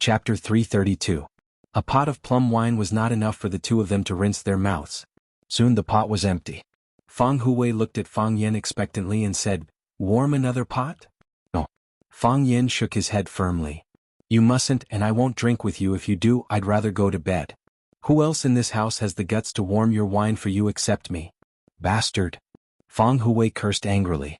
Chapter 332. A pot of plum wine was not enough for the two of them to rinse their mouths. Soon the pot was empty. Feng Huwei looked at Feng Yen expectantly and said, "Warm another pot?" "No." Feng Yen shook his head firmly. "You mustn't, and I won't drink with you. If you do, I'd rather go to bed. Who else in this house has the guts to warm your wine for you except me?" "Bastard." Feng Huwei cursed angrily.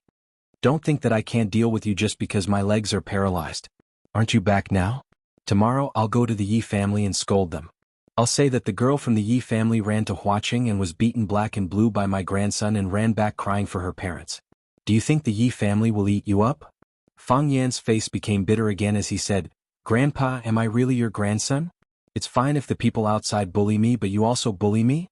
"Don't think that I can't deal with you just because my legs are paralyzed. Aren't you back now? Tomorrow I'll go to the Yi family and scold them. I'll say that the girl from the Yi family ran to Huaqing and was beaten black and blue by my grandson and ran back crying for her parents. Do you think the Yi family will eat you up?" Feng Yan's face became bitter again as he said, "Grandpa, am I really your grandson? It's fine if the people outside bully me, but you also bully me?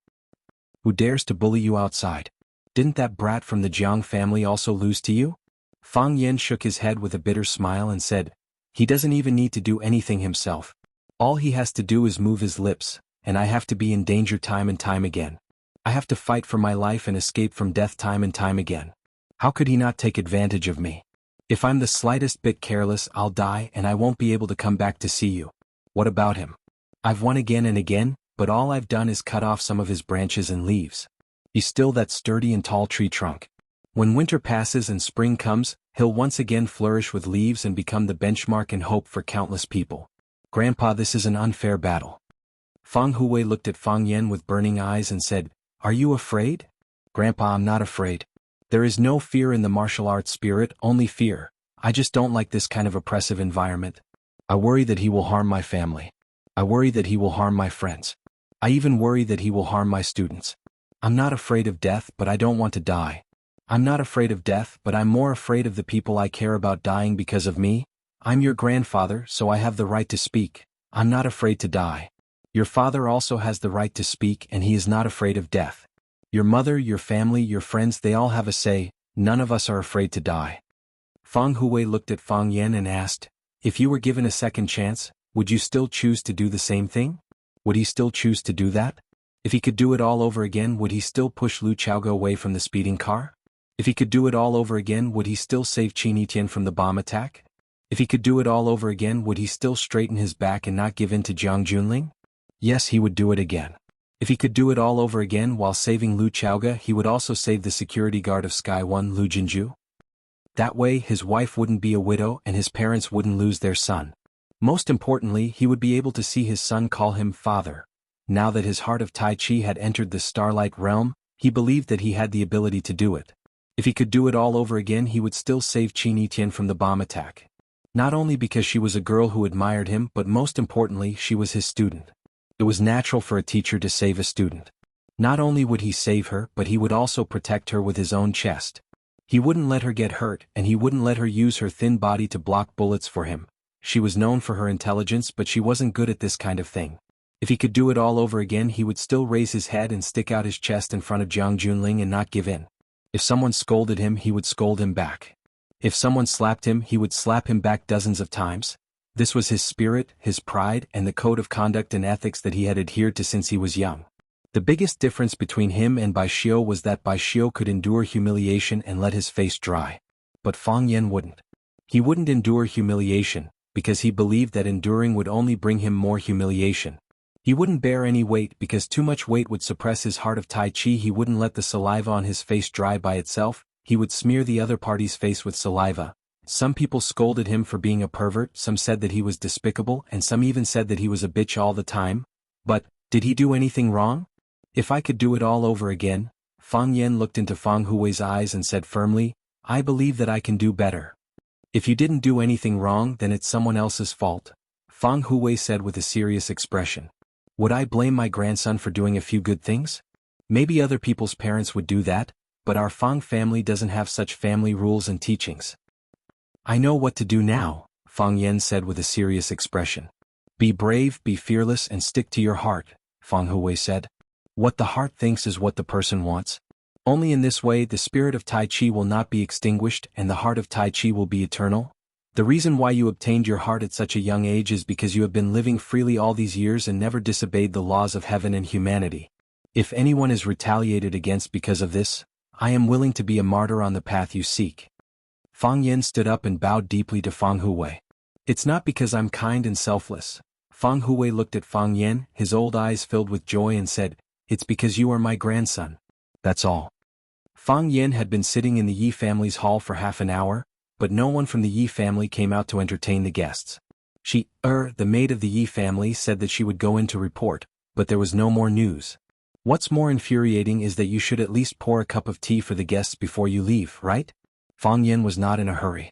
Who dares to bully you outside? Didn't that brat from the Jiang family also lose to you?" Feng Yan shook his head with a bitter smile and said, "He doesn't even need to do anything himself. All he has to do is move his lips, and I have to be in danger time and time again. I have to fight for my life and escape from death time and time again. How could he not take advantage of me? If I'm the slightest bit careless, I'll die and I won't be able to come back to see you. What about him? I've won again and again, but all I've done is cut off some of his branches and leaves. He's still that sturdy and tall tree trunk. When winter passes and spring comes, he'll once again flourish with leaves and become the benchmark and hope for countless people. Grandpa, this is an unfair battle." Feng Huwei looked at Feng Yan with burning eyes and said, "Are you afraid?" "Grandpa, I'm not afraid. There is no fear in the martial arts spirit, only fear. I just don't like this kind of oppressive environment. I worry that he will harm my family. I worry that he will harm my friends. I even worry that he will harm my students. I'm not afraid of death, but I don't want to die. I'm not afraid of death, but I'm more afraid of the people I care about dying because of me. I'm your grandfather, so I have the right to speak. I'm not afraid to die. Your father also has the right to speak, and he is not afraid of death. Your mother, your family, your friends, they all have a say. None of us are afraid to die." Feng Huwei looked at Feng Yan and asked, "If you were given a second chance, would you still choose to do the same thing? Would he still choose to do that? If he could do it all over again, would he still push Lu Chaoge away from the speeding car? If he could do it all over again, would he still save Qin Yitian from the bomb attack? If he could do it all over again, would he still straighten his back and not give in to Jiang Junling? Yes, he would do it again. If he could do it all over again while saving Lu Chaoge, he would also save the security guard of Sky One, Lu Jinju. That way, his wife wouldn't be a widow and his parents wouldn't lose their son. Most importantly, he would be able to see his son call him father. Now that his heart of Tai Chi had entered the Starlight Realm, he believed that he had the ability to do it. If he could do it all over again, he would still save Qin Yitian from the bomb attack. Not only because she was a girl who admired him, but most importantly, she was his student. It was natural for a teacher to save a student. Not only would he save her, but he would also protect her with his own chest. He wouldn't let her get hurt, and he wouldn't let her use her thin body to block bullets for him. She was known for her intelligence, but she wasn't good at this kind of thing. If he could do it all over again, he would still raise his head and stick out his chest in front of Jiang Junling and not give in. If someone scolded him, he would scold him back. If someone slapped him, he would slap him back dozens of times. This was his spirit, his pride, and the code of conduct and ethics that he had adhered to since he was young. The biggest difference between him and Bai Xiu was that Bai Xiu could endure humiliation and let his face dry. But Feng Yan wouldn't. He wouldn't endure humiliation, because he believed that enduring would only bring him more humiliation. He wouldn't bear any weight because too much weight would suppress his heart of Tai Chi. He wouldn't let the saliva on his face dry by itself. He would smear the other party's face with saliva. Some people scolded him for being a pervert, some said that he was despicable, and some even said that he was a bitch all the time. But, did he do anything wrong? If I could do it all over again, Feng Yan looked into Feng Huwei's eyes and said firmly, "I believe that I can do better." "If you didn't do anything wrong, then it's someone else's fault," Feng Huwei said with a serious expression. "Would I blame my grandson for doing a few good things? Maybe other people's parents would do that, but our Feng family doesn't have such family rules and teachings." "I know what to do now," Feng Yan said with a serious expression. "Be brave, be fearless, and stick to your heart," Feng Huwei said. "What the heart thinks is what the person wants. Only in this way the spirit of Tai Chi will not be extinguished and the heart of Tai Chi will be eternal. The reason why you obtained your heart at such a young age is because you have been living freely all these years and never disobeyed the laws of heaven and humanity. If anyone is retaliated against because of this, I am willing to be a martyr on the path you seek." Feng Yan stood up and bowed deeply to Feng Huwei. It's not because I'm kind and selfless. Fang Hui looked at Fang Yan, his old eyes filled with joy, and said, it's because you are my grandson. That's all. Fang Yan had been sitting in the Yi family's hall for half an hour, but no one from the Yi family came out to entertain the guests. The maid of the Yi family said that she would go in to report, but there was no more news. What's more infuriating is that you should at least pour a cup of tea for the guests before you leave, right? Fang Yan was not in a hurry.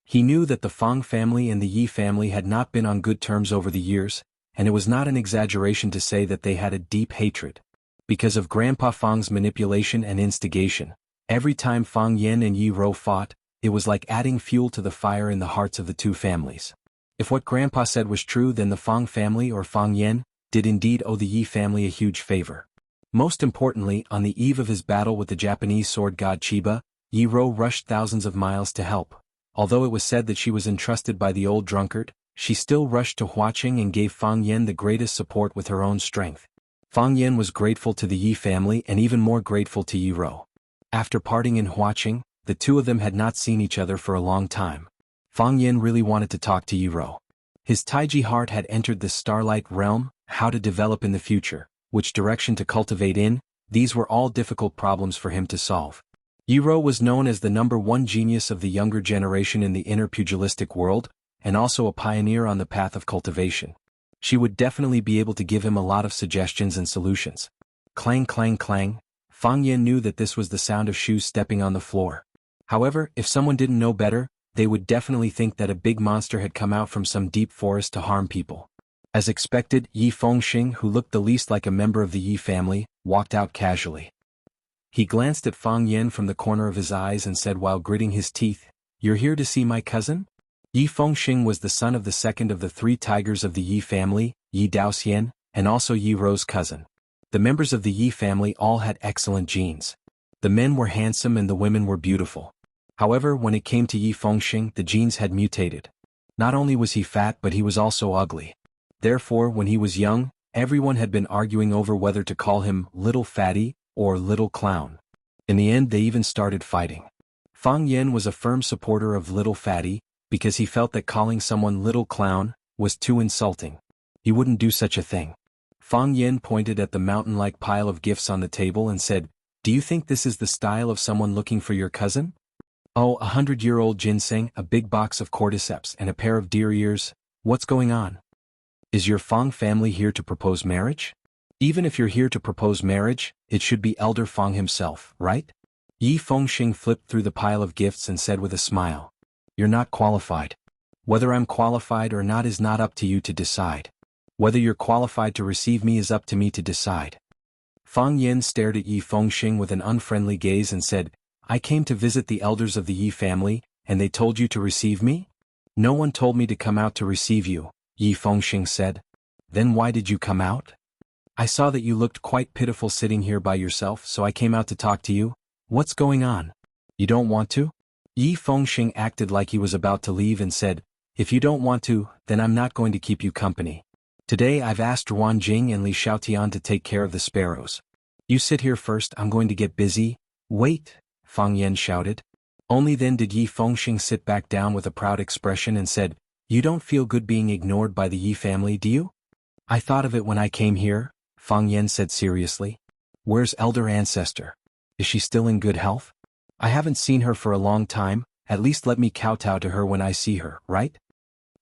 He knew that the Fang family and the Yi family had not been on good terms over the years, and it was not an exaggeration to say that they had a deep hatred. Because of Grandpa Fang's manipulation and instigation, every time Fang Yan and Yi Rou fought, it was like adding fuel to the fire in the hearts of the two families. If what Grandpa said was true, then the Fang family or Fang Yan did indeed owe the Yi family a huge favor. Most importantly, on the eve of his battle with the Japanese sword god Chiba, Yi Rou rushed thousands of miles to help. Although it was said that she was entrusted by the old drunkard, she still rushed to Huaqing and gave Fang Yan the greatest support with her own strength. Fang Yan was grateful to the Yi family and even more grateful to Yi Rou. After parting in Huaqing, the two of them had not seen each other for a long time. Fang Yan really wanted to talk to Yi Rou. His Taiji heart had entered the starlight realm, how to develop in the future, which direction to cultivate in, these were all difficult problems for him to solve. Yi Rou was known as the #1 genius of the younger generation in the inner pugilistic world, and also a pioneer on the path of cultivation. She would definitely be able to give him a lot of suggestions and solutions. Clang clang clang, Fang Yan knew that this was the sound of shoes stepping on the floor. However, if someone didn't know better, they would definitely think that a big monster had come out from some deep forest to harm people. As expected, Yi Fengxing, who looked the least like a member of the Yi family, walked out casually. He glanced at Fang Yan from the corner of his eyes and said while gritting his teeth, "You're here to see my cousin?" Yi Fengxing was the son of the second of the three tigers of the Yi family, Yi Daoxian, and also Yi Rou's cousin. The members of the Yi family all had excellent genes. The men were handsome and the women were beautiful. However, when it came to Yi Fengxing, the genes had mutated. Not only was he fat, but he was also ugly. Therefore, when he was young, everyone had been arguing over whether to call him Little Fatty or Little Clown. In the end, they even started fighting. Fang Yan was a firm supporter of Little Fatty, because he felt that calling someone Little Clown was too insulting. He wouldn't do such a thing. Fang Yan pointed at the mountain-like pile of gifts on the table and said, "Do you think this is the style of someone looking for your cousin? Oh, 100-year-old ginseng, a big box of cordyceps, and a pair of deer ears. What's going on? Is your Fang family here to propose marriage? Even if you're here to propose marriage, it should be Elder Fang himself, right?" Yi Fengxing flipped through the pile of gifts and said with a smile, "You're not qualified. Whether I'm qualified or not is not up to you to decide. Whether you're qualified to receive me is up to me to decide." Fang Yan stared at Yi Fengxing with an unfriendly gaze and said, "I came to visit the elders of the Yi family, and they told you to receive me?" "No one told me to come out to receive you," Yi Fengxing said. "Then why did you come out?" "I saw that you looked quite pitiful sitting here by yourself, so I came out to talk to you. What's going on? You don't want to?" Yi Fengxing acted like he was about to leave and said, "If you don't want to, then I'm not going to keep you company. Today I've asked Ruan Jing and Li Xiaotian to take care of the sparrows. You sit here first, I'm going to get busy." "Wait," Fang Yan shouted. Only then did Yi Fengxing sit back down with a proud expression and said, "You don't feel good being ignored by the Yi family, do you?" "I thought of it when I came here," Fang Yan said seriously. "Where's Elder Ancestor? Is she still in good health? I haven't seen her for a long time, at least let me kowtow to her when I see her, right?"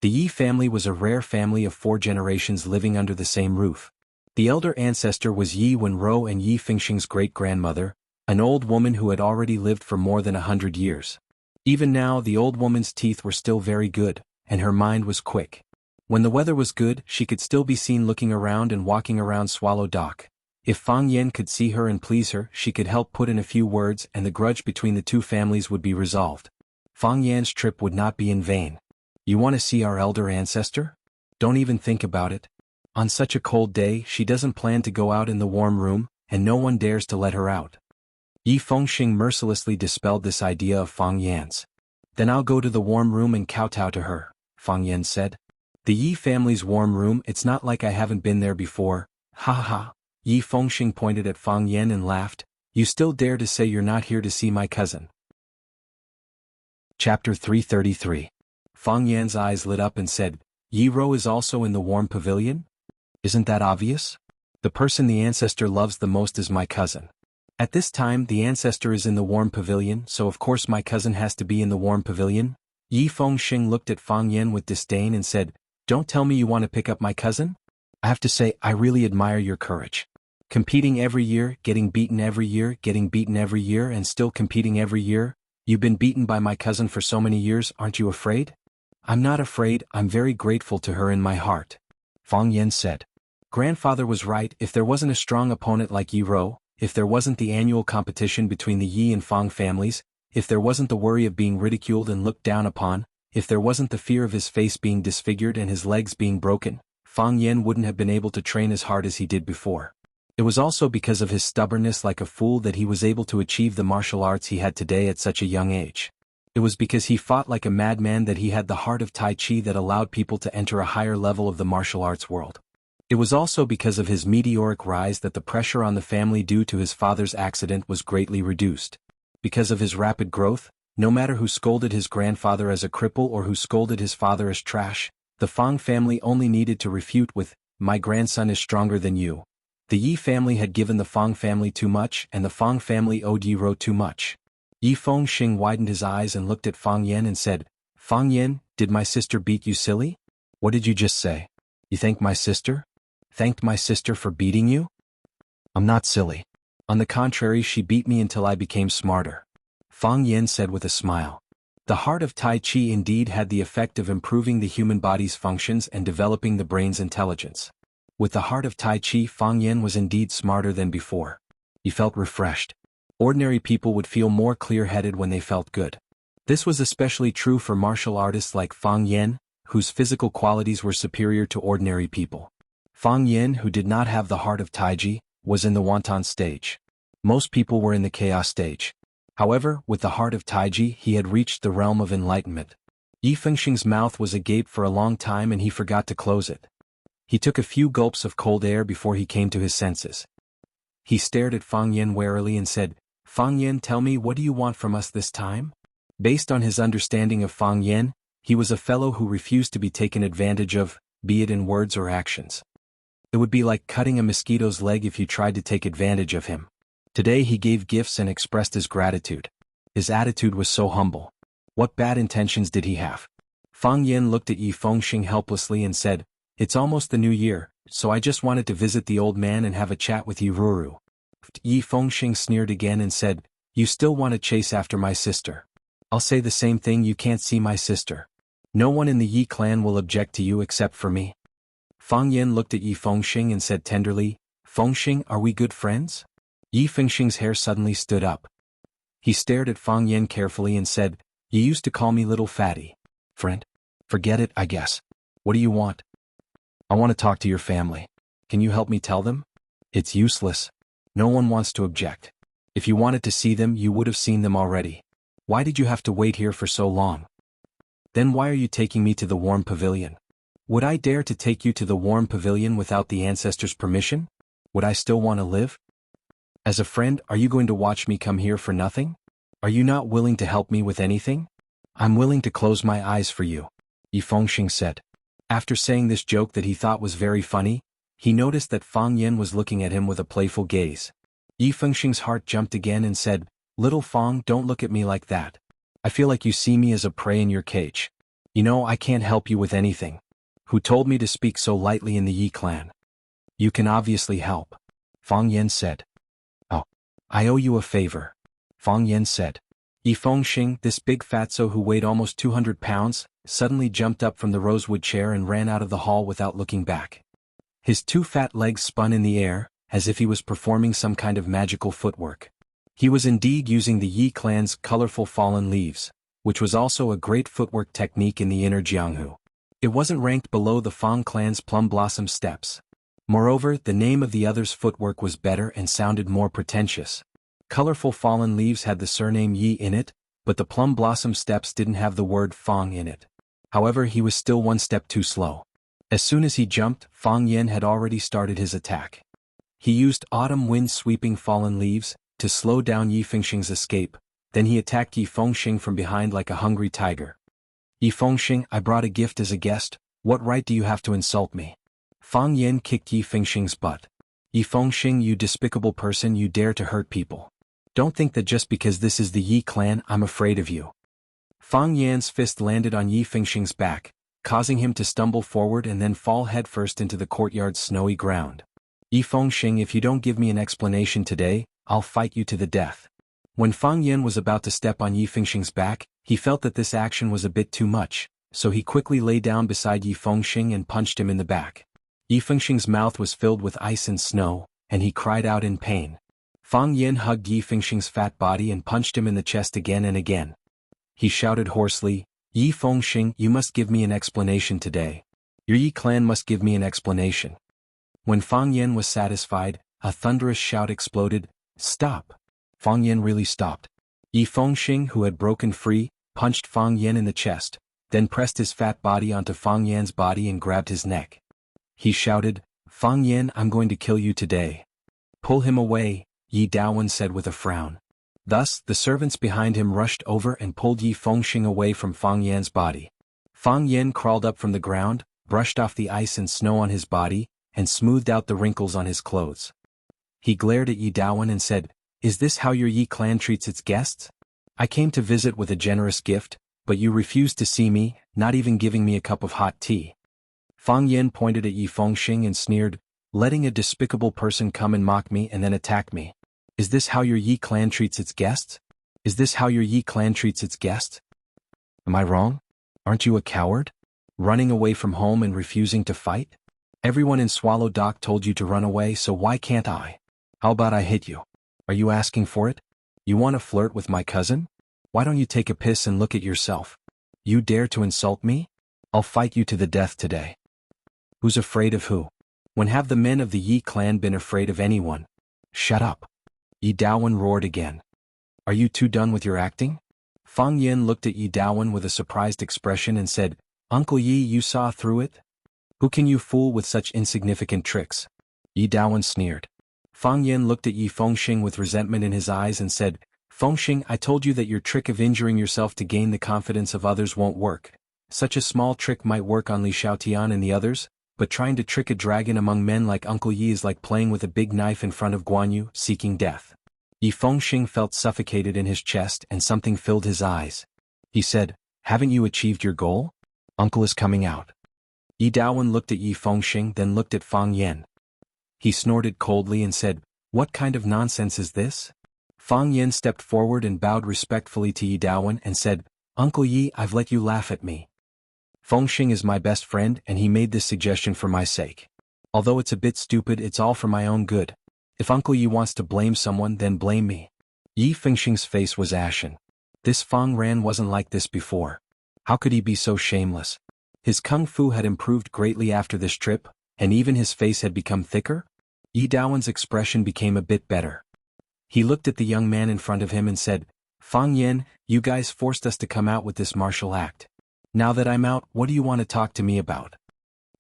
The Yi family was a rare family of 4 generations living under the same roof. The elder ancestor was Yi Wenrou and Yi Fengxing's great-grandmother, an old woman who had already lived for more than 100 years. Even now, the old woman's teeth were still very good, and her mind was quick. When the weather was good, she could still be seen looking around and walking around Swallow Dock. If Fang Yan could see her and please her, she could help put in a few words and the grudge between the two families would be resolved. Fang Yan's trip would not be in vain. "You want to see our elder ancestor? Don't even think about it. On such a cold day, she doesn't plan to go out in the warm room, and no one dares to let her out." Yi Fengxing mercilessly dispelled this idea of Fang Yan's. "Then I'll go to the warm room and kowtow to her," Fang Yan said. "The Yi family's warm room, it's not like I haven't been there before. Ha ha ha." Yi Fengxing pointed at Fang Yan and laughed. "You still dare to say you're not here to see my cousin." Chapter 333. Fang Yan's eyes lit up and said, Yi Ro is also in the warm pavilion? Isn't that obvious? The person the ancestor loves the most is my cousin. At this time the ancestor is in the warm pavilion, so of course my cousin has to be in the warm pavilion? Yi Fengxing looked at Fang Yan with disdain and said, Don't tell me you want to pick up my cousin? I have to say, I really admire your courage. Competing every year, getting beaten every year, getting beaten every year, and still competing every year. You've been beaten by my cousin for so many years, aren't you afraid? I'm not afraid, I'm very grateful to her in my heart. Fang Yan said. Grandfather was right. If there wasn't a strong opponent like Yi Ro, if there wasn't the annual competition between the Yi and Fang families, if there wasn't the worry of being ridiculed and looked down upon, if there wasn't the fear of his face being disfigured and his legs being broken, Fang Yan wouldn't have been able to train as hard as he did before. It was also because of his stubbornness like a fool that he was able to achieve the martial arts he had today at such a young age. It was because he fought like a madman that he had the heart of Tai Chi that allowed people to enter a higher level of the martial arts world. It was also because of his meteoric rise that the pressure on the family due to his father's accident was greatly reduced. Because of his rapid growth, no matter who scolded his grandfather as a cripple or who scolded his father as trash, the Fang family only needed to refute with, My grandson is stronger than you. The Yi family had given the Fang family too much and the Fang family owed Yi Ro too much. Yi Fengxing widened his eyes and looked at Fang Yan and said, Fang Yan, did my sister beat you silly? What did you just say? You thanked my sister? Thanked my sister for beating you? I'm not silly. On the contrary, she beat me until I became smarter. Fang Yan said with a smile. The heart of Tai Chi indeed had the effect of improving the human body's functions and developing the brain's intelligence. With the heart of Tai Chi, Fang Yan was indeed smarter than before. He felt refreshed. Ordinary people would feel more clear-headed when they felt good. This was especially true for martial artists like Fang Yan, whose physical qualities were superior to ordinary people. Fang Yan, who did not have the heart of Taiji, was in the Wonton stage. Most people were in the chaos stage. However, with the heart of Taiji, he had reached the realm of enlightenment. Yi Fengxing's mouth was agape for a long time and he forgot to close it. He took a few gulps of cold air before he came to his senses. He stared at Fang Yan warily and said, Fang Yan, tell me, what do you want from us this time? Based on his understanding of Fang Yan, he was a fellow who refused to be taken advantage of, be it in words or actions. It would be like cutting a mosquito's leg if you tried to take advantage of him. Today he gave gifts and expressed his gratitude. His attitude was so humble. What bad intentions did he have? Fang Yan looked at Yi Fengxing helplessly and said, It's almost the new year, so I just wanted to visit the old man and have a chat with Yi Ruru. Yi Fengxing sneered again and said, You still want to chase after my sister. I'll say the same thing, you can't see my sister. No one in the Yi clan will object to you except for me. Fang Yan looked at Yi Fengxing and said tenderly, Fengxing, are we good friends? Yi Fengxing's hair suddenly stood up. He stared at Fang Yan carefully and said, You used to call me little fatty. Friend? Forget it, I guess. What do you want? I want to talk to your family. Can you help me tell them? It's useless. No one wants to object. If you wanted to see them, you would have seen them already. Why did you have to wait here for so long? Then why are you taking me to the warm pavilion? Would I dare to take you to the warm pavilion without the ancestors' permission? Would I still want to live? As a friend, are you going to watch me come here for nothing? Are you not willing to help me with anything? I'm willing to close my eyes for you, Yi Fengxing said. After saying this joke that he thought was very funny, he noticed that Fang Yan was looking at him with a playful gaze. Yi Fengxing's heart jumped again and said, Little Fang, don't look at me like that. I feel like you see me as a prey in your cage. You know, I can't help you with anything. Who told me to speak so lightly in the Yi clan? You can obviously help, Fang Yan said. Oh, I owe you a favor, Fang Yan said. Yi Fengxing, this big fatso who weighed almost 200 pounds, suddenly jumped up from the rosewood chair and ran out of the hall without looking back. His two fat legs spun in the air, as if he was performing some kind of magical footwork. He was indeed using the Yi clan's colorful fallen leaves, which was also a great footwork technique in the inner Jianghu. It wasn't ranked below the Fang clan's plum blossom steps. Moreover, the name of the other's footwork was better and sounded more pretentious. Colorful fallen leaves had the surname Yi in it, but the plum blossom steps didn't have the word Fang in it. However, he was still one step too slow. As soon as he jumped, Fang Yan had already started his attack. He used autumn wind sweeping fallen leaves to slow down Yi Fengxing's escape, then he attacked Yi Fengxing from behind like a hungry tiger. Yi Fengxing, I brought a gift as a guest, what right do you have to insult me? Fang Yan kicked Yi Fengxing's butt. Yi Fengxing, you despicable person, you dare to hurt people. Don't think that just because this is the Yi clan I'm afraid of you. Fang Yan's fist landed on Yi Fengxing's back, causing him to stumble forward and then fall headfirst into the courtyard's snowy ground. Yi Fengxing, if you don't give me an explanation today, I'll fight you to the death. When Fang Yan was about to step on Yi Fengxing's back, he felt that this action was a bit too much, so he quickly lay down beside Yi Fengxing and punched him in the back. Yi Fengxing's mouth was filled with ice and snow, and he cried out in pain. Fang Yan hugged Yi Fengxing's fat body and punched him in the chest again and again. He shouted hoarsely, Yi Fengxing, you must give me an explanation today. Your Yi clan must give me an explanation. When Fang Yan was satisfied, a thunderous shout exploded, stop! Fang Yan really stopped. Yi Fengxing, who had broken free, punched Fang Yan in the chest, then pressed his fat body onto Fang Yan's body and grabbed his neck. He shouted, Fang Yan, I'm going to kill you today. Pull him away, Yi Daowen said with a frown. Thus, the servants behind him rushed over and pulled Yi Fengxing away from Fang Yan's body. Fang Yan crawled up from the ground, brushed off the ice and snow on his body, and smoothed out the wrinkles on his clothes. He glared at Yi Daowen and said, Is this how your Yi clan treats its guests? I came to visit with a generous gift, but you refused to see me, not even giving me a cup of hot tea. Fang Yan pointed at Yi Fengxing and sneered, letting a despicable person come and mock me and then attack me. Is this how your Yi clan treats its guests? Is this how your Yi clan treats its guests? Am I wrong? Aren't you a coward? Running away from home and refusing to fight? Everyone in Swallow Dock told you to run away, so why can't I? How about I hit you? Are you asking for it? You want to flirt with my cousin? Why don't you take a piss and look at yourself? You dare to insult me? I'll fight you to the death today. Who's afraid of who? When have the men of the Yi clan been afraid of anyone? Shut up. Yi Daowen roared again. Are you two done with your acting? Fang Yan looked at Yi Daowen with a surprised expression and said, Uncle Yi, you saw through it? Who can you fool with such insignificant tricks? Yi Daowen sneered. Fang Yan looked at Yi Fengxing with resentment in his eyes and said, Fengxing, I told you that your trick of injuring yourself to gain the confidence of others won't work. Such a small trick might work on Li Xiaotian and the others, but trying to trick a dragon among men like Uncle Yi is like playing with a big knife in front of Guan Yu, seeking death. Yi Fengxing felt suffocated in his chest and something filled his eyes. He said, Haven't you achieved your goal? Uncle is coming out. Yi Daowen looked at Yi Fengxing, then looked at Fang Yan. He snorted coldly and said, What kind of nonsense is this? Fang Yan stepped forward and bowed respectfully to Yi Daowen and said, Uncle Yi, I've let you laugh at me. Fengxing is my best friend and he made this suggestion for my sake. Although it's a bit stupid, it's all for my own good. If Uncle Yi wants to blame someone, then blame me. Yi Fengxing's face was ashen. This Fang Ran wasn't like this before. How could he be so shameless? His kung fu had improved greatly after this trip, and even his face had become thicker. Yi Daowen's expression became a bit better. He looked at the young man in front of him and said, Fang Yan, you guys forced us to come out with this martial act. Now that I'm out, what do you want to talk to me about?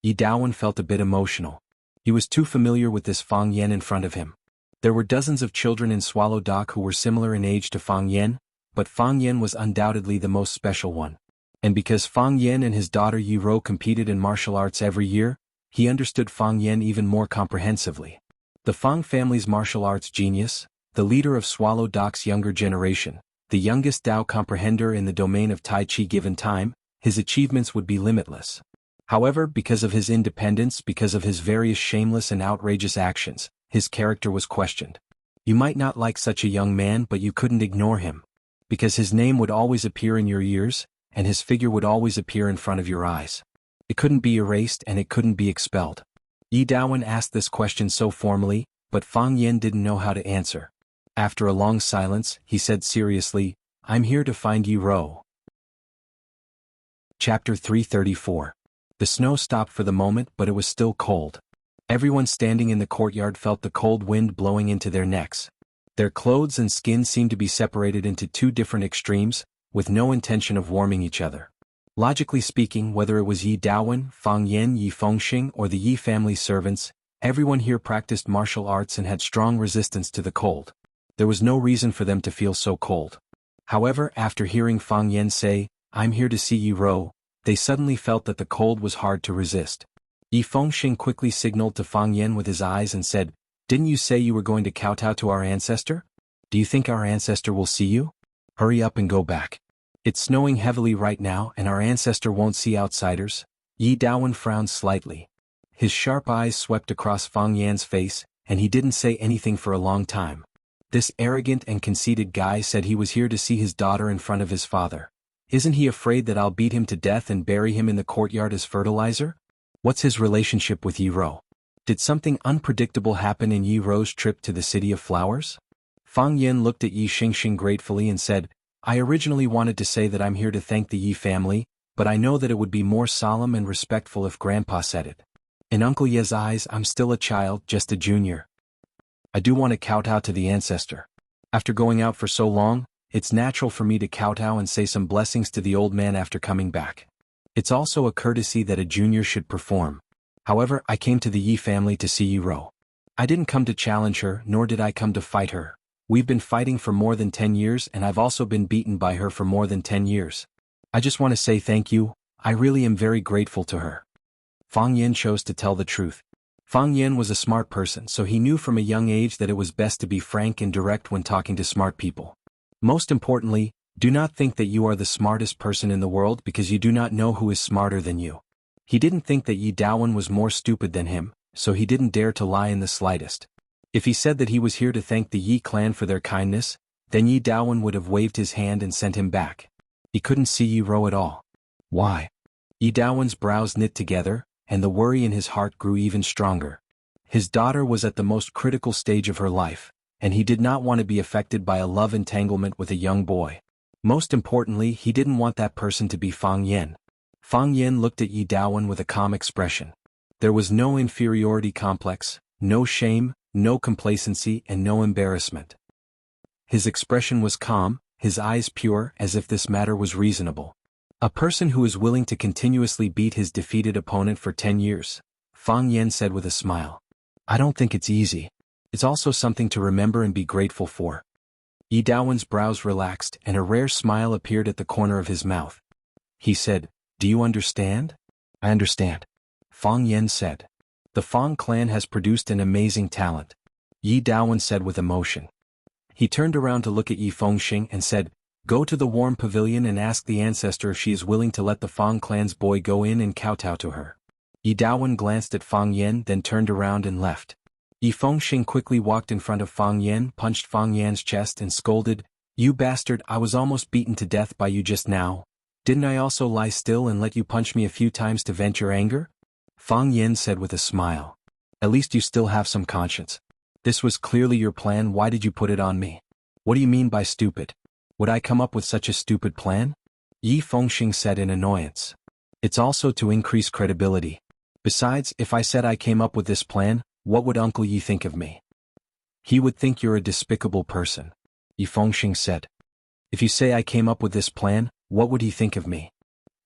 Yi Daowen felt a bit emotional. He was too familiar with this Fang Yan in front of him. There were dozens of children in Swallow Dock who were similar in age to Fang Yan, but Fang Yan was undoubtedly the most special one. And because Fang Yan and his daughter Yi Ro competed in martial arts every year, he understood Fang Yan even more comprehensively. The Fang family's martial arts genius, the leader of Swallow Dock's younger generation, the youngest Dao comprehender in the domain of Tai Chi given time, his achievements would be limitless. However, because of his independence, because of his various shameless and outrageous actions, his character was questioned. You might not like such a young man, but you couldn't ignore him. Because his name would always appear in your ears, and his figure would always appear in front of your eyes. It couldn't be erased and it couldn't be expelled. Yi Daowen asked this question so formally, but Fang Yan didn't know how to answer. After a long silence, he said seriously, I'm here to find Yi Ro. Chapter 334. The snow stopped for the moment, but it was still cold. Everyone standing in the courtyard felt the cold wind blowing into their necks. Their clothes and skin seemed to be separated into two different extremes, with no intention of warming each other. Logically speaking, whether it was Yi Daowen, Fang Yan, Yi Fengxing, or the Yi family servants, everyone here practiced martial arts and had strong resistance to the cold. There was no reason for them to feel so cold. However, after hearing Fang Yan say, I'm here to see Yi Rou, they suddenly felt that the cold was hard to resist. Yi Fengxing quickly signaled to Fang Yan with his eyes and said, "Didn't you say you were going to kowtow to our ancestor? Do you think our ancestor will see you? Hurry up and go back. It's snowing heavily right now and our ancestor won't see outsiders." Yi Dawen frowned slightly. His sharp eyes swept across Fang Yan's face, and he didn't say anything for a long time. This arrogant and conceited guy said he was here to see his daughter in front of his father. Isn't he afraid that I'll beat him to death and bury him in the courtyard as fertilizer? What's his relationship with Yi Rou? Did something unpredictable happen in Yi Rou's trip to the City of Flowers? Fang Yan looked at Yi Xingxing gratefully and said, "I originally wanted to say that I'm here to thank the Yi family, but I know that it would be more solemn and respectful if Grandpa said it. In Uncle Ye's eyes I'm still a child, just a junior. I do want to kowtow to the ancestor. After going out for so long, it's natural for me to kowtow and say some blessings to the old man after coming back. It's also a courtesy that a junior should perform. However, I came to the Yi family to see Yi Rou. I didn't come to challenge her, nor did I come to fight her. We've been fighting for more than 10 years and I've also been beaten by her for more than 10 years. I just want to say thank you, I really am very grateful to her." Fang Yan chose to tell the truth. Fang Yan was a smart person, so he knew from a young age that it was best to be frank and direct when talking to smart people. Most importantly, do not think that you are the smartest person in the world because you do not know who is smarter than you. He didn't think that Yi Dawen was more stupid than him, so he didn't dare to lie in the slightest. If he said that he was here to thank the Yi clan for their kindness, then Yi Dawen would have waved his hand and sent him back. He couldn't see Yi Rou at all. Why? Yi Dawen's brows knit together, and the worry in his heart grew even stronger. His daughter was at the most critical stage of her life, and he did not want to be affected by a love entanglement with a young boy. Most importantly, he didn't want that person to be Fang Yan. Fang Yan looked at Yi Dawen with a calm expression. There was no inferiority complex, no shame, no complacency, and no embarrassment. His expression was calm, his eyes pure, as if this matter was reasonable. A person who is willing to continuously beat his defeated opponent for 10 years, Fang Yan said with a smile. I don't think it's easy. It's also something to remember and be grateful for. Yi Dawen's brows relaxed and a rare smile appeared at the corner of his mouth. He said, "Do you understand?" "I understand," Fang Yan said. "The Fang clan has produced an amazing talent," Yi Dawen said with emotion. He turned around to look at Yi Fengxing and said, "Go to the warm pavilion and ask the ancestor if she is willing to let the Fang clan's boy go in and kowtow to her." Yi Dawen glanced at Fang Yan, then turned around and left. Yi Fengxing quickly walked in front of Fang Yan, punched Fang Yan's chest and scolded, "You bastard, I was almost beaten to death by you just now. Didn't I also lie still and let you punch me a few times to vent your anger?" Fang Yan said with a smile. "At least you still have some conscience. This was clearly your plan, why did you put it on me? What do you mean by stupid? Would I come up with such a stupid plan?" Yi Fengxing said in annoyance. "It's also to increase credibility. Besides, if I said I came up with this plan, what would Uncle Yi think of me?" "He would think you're a despicable person," Yi Fengxing said. "If you say I came up with this plan, what would he think of me?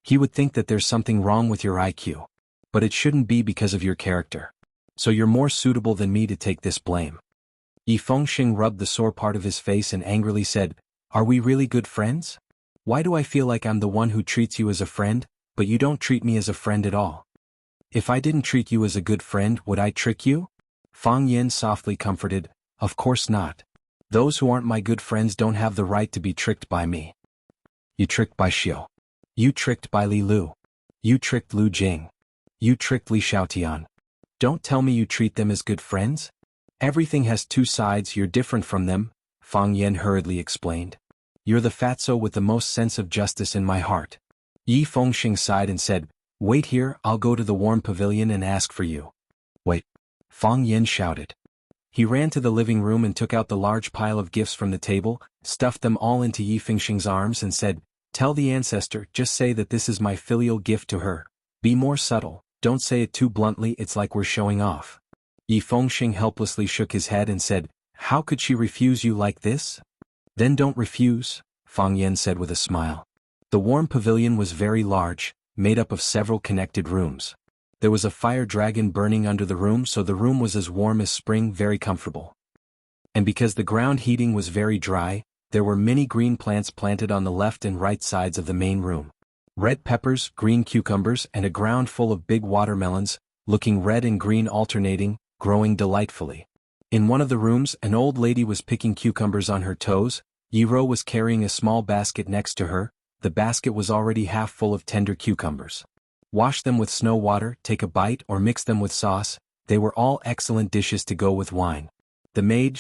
He would think that there's something wrong with your IQ. But it shouldn't be because of your character. So you're more suitable than me to take this blame." Yi Fengxing rubbed the sore part of his face and angrily said, "Are we really good friends? Why do I feel like I'm the one who treats you as a friend, but you don't treat me as a friend at all? If I didn't treat you as a good friend, would I trick you?" Fang Yan softly comforted, "Of course not. Those who aren't my good friends don't have the right to be tricked by me. You tricked Bai Xiu. You tricked Bai Li Lu. You tricked Lu Jing. You tricked Li Xiaotian. Don't tell me you treat them as good friends? Everything has two sides, you're different from them," Fang Yan hurriedly explained. "You're the fatso with the most sense of justice in my heart." Yi Fengxing sighed and said, "Wait here, I'll go to the warm pavilion and ask for you." "Wait!" Fang Yan shouted. He ran to the living room and took out the large pile of gifts from the table, stuffed them all into Yi Fengxing's arms and said, "Tell the ancestor, just say that this is my filial gift to her. Be more subtle, don't say it too bluntly, it's like we're showing off." Yi Fengxing helplessly shook his head and said, "How could she refuse you like this?" "Then don't refuse," Fang Yan said with a smile. The warm pavilion was very large, made up of several connected rooms. There was a fire dragon burning under the room, so the room was as warm as spring, very comfortable. And because the ground heating was very dry, there were many green plants planted on the left and right sides of the main room. Red peppers, green cucumbers, and a ground full of big watermelons, looking red and green alternating, growing delightfully. In one of the rooms, an old lady was picking cucumbers on her toes. Yiro was carrying a small basket next to her. The basket was already half full of tender cucumbers. Wash them with snow water, take a bite, or mix them with sauce. They were all excellent dishes to go with wine. The maid,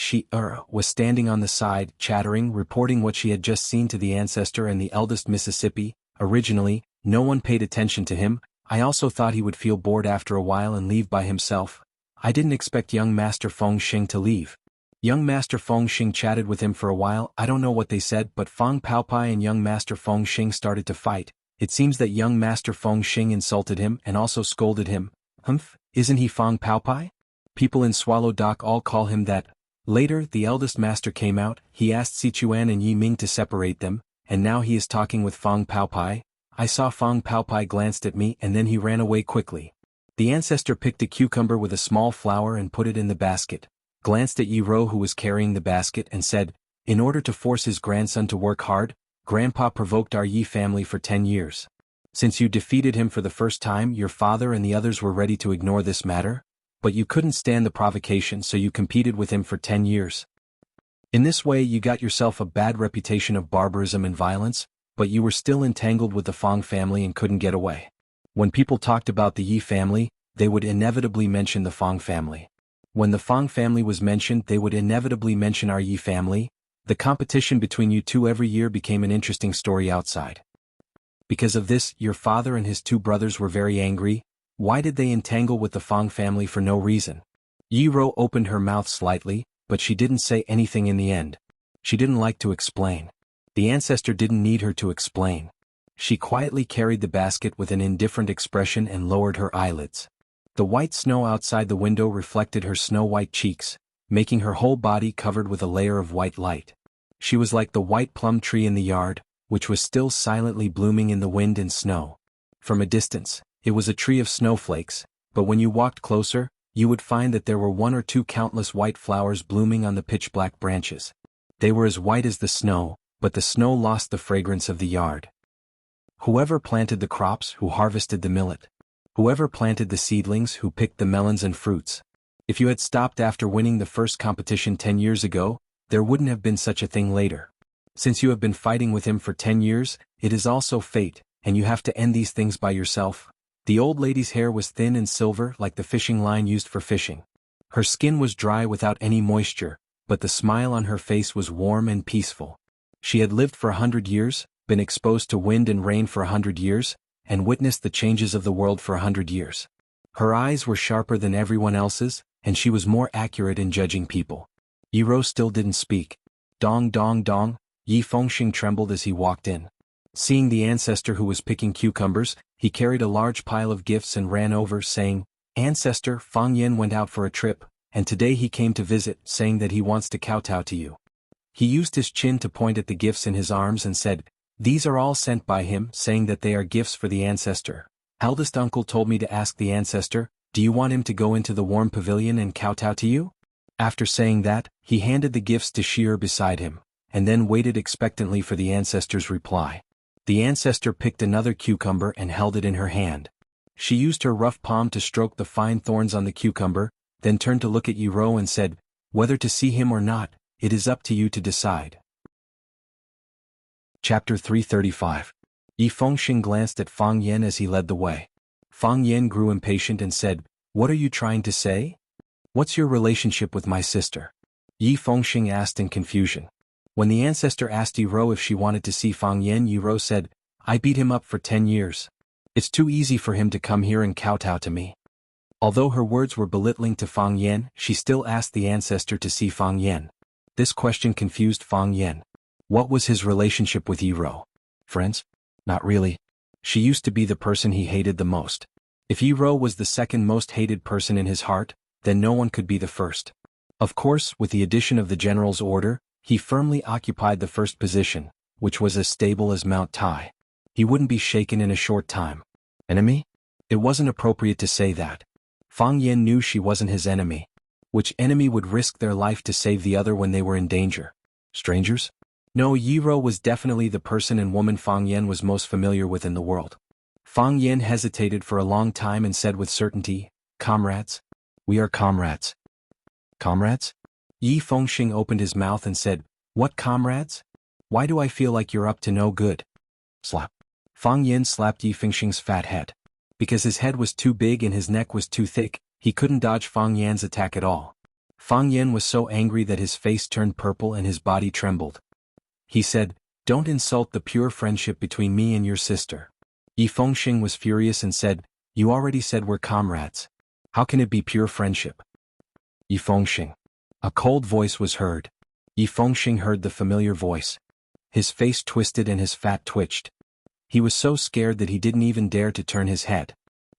was standing on the side, chattering, reporting what she had just seen to the ancestor and the eldest Mississippi. Originally, no one paid attention to him. I also thought he would feel bored after a while and leave by himself. I didn't expect young Master Feng Xing to leave. Young Master Feng Xing chatted with him for a while. I don't know what they said, but Feng Paopai and young Master Feng Xing started to fight. It seems that young Master Feng Xing insulted him and also scolded him. Humph, isn't he Feng Paopai? People in Swallow Dock all call him that. Later, the eldest master came out. He asked Sichuan and Yi Ming to separate them, and now he is talking with Feng Paopai. I saw Feng Paopai glanced at me and then he ran away quickly. The ancestor picked a cucumber with a small flower and put it in the basket, glanced at Yi Ro who was carrying the basket and said, in order to force his grandson to work hard, Grandpa provoked our Yi family for 10 years. Since you defeated him for the first time, your father and the others were ready to ignore this matter, but you couldn't stand the provocation, so you competed with him for 10 years. In this way you got yourself a bad reputation of barbarism and violence, but you were still entangled with the Feng family and couldn't get away. When people talked about the Yi family, they would inevitably mention the Feng family. When the Feng family was mentioned, they would inevitably mention our Yi family. The competition between you two every year became an interesting story outside. Because of this, your father and his two brothers were very angry. Why did they entangle with the Feng family for no reason? Yi Ro opened her mouth slightly, but she didn't say anything in the end. She didn't like to explain. The ancestor didn't need her to explain. She quietly carried the basket with an indifferent expression and lowered her eyelids. The white snow outside the window reflected her snow-white cheeks, making her whole body covered with a layer of white light. She was like the white plum tree in the yard, which was still silently blooming in the wind and snow. From a distance, it was a tree of snowflakes, but when you walked closer, you would find that there were one or two countless white flowers blooming on the pitch-black branches. They were as white as the snow, but the snow lost the fragrance of the yard. Whoever planted the crops, who harvested the millet. Whoever planted the seedlings, who picked the melons and fruits. If you had stopped after winning the first competition 10 years ago, there wouldn't have been such a thing later. Since you have been fighting with him for 10 years, it is also fate, and you have to end these things by yourself. The old lady's hair was thin and silver like the fishing line used for fishing. Her skin was dry without any moisture, but the smile on her face was warm and peaceful. She had lived for 100 years, been exposed to wind and rain for 100 years, and witnessed the changes of the world for 100 years. Her eyes were sharper than everyone else's, and she was more accurate in judging people. Yi Ro still didn't speak. Dong dong dong, Yi Fengxing trembled as he walked in. Seeing the ancestor who was picking cucumbers, he carried a large pile of gifts and ran over, saying, Ancestor, Feng Yen went out for a trip, and today he came to visit, saying that he wants to kowtow to you. He used his chin to point at the gifts in his arms and said, These are all sent by him, saying that they are gifts for the ancestor. Eldest uncle told me to ask the ancestor, do you want him to go into the warm pavilion and kowtow to you? After saying that, he handed the gifts to Sheer beside him, and then waited expectantly for the ancestor's reply. The ancestor picked another cucumber and held it in her hand. She used her rough palm to stroke the fine thorns on the cucumber, then turned to look at Yi Ro and said, Whether to see him or not, it is up to you to decide. Chapter 335. Yi Fengxing glanced at Feng Yen as he led the way. Feng Yen grew impatient and said, What are you trying to say? What's your relationship with my sister? Yi Fengxing asked in confusion. When the ancestor asked Yi Ro if she wanted to see Feng Yen, Yi Ro said, I beat him up for 10 years. It's too easy for him to come here and kowtow to me. Although her words were belittling to Feng Yen, she still asked the ancestor to see Feng Yen. This question confused Feng Yen. What was his relationship with Yi Ro? Friends? Not really. She used to be the person he hated the most. If Yi Ro was the second most hated person in his heart, then no one could be the first. Of course, with the addition of the general's order, he firmly occupied the first position, which was as stable as Mount Tai. He wouldn't be shaken in a short time. Enemy? It wasn't appropriate to say that. Feng Yen knew she wasn't his enemy. Which enemy would risk their life to save the other when they were in danger? Strangers? No, Yiro was definitely the person and woman Fang Yan was most familiar with in the world. Fang Yan hesitated for a long time and said with certainty, "Comrades? We are comrades." "Comrades?" Yi Fengxing opened his mouth and said, "What comrades? Why do I feel like you're up to no good?" Slap. Fang Yan slapped Yi Fengxing's fat head. Because his head was too big and his neck was too thick, he couldn't dodge Fang Yan's attack at all. Fang Yan was so angry that his face turned purple and his body trembled. He said, "Don't insult the pure friendship between me and your sister." Yi Fengxing was furious and said, "You already said we're comrades. How can it be pure friendship?" Yi Fengxing. A cold voice was heard. Yi Fengxing heard the familiar voice. His face twisted and his fat twitched. He was so scared that he didn't even dare to turn his head.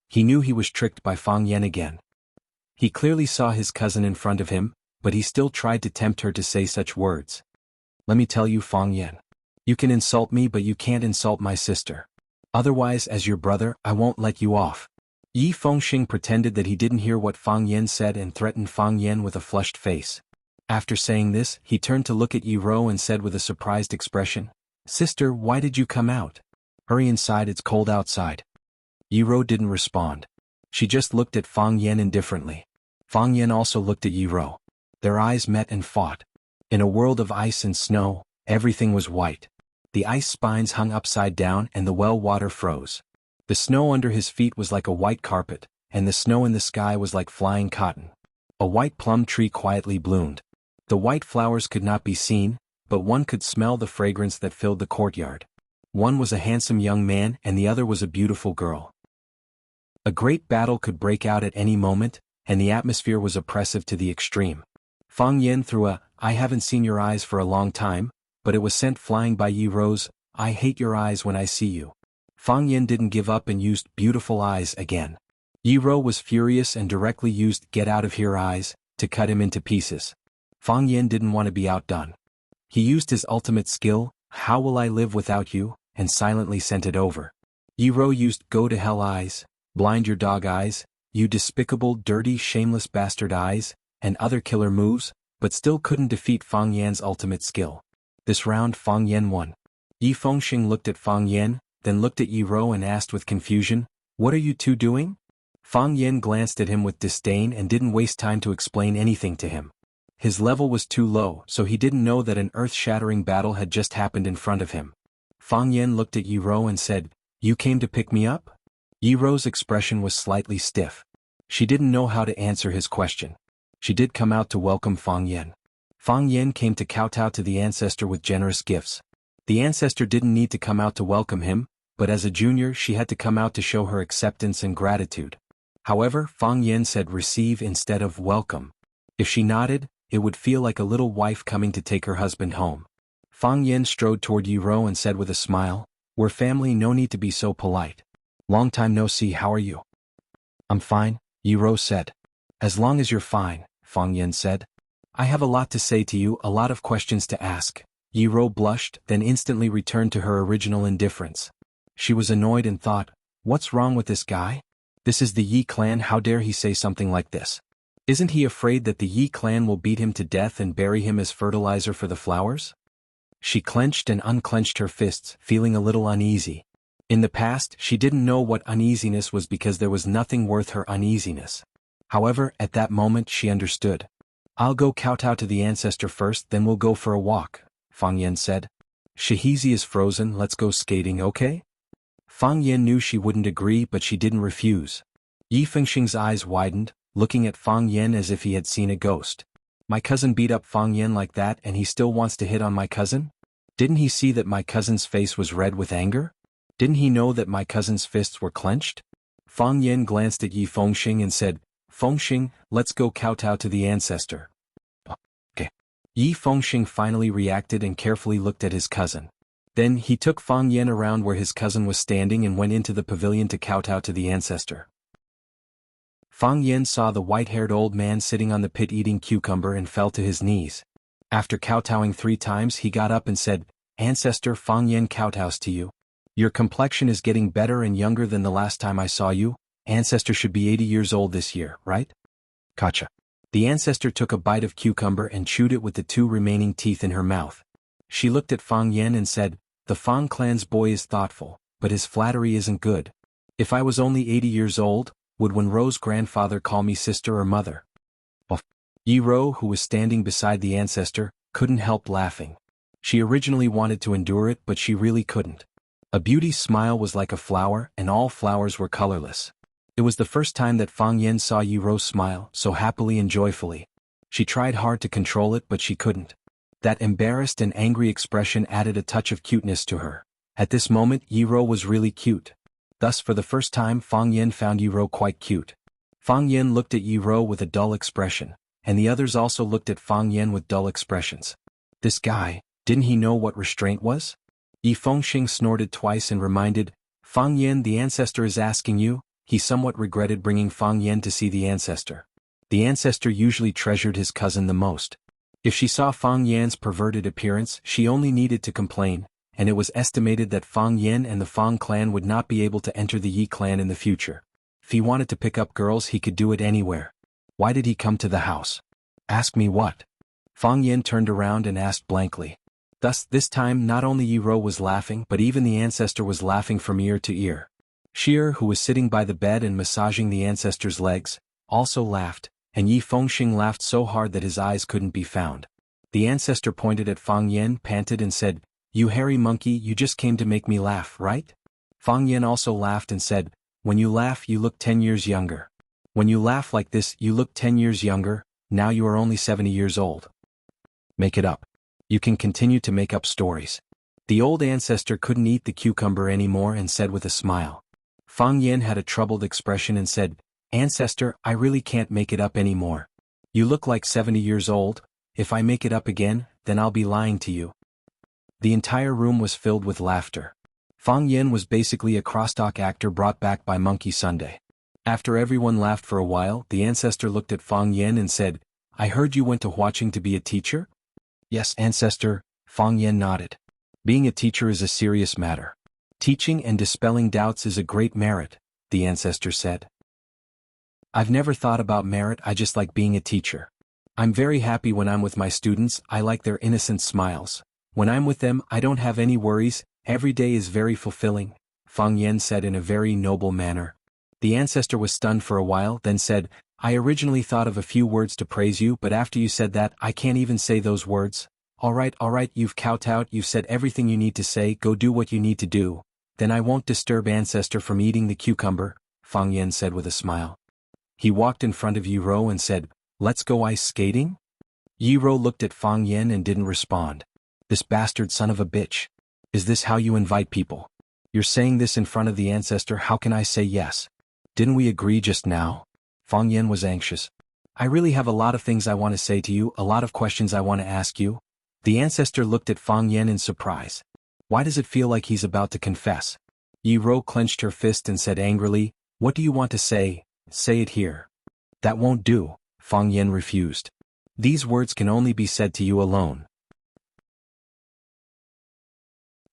He knew he was tricked by Fang Yan again. He clearly saw his cousin in front of him, but he still tried to tempt her to say such words. "Let me tell you, Fang Yan. You can insult me but you can't insult my sister. Otherwise, as your brother, I won't let you off." Yi Fengxing pretended that he didn't hear what Fang Yan said and threatened Fang Yan with a flushed face. After saying this, he turned to look at Yi Ro and said with a surprised expression, "Sister, why did you come out? Hurry inside, it's cold outside." Yi Ro didn't respond. She just looked at Fang Yan indifferently. Fang Yan also looked at Yi Ro. Their eyes met and fought. In a world of ice and snow, everything was white. The ice spines hung upside down and the well water froze. The snow under his feet was like a white carpet, and the snow in the sky was like flying cotton. A white plum tree quietly bloomed. The white flowers could not be seen, but one could smell the fragrance that filled the courtyard. One was a handsome young man and the other was a beautiful girl. A great battle could break out at any moment, and the atmosphere was oppressive to the extreme. Fang Yan threw a, "I haven't seen your eyes for a long time," but it was sent flying by Yi Ro's, "I hate your eyes when I see you." Fang Yan didn't give up and used beautiful eyes again. Yi Ro was furious and directly used get out of here eyes to cut him into pieces. Fang Yan didn't want to be outdone. He used his ultimate skill, "How will I live without you?" and silently sent it over. Yi Ro used go to hell eyes, blind your dog eyes, you despicable dirty shameless bastard eyes, and other killer moves, but still couldn't defeat Fang Yan's ultimate skill. This round Fang Yan won. Yi Fengxing looked at Fang Yan, then looked at Yi Ro and asked with confusion, "What are you two doing?" Fang Yan glanced at him with disdain and didn't waste time to explain anything to him. His level was too low, so he didn't know that an earth-shattering battle had just happened in front of him. Fang Yan looked at Yi Ro and said, "You came to pick me up?" Yi Ro's expression was slightly stiff. She didn't know how to answer his question. She did come out to welcome Fang Yan. Fang Yan came to kowtow to the ancestor with generous gifts. The ancestor didn't need to come out to welcome him, but as a junior she had to come out to show her acceptance and gratitude. However, Fang Yan said receive instead of welcome. If she nodded, it would feel like a little wife coming to take her husband home. Fang Yan strode toward Yi Ro and said with a smile, "We're family, no need to be so polite. Long time no see, how are you?" "I'm fine," Yi Ro said. "As long as you're fine," Fang Yan said. "I have a lot to say to you, a lot of questions to ask." Yi Ro blushed, then instantly returned to her original indifference. She was annoyed and thought, "What's wrong with this guy? This is the Yi clan, how dare he say something like this? Isn't he afraid that the Yi clan will beat him to death and bury him as fertilizer for the flowers?" She clenched and unclenched her fists, feeling a little uneasy. In the past, she didn't know what uneasiness was because there was nothing worth her uneasiness. However, at that moment she understood. "I'll go kowtow to the ancestor first, then we'll go for a walk," Fang Yan said. "Shahizi is frozen, let's go skating, okay?" Fang Yan knew she wouldn't agree but she didn't refuse. Yi Fengxing's eyes widened, looking at Fang Yan as if he had seen a ghost. "My cousin beat up Fang Yan like that and he still wants to hit on my cousin? Didn't he see that my cousin's face was red with anger? Didn't he know that my cousin's fists were clenched?" Fang Yan glanced at Yi Fengxing and said, "Fengxing, let's go kowtow to the ancestor." Okay. Yi Fengxing finally reacted and carefully looked at his cousin. Then he took Fang Yan around where his cousin was standing and went into the pavilion to kowtow to the ancestor. Fang Yan saw the white-haired old man sitting on the pit eating cucumber and fell to his knees. After kowtowing 3 times he got up and said, "Ancestor, Fang Yan kowtows to you. Your complexion is getting better and younger than the last time I saw you. Ancestor should be 80 years old this year, right?" Gotcha. The ancestor took a bite of cucumber and chewed it with the 2 remaining teeth in her mouth. She looked at Fang Yan and said, "The Fang clan's boy is thoughtful, but his flattery isn't good. If I was only 80 years old, would Wenro's grandfather call me sister or mother?" Yi Ro, who was standing beside the ancestor, couldn't help laughing. She originally wanted to endure it, but she really couldn't. A beauty's smile was like a flower, and all flowers were colorless. It was the first time that Fang Yan saw Yi Ro smile so happily and joyfully. She tried hard to control it, but she couldn't. That embarrassed and angry expression added a touch of cuteness to her. At this moment, Yi Ro was really cute. Thus, for the first time, Fang Yan found Yi Ro quite cute. Fang Yan looked at Yi Ro with a dull expression, and the others also looked at Fang Yan with dull expressions. This guy, didn't he know what restraint was? Yi Fengxing snorted twice and reminded, "Fang Yan, the ancestor is asking you." He somewhat regretted bringing Fang Yan to see the ancestor. The ancestor usually treasured his cousin the most. If she saw Fang Yan's perverted appearance, she only needed to complain, and it was estimated that Fang Yan and the Fang clan would not be able to enter the Yi clan in the future. If he wanted to pick up girls, he could do it anywhere. Why did he come to the house? Ask me what? Fang Yan turned around and asked blankly. Thus, this time not only Yi Ro was laughing, but even the ancestor was laughing from ear to ear. Sheer, who was sitting by the bed and massaging the ancestor's legs, also laughed, and Yi Fengxing laughed so hard that his eyes couldn't be found. The ancestor pointed at Fang Yan, panted and said, "You hairy monkey, you just came to make me laugh, right?" Fang Yan also laughed and said, "When you laugh you look 10 years younger. When you laugh like this you look 10 years younger, now you are only 70 years old. Make it up. You can continue to make up stories." The old ancestor couldn't eat the cucumber anymore and said with a smile. Fang Yan had a troubled expression and said, "Ancestor, I really can't make it up anymore. You look like 70 years old. If I make it up again, then I'll be lying to you." The entire room was filled with laughter. Fang Yan was basically a crosstalk actor brought back by Monkey Sunday. After everyone laughed for a while, the ancestor looked at Fang Yan and said, "I heard you went to Huaqing to be a teacher?" "Yes, ancestor," Fang Yan nodded. "Being a teacher is a serious matter. Teaching and dispelling doubts is a great merit," the ancestor said. "I've never thought about merit, I just like being a teacher. I'm very happy when I'm with my students, I like their innocent smiles. When I'm with them, I don't have any worries, every day is very fulfilling," Fang Yan said in a very noble manner. The ancestor was stunned for a while, then said, "I originally thought of a few words to praise you, but after you said that, I can't even say those words. All right, you've kowtowed, you've said everything you need to say, go do what you need to do. Then I won't disturb ancestor from eating the cucumber," Fang Yan said with a smile. He walked in front of Yi Ro and said, "Let's go ice skating?" Yi Ro looked at Fang Yan and didn't respond. "This bastard son of a bitch. Is this how you invite people? You're saying this in front of the ancestor, how can I say yes? Didn't we agree just now?" Fang Yan was anxious. "I really have a lot of things I want to say to you, a lot of questions I want to ask you." The ancestor looked at Fang Yan in surprise. Why does it feel like he's about to confess? Yi Ro clenched her fist and said angrily, "What do you want to say? Say it here." "That won't do," Fang Yan refused. "These words can only be said to you alone."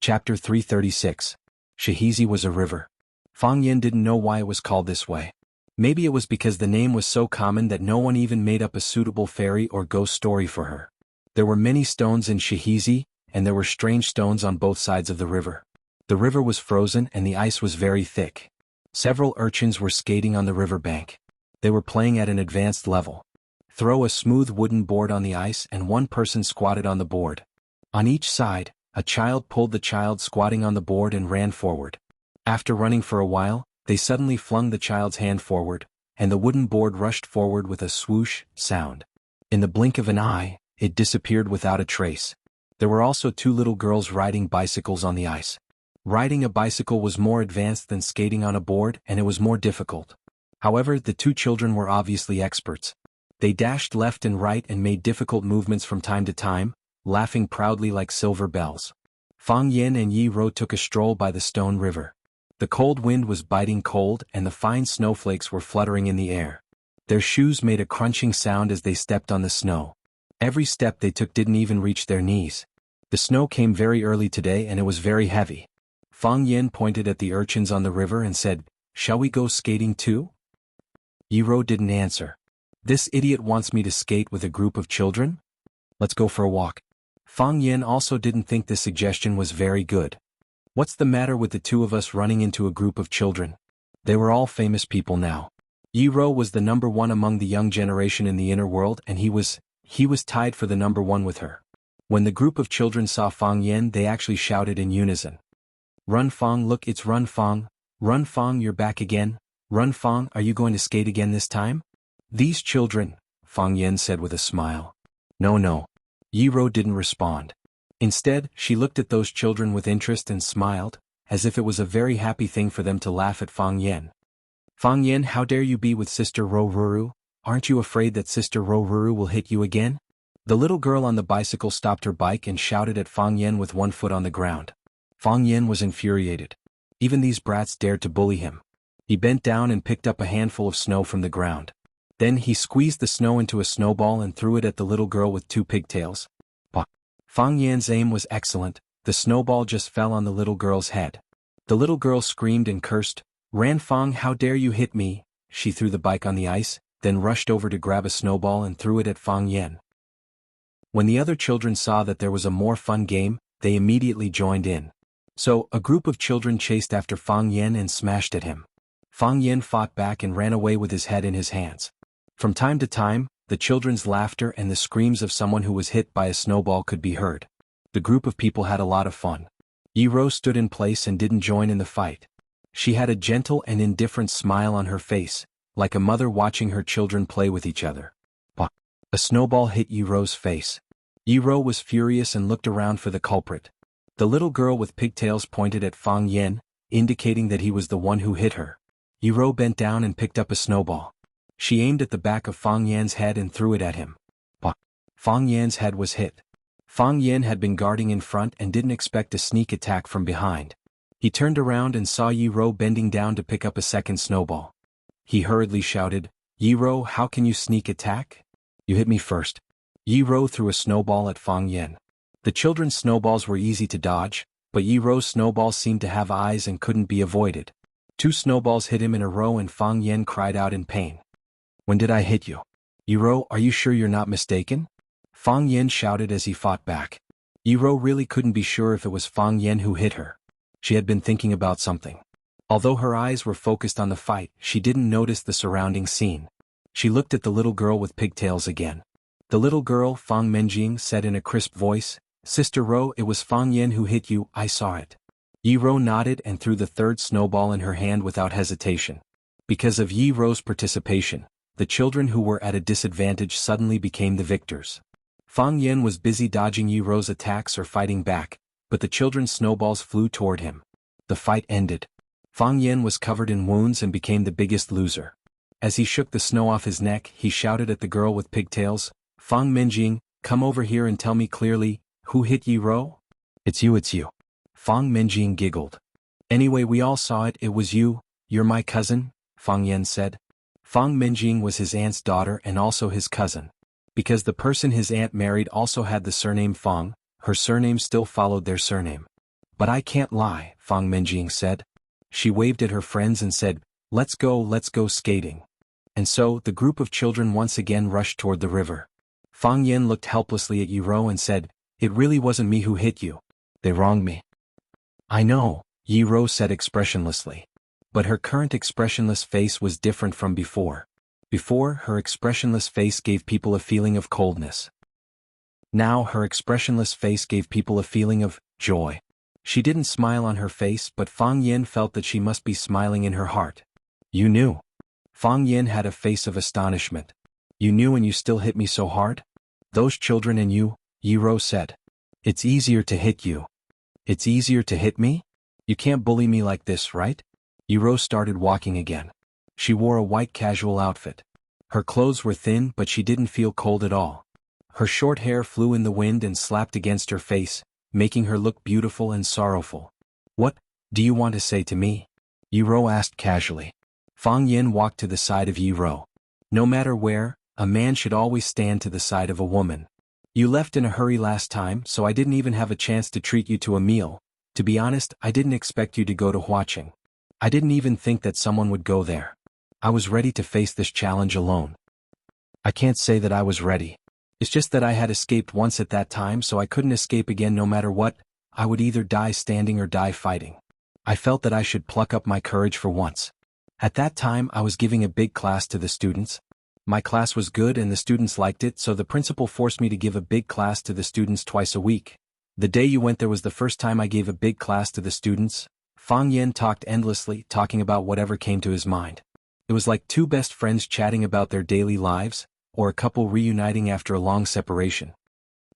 Chapter 336. Shahizi was a river. Fang Yan didn't know why it was called this way. Maybe it was because the name was so common that no one even made up a suitable fairy or ghost story for her. There were many stones in Shahizi, and there were strange stones on both sides of the river. The river was frozen and the ice was very thick. Several urchins were skating on the river bank. They were playing at an advanced level. Throw a smooth wooden board on the ice and one person squatted on the board. On each side, a child pulled the child squatting on the board and ran forward. After running for a while, they suddenly flung the child's hand forward, and the wooden board rushed forward with a swoosh sound. In the blink of an eye, it disappeared without a trace. There were also two little girls riding bicycles on the ice. Riding a bicycle was more advanced than skating on a board, and it was more difficult. However, the two children were obviously experts. They dashed left and right and made difficult movements from time to time, laughing proudly like silver bells. Fang Yan and Yi Ro took a stroll by the stone river. The cold wind was biting cold and the fine snowflakes were fluttering in the air. Their shoes made a crunching sound as they stepped on the snow. Every step they took didn't even reach their knees. The snow came very early today and it was very heavy. Fang Yan pointed at the urchins on the river and said, "Shall we go skating too?" Yi Ro didn't answer. "This idiot wants me to skate with a group of children? Let's go for a walk." Fang Yen also didn't think this suggestion was very good. What's the matter with the two of us running into a group of children? They were all famous people now. Yi Ro was the number one among the young generation in the inner world, and he was tied for the number one with her. When the group of children saw Fang Yen, they actually shouted in unison. Run Fang, look, it's Run Fang. Run Fang, you're back again. Run Fang, are you going to skate again this time? These children, Fang Yen said with a smile. No. Yi Ro didn't respond. Instead, she looked at those children with interest and smiled, as if it was a very happy thing for them to laugh at Fang Yen. Fang Yen, how dare you be with Sister Ro Ruru? Aren't you afraid that Sister Ro Ruru will hit you again? The little girl on the bicycle stopped her bike and shouted at Fang Yen with one foot on the ground. Fang Yen was infuriated. Even these brats dared to bully him. He bent down and picked up a handful of snow from the ground. Then he squeezed the snow into a snowball and threw it at the little girl with two pigtails. Fang Yan's aim was excellent. The snowball just fell on the little girl's head. The little girl screamed and cursed. Ran Fang, how dare you hit me? She threw the bike on the ice, then rushed over to grab a snowball and threw it at Fang Yen. When the other children saw that there was a more fun game, they immediately joined in. So, a group of children chased after Fang Yen and smashed at him. Fang Yen fought back and ran away with his head in his hands. From time to time, the children's laughter and the screams of someone who was hit by a snowball could be heard. The group of people had a lot of fun. Yi Ro stood in place and didn't join in the fight. She had a gentle and indifferent smile on her face, like a mother watching her children play with each other. A snowball hit Yi Ro's face. Yi Ro was furious and looked around for the culprit. The little girl with pigtails pointed at Fang Yen, indicating that he was the one who hit her. Yi Ro bent down and picked up a snowball. She aimed at the back of Fang Yan's head and threw it at him. Fang Yan's head was hit. Fang Yan had been guarding in front and didn't expect a sneak attack from behind. He turned around and saw Yi Ro bending down to pick up a second snowball. He hurriedly shouted, Yi Ro, how can you sneak attack? You hit me first. Yi Ro threw a snowball at Fang Yen. The children's snowballs were easy to dodge, but Yi Ro's snowball seemed to have eyes and couldn't be avoided. Two snowballs hit him in a row and Fang Yen cried out in pain. When did I hit you? Yi Ro, are you sure you're not mistaken? Fang Yen shouted as he fought back. Yi Ro really couldn't be sure if it was Fang Yen who hit her. She had been thinking about something. Although her eyes were focused on the fight, she didn't notice the surrounding scene. She looked at the little girl with pigtails again. The little girl, Fang Menjing, said in a crisp voice, Sister Ro, it was Fang Yen who hit you, I saw it. Yi Ro nodded and threw the third snowball in her hand without hesitation. Because of Yi Ro's participation, the children who were at a disadvantage suddenly became the victors. Fang Yen was busy dodging Yi Ro's attacks or fighting back, but the children's snowballs flew toward him. The fight ended. Fang Yen was covered in wounds and became the biggest loser. As he shook the snow off his neck, he shouted at the girl with pigtails, Fang Menjing, come over here and tell me clearly, who hit Yi Ro? It's you. Fang Menjing giggled. Anyway, we all saw it, it was you, you're my cousin, Fang Yen said. Fang Menjing was his aunt's daughter and also his cousin. Because the person his aunt married also had the surname Fang, her surname still followed their surname. But I can't lie, Fang Menjing said. She waved at her friends and said, let's go skating. And so, the group of children once again rushed toward the river. Fang Yen looked helplessly at Yi Ro and said, it really wasn't me who hit you. They wronged me. I know, Yi Ro said expressionlessly. But her current expressionless face was different from before. Before, her expressionless face gave people a feeling of coldness. Now her expressionless face gave people a feeling of joy. She didn't smile on her face, but Fang Yen felt that she must be smiling in her heart. You knew. Fang Yen had a face of astonishment. You knew and you still hit me so hard? Those children and you, Yi Ro said. It's easier to hit you. It's easier to hit me? You can't bully me like this, right? Yi Ro started walking again. She wore a white casual outfit. Her clothes were thin, but she didn't feel cold at all. Her short hair flew in the wind and slapped against her face, making her look beautiful and sorrowful. What do you want to say to me? Yi Ro asked casually. Fang Yen walked to the side of Yi Ro. No matter where, a man should always stand to the side of a woman. You left in a hurry last time, so I didn't even have a chance to treat you to a meal. To be honest, I didn't expect you to go to Huaqing. I didn't even think that someone would go there. I was ready to face this challenge alone. I can't say that I was ready. It's just that I had escaped once at that time, so I couldn't escape again no matter what. I would either die standing or die fighting. I felt that I should pluck up my courage for once. At that time I was giving a big class to the students. My class was good and the students liked it, so the principal forced me to give a big class to the students twice a week. The day you went there was the first time I gave a big class to the students. Fang Yan talked endlessly, talking about whatever came to his mind. It was like two best friends chatting about their daily lives, or a couple reuniting after a long separation.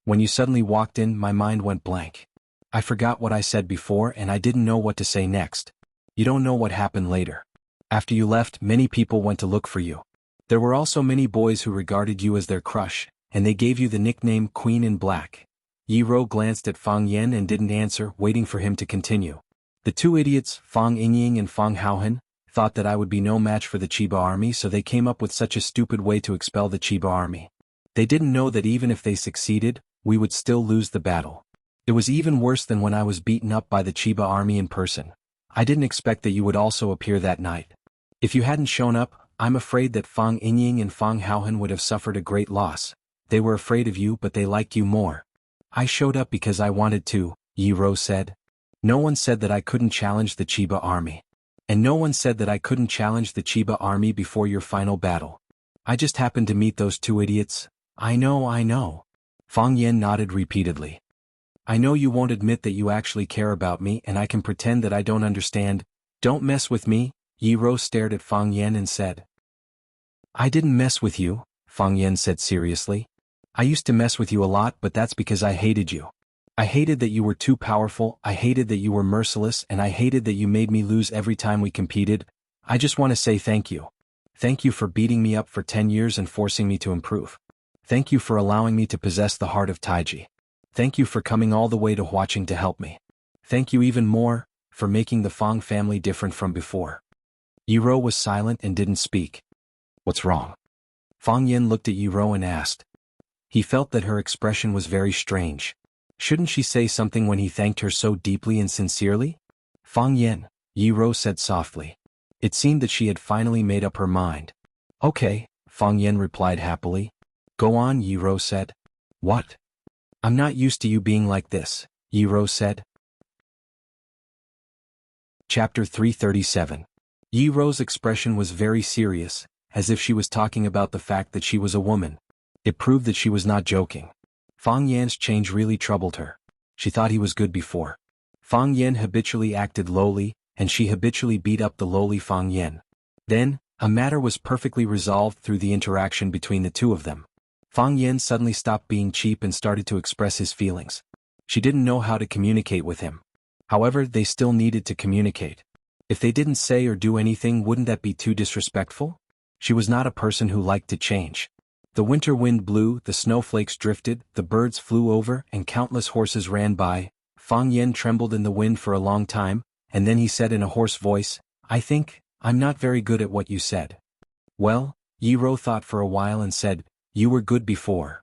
When you suddenly walked in, my mind went blank. I forgot what I said before and I didn't know what to say next. You don't know what happened later. After you left, many people went to look for you. There were also many boys who regarded you as their crush, and they gave you the nickname Queen in Black. Yi Ro glanced at Fang Yan and didn't answer, waiting for him to continue. The two idiots, Fang Yingying and Fang Haohan, thought that I would be no match for the Chiba army, so they came up with such a stupid way to expel the Chiba army. They didn't know that even if they succeeded, we would still lose the battle. It was even worse than when I was beaten up by the Chiba army in person. I didn't expect that you would also appear that night. If you hadn't shown up, I'm afraid that Fang Yingying and Fang Haohan would have suffered a great loss. They were afraid of you, but they liked you more. I showed up because I wanted to, Yi Ro said. No one said that I couldn't challenge the Chiba army. And no one said that I couldn't challenge the Chiba army before your final battle. I just happened to meet those two idiots. I know. Fang Yan nodded repeatedly. I know you won't admit that you actually care about me, and I can pretend that I don't understand. Don't mess with me. Yi Ro stared at Fang Yan and said. I didn't mess with you, Fang Yan said seriously. I used to mess with you a lot, but that's because I hated you. I hated that you were too powerful, I hated that you were merciless, and I hated that you made me lose every time we competed. I just want to say thank you. Thank you for beating me up for 10 years and forcing me to improve. Thank you for allowing me to possess the heart of Taiji. Thank you for coming all the way to Huaqing to help me. Thank you even more, for making the Fang family different from before. Yi Ro was silent and didn't speak. What's wrong? Fang Yan looked at Yi Ro and asked. He felt that her expression was very strange. Shouldn't she say something when he thanked her so deeply and sincerely? Fang Yan, Yi Ro said softly. It seemed that she had finally made up her mind. Okay, Fang Yan replied happily. Go on, Yi Ro said. What? I'm not used to you being like this, Yi Ro said. Chapter 337. Yi Ro's expression was very serious, as if she was talking about the fact that she was a woman. It proved that she was not joking. Fang Yan's change really troubled her. She thought he was good before. Fang Yan habitually acted lowly, and she habitually beat up the lowly Fang Yan. Then, a matter was perfectly resolved through the interaction between the two of them. Fang Yan suddenly stopped being cheap and started to express his feelings. She didn't know how to communicate with him. However, they still needed to communicate. If they didn't say or do anything, wouldn't that be too disrespectful? She was not a person who liked to change. The winter wind blew, the snowflakes drifted, the birds flew over, and countless horses ran by. Fang Yan trembled in the wind for a long time, and then he said in a hoarse voice, I think, I'm not very good at what you said. Well, Yi Ro thought for a while and said, you were good before.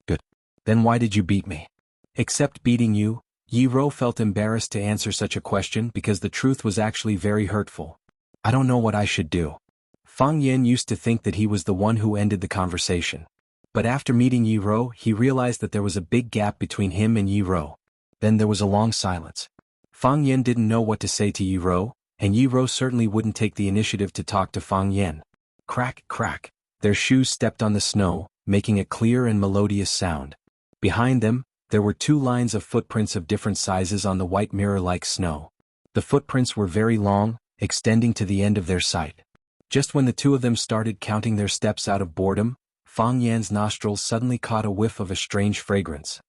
Good. Then why did you beat me? Except beating you, Yi Ro felt embarrassed to answer such a question because the truth was actually very hurtful. I don't know what I should do. Fang Yan used to think that he was the one who ended the conversation. But after meeting Yi Ro, he realized that there was a big gap between him and Yi Ro. Then there was a long silence. Fang Yan didn't know what to say to Yi Ro, and Yi Ro certainly wouldn't take the initiative to talk to Fang Yan. Crack, crack. Their shoes stepped on the snow, making a clear and melodious sound. Behind them, there were two lines of footprints of different sizes on the white mirror-like snow. The footprints were very long, extending to the end of their sight. Just when the two of them started counting their steps out of boredom, Fang Yan's nostrils suddenly caught a whiff of a strange fragrance.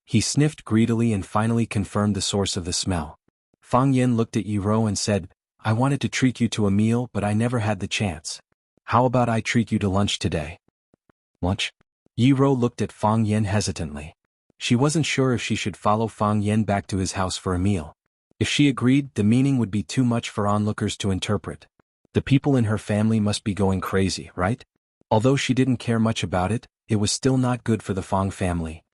He sniffed greedily and finally confirmed the source of the smell. Fang Yan looked at Yi Ro and said, I wanted to treat you to a meal, but I never had the chance. How about I treat you to lunch today? Lunch? Yi Ro looked at Fang Yan hesitantly. She wasn't sure if she should follow Fang Yan back to his house for a meal. If she agreed, the meaning would be too much for onlookers to interpret. The people in her family must be going crazy, right? Although she didn't care much about it, it was still not good for the Fang family.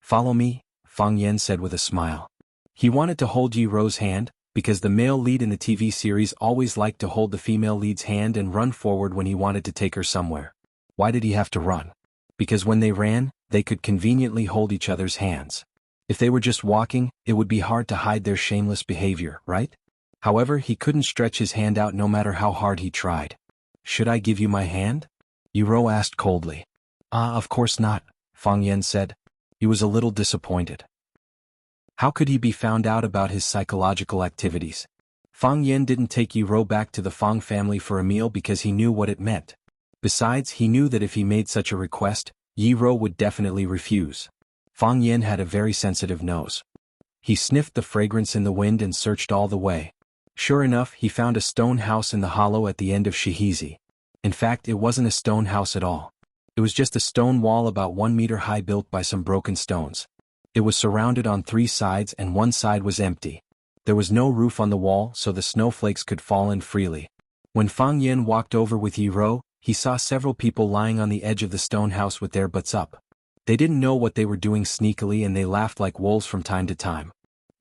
Follow me, Fang Yan said with a smile. He wanted to hold Yi Ro's hand, because the male lead in the TV series always liked to hold the female lead's hand and run forward when he wanted to take her somewhere. Why did he have to run? Because when they ran, they could conveniently hold each other's hands. If they were just walking, it would be hard to hide their shameless behavior, right? However, he couldn't stretch his hand out no matter how hard he tried. "Should I give you my hand?" Yiro asked coldly. Of course not," Fang Yan said. He was a little disappointed. How could he be found out about his psychological activities? Fang Yan didn't take Yiro back to the Fang family for a meal because he knew what it meant. Besides, he knew that if he made such a request, Yiro would definitely refuse. Fang Yan had a very sensitive nose. He sniffed the fragrance in the wind and searched all the way. Sure enough, he found a stone house in the hollow at the end of Shihizi. In fact, it wasn't a stone house at all. It was just a stone wall about 1 meter high built by some broken stones. It was surrounded on 3 sides and one side was empty. There was no roof on the wall so the snowflakes could fall in freely. When Fang Yan walked over with Yiro, he saw several people lying on the edge of the stone house with their butts up. They didn't know what they were doing sneakily and they laughed like wolves from time to time.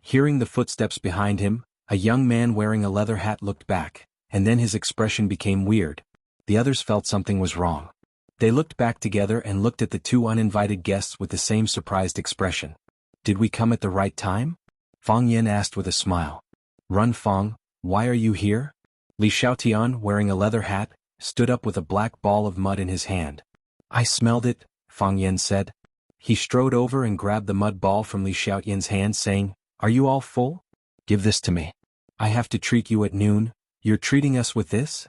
Hearing the footsteps behind him, a young man wearing a leather hat looked back, and then his expression became weird. The others felt something was wrong. They looked back together and looked at the 2 uninvited guests with the same surprised expression. "Did we come at the right time?" Fang Yan asked with a smile. "Run, Fang, why are you here?" Li Xiaotian, wearing a leather hat, stood up with a black ball of mud in his hand. "I smelled it," Fang Yan said. He strode over and grabbed the mud ball from Li Xiaotian's hand, saying, "Are you all full? Give this to me. I have to treat you at noon. You're treating us with this?"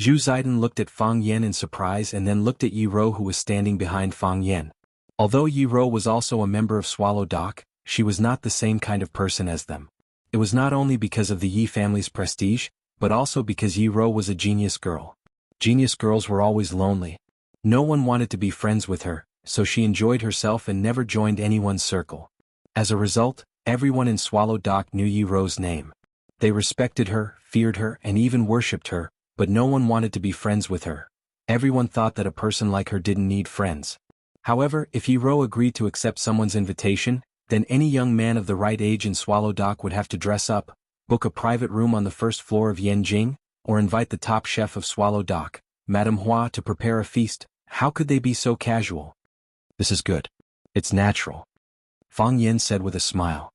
Zhu Zaidan looked at Fang Yan in surprise and then looked at Yiro, who was standing behind Fang Yan. Although Yiro was also a member of Swallow Dock, she was not the same kind of person as them. It was not only because of the Yi family's prestige, but also because Yiro was a genius girl. Genius girls were always lonely. No one wanted to be friends with her, so she enjoyed herself and never joined anyone's circle. As a result, everyone in Swallow Dock knew Yiro's name. They respected her, feared her, and even worshipped her, but no one wanted to be friends with her. Everyone thought that a person like her didn't need friends. However, if Yiro agreed to accept someone's invitation, then any young man of the right age in Swallow Dock would have to dress up, book a private room on the first floor of Yanjing, or invite the top chef of Swallow Dock, Madame Hua, to prepare a feast. How could they be so casual? "This is good. It's natural," Fang Yan said with a smile.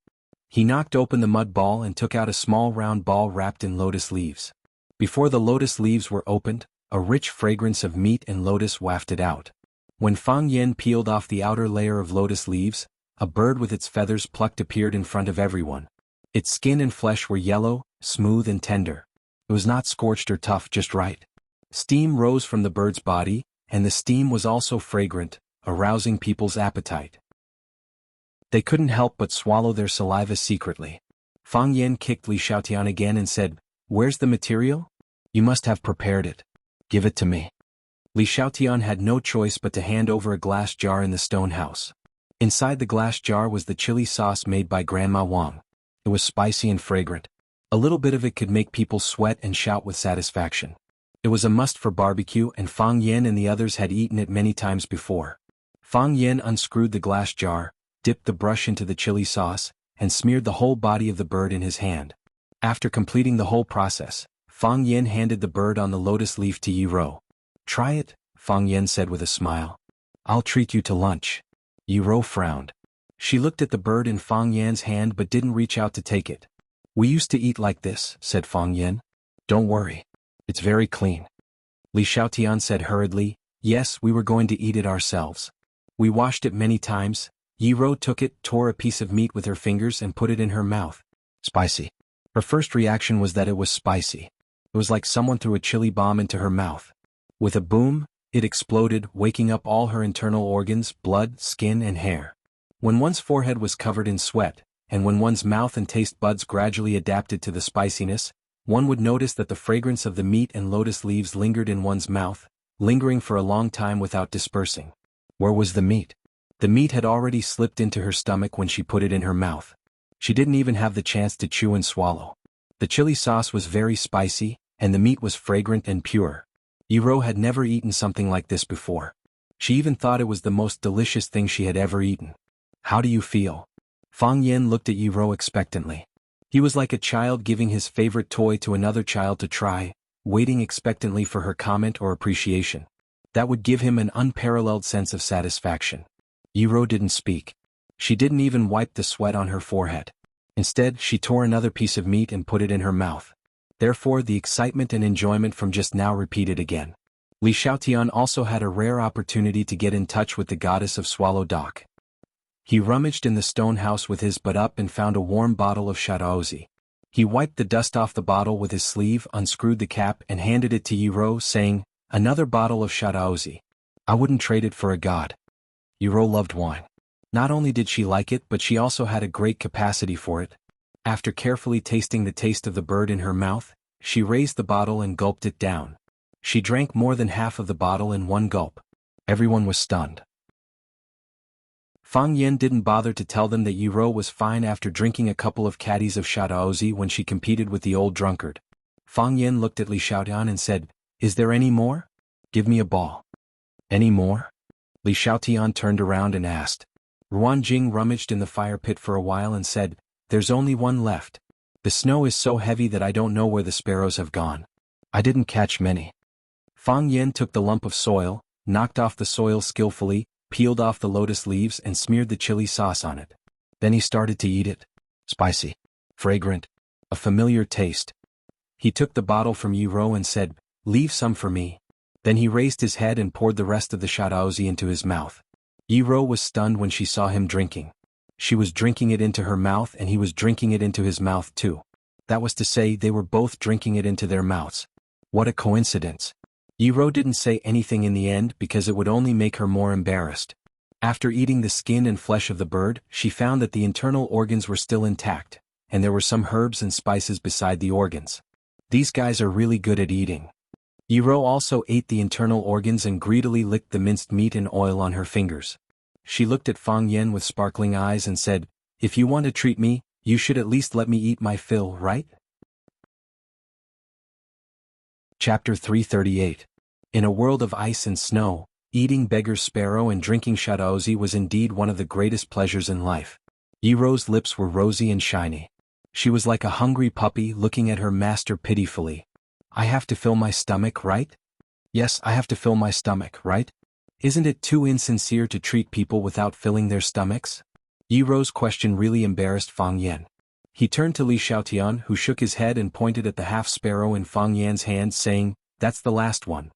He knocked open the mud ball and took out a small round ball wrapped in lotus leaves. Before the lotus leaves were opened, a rich fragrance of meat and lotus wafted out. When Fang Yan peeled off the outer layer of lotus leaves, a bird with its feathers plucked appeared in front of everyone. Its skin and flesh were yellow, smooth and tender. It was not scorched or tough, just right. Steam rose from the bird's body, and the steam was also fragrant, arousing people's appetite. They couldn't help but swallow their saliva secretly. Fang Yan kicked Li Xiaotian again and said, "Where's the material? You must have prepared it. Give it to me." Li Xiaotian had no choice but to hand over a glass jar in the stone house. Inside the glass jar was the chili sauce made by Grandma Wang. It was spicy and fragrant. A little bit of it could make people sweat and shout with satisfaction. It was a must for barbecue, and Fang Yan and the others had eaten it many times before. Fang Yan unscrewed the glass jar, dipped the brush into the chili sauce, and smeared the whole body of the bird in his hand. After completing the whole process, Fang Yan handed the bird on the lotus leaf to Yiro. "Try it," Fang Yan said with a smile. "I'll treat you to lunch." Yiro frowned. She looked at the bird in Fang Yan's hand but didn't reach out to take it. "We used to eat like this," said Fang Yan. "Don't worry. It's very clean." Li Xiaotian said hurriedly, "Yes, we were going to eat it ourselves. We washed it many times." Yiro took it, tore a piece of meat with her fingers and put it in her mouth. "Spicy." Her first reaction was that it was spicy. It was like someone threw a chili bomb into her mouth. With a boom, it exploded, waking up all her internal organs, blood, skin and hair. When one's forehead was covered in sweat, and when one's mouth and taste buds gradually adapted to the spiciness, one would notice that the fragrance of the meat and lotus leaves lingered in one's mouth, lingering for a long time without dispersing. Where was the meat? The meat had already slipped into her stomach when she put it in her mouth. She didn't even have the chance to chew and swallow. The chili sauce was very spicy, and the meat was fragrant and pure. Yiro had never eaten something like this before. She even thought it was the most delicious thing she had ever eaten. "How do you feel?" Fang Yan looked at Yiro expectantly. He was like a child giving his favorite toy to another child to try, waiting expectantly for her comment or appreciation. That would give him an unparalleled sense of satisfaction. Yiro didn't speak. She didn't even wipe the sweat on her forehead. Instead, she tore another piece of meat and put it in her mouth. Therefore, the excitement and enjoyment from just now repeated again. Li Xiaotian also had a rare opportunity to get in touch with the goddess of Swallow Dock. He rummaged in the stone house with his butt up and found a warm bottle of Shaozi. He wiped the dust off the bottle with his sleeve, unscrewed the cap and handed it to Yiro, saying, "Another bottle of Shaozi. I wouldn't trade it for a god." Yiro loved wine. Not only did she like it, but she also had a great capacity for it. After carefully tasting the taste of the bird in her mouth, she raised the bottle and gulped it down. She drank more than half of the bottle in one gulp. Everyone was stunned. Fang Yan didn't bother to tell them that Yiro was fine after drinking a couple of caddies of Shaozi when she competed with the old drunkard. Fang Yan looked at Li Xiaotian and said, "Is there any more? Give me a ball." "Any more?" Li Xiaotian turned around and asked. Ruan Jing rummaged in the fire pit for a while and said, "There's only one left. The snow is so heavy that I don't know where the sparrows have gone. I didn't catch many." Fang Yan took the lump of soil, knocked off the soil skillfully, peeled off the lotus leaves and smeared the chili sauce on it. Then he started to eat it. Spicy. Fragrant. A familiar taste. He took the bottle from Yiro and said, "Leave some for me." Then he raised his head and poured the rest of the Shaozi into his mouth. Yiro was stunned when she saw him drinking. She was drinking it into her mouth and he was drinking it into his mouth too. That was to say, they were both drinking it into their mouths. What a coincidence. Yiro didn't say anything in the end because it would only make her more embarrassed. After eating the skin and flesh of the bird, she found that the internal organs were still intact, and there were some herbs and spices beside the organs. These guys are really good at eating. Yiro also ate the internal organs and greedily licked the minced meat and oil on her fingers. She looked at Fang Yan with sparkling eyes and said, "If you want to treat me, you should at least let me eat my fill, right?" Chapter 338. In a world of ice and snow, eating beggar's sparrow and drinking Shaozi was indeed one of the greatest pleasures in life. Yiro's lips were rosy and shiny. She was like a hungry puppy looking at her master pitifully. "I have to fill my stomach, right? Yes, I have to fill my stomach, right? Isn't it too insincere to treat people without filling their stomachs?" Yiro's question really embarrassed Fang Yan. He turned to Li Xiaotian, who shook his head and pointed at the half-sparrow in Fang Yan's hand, saying, "That's the last one."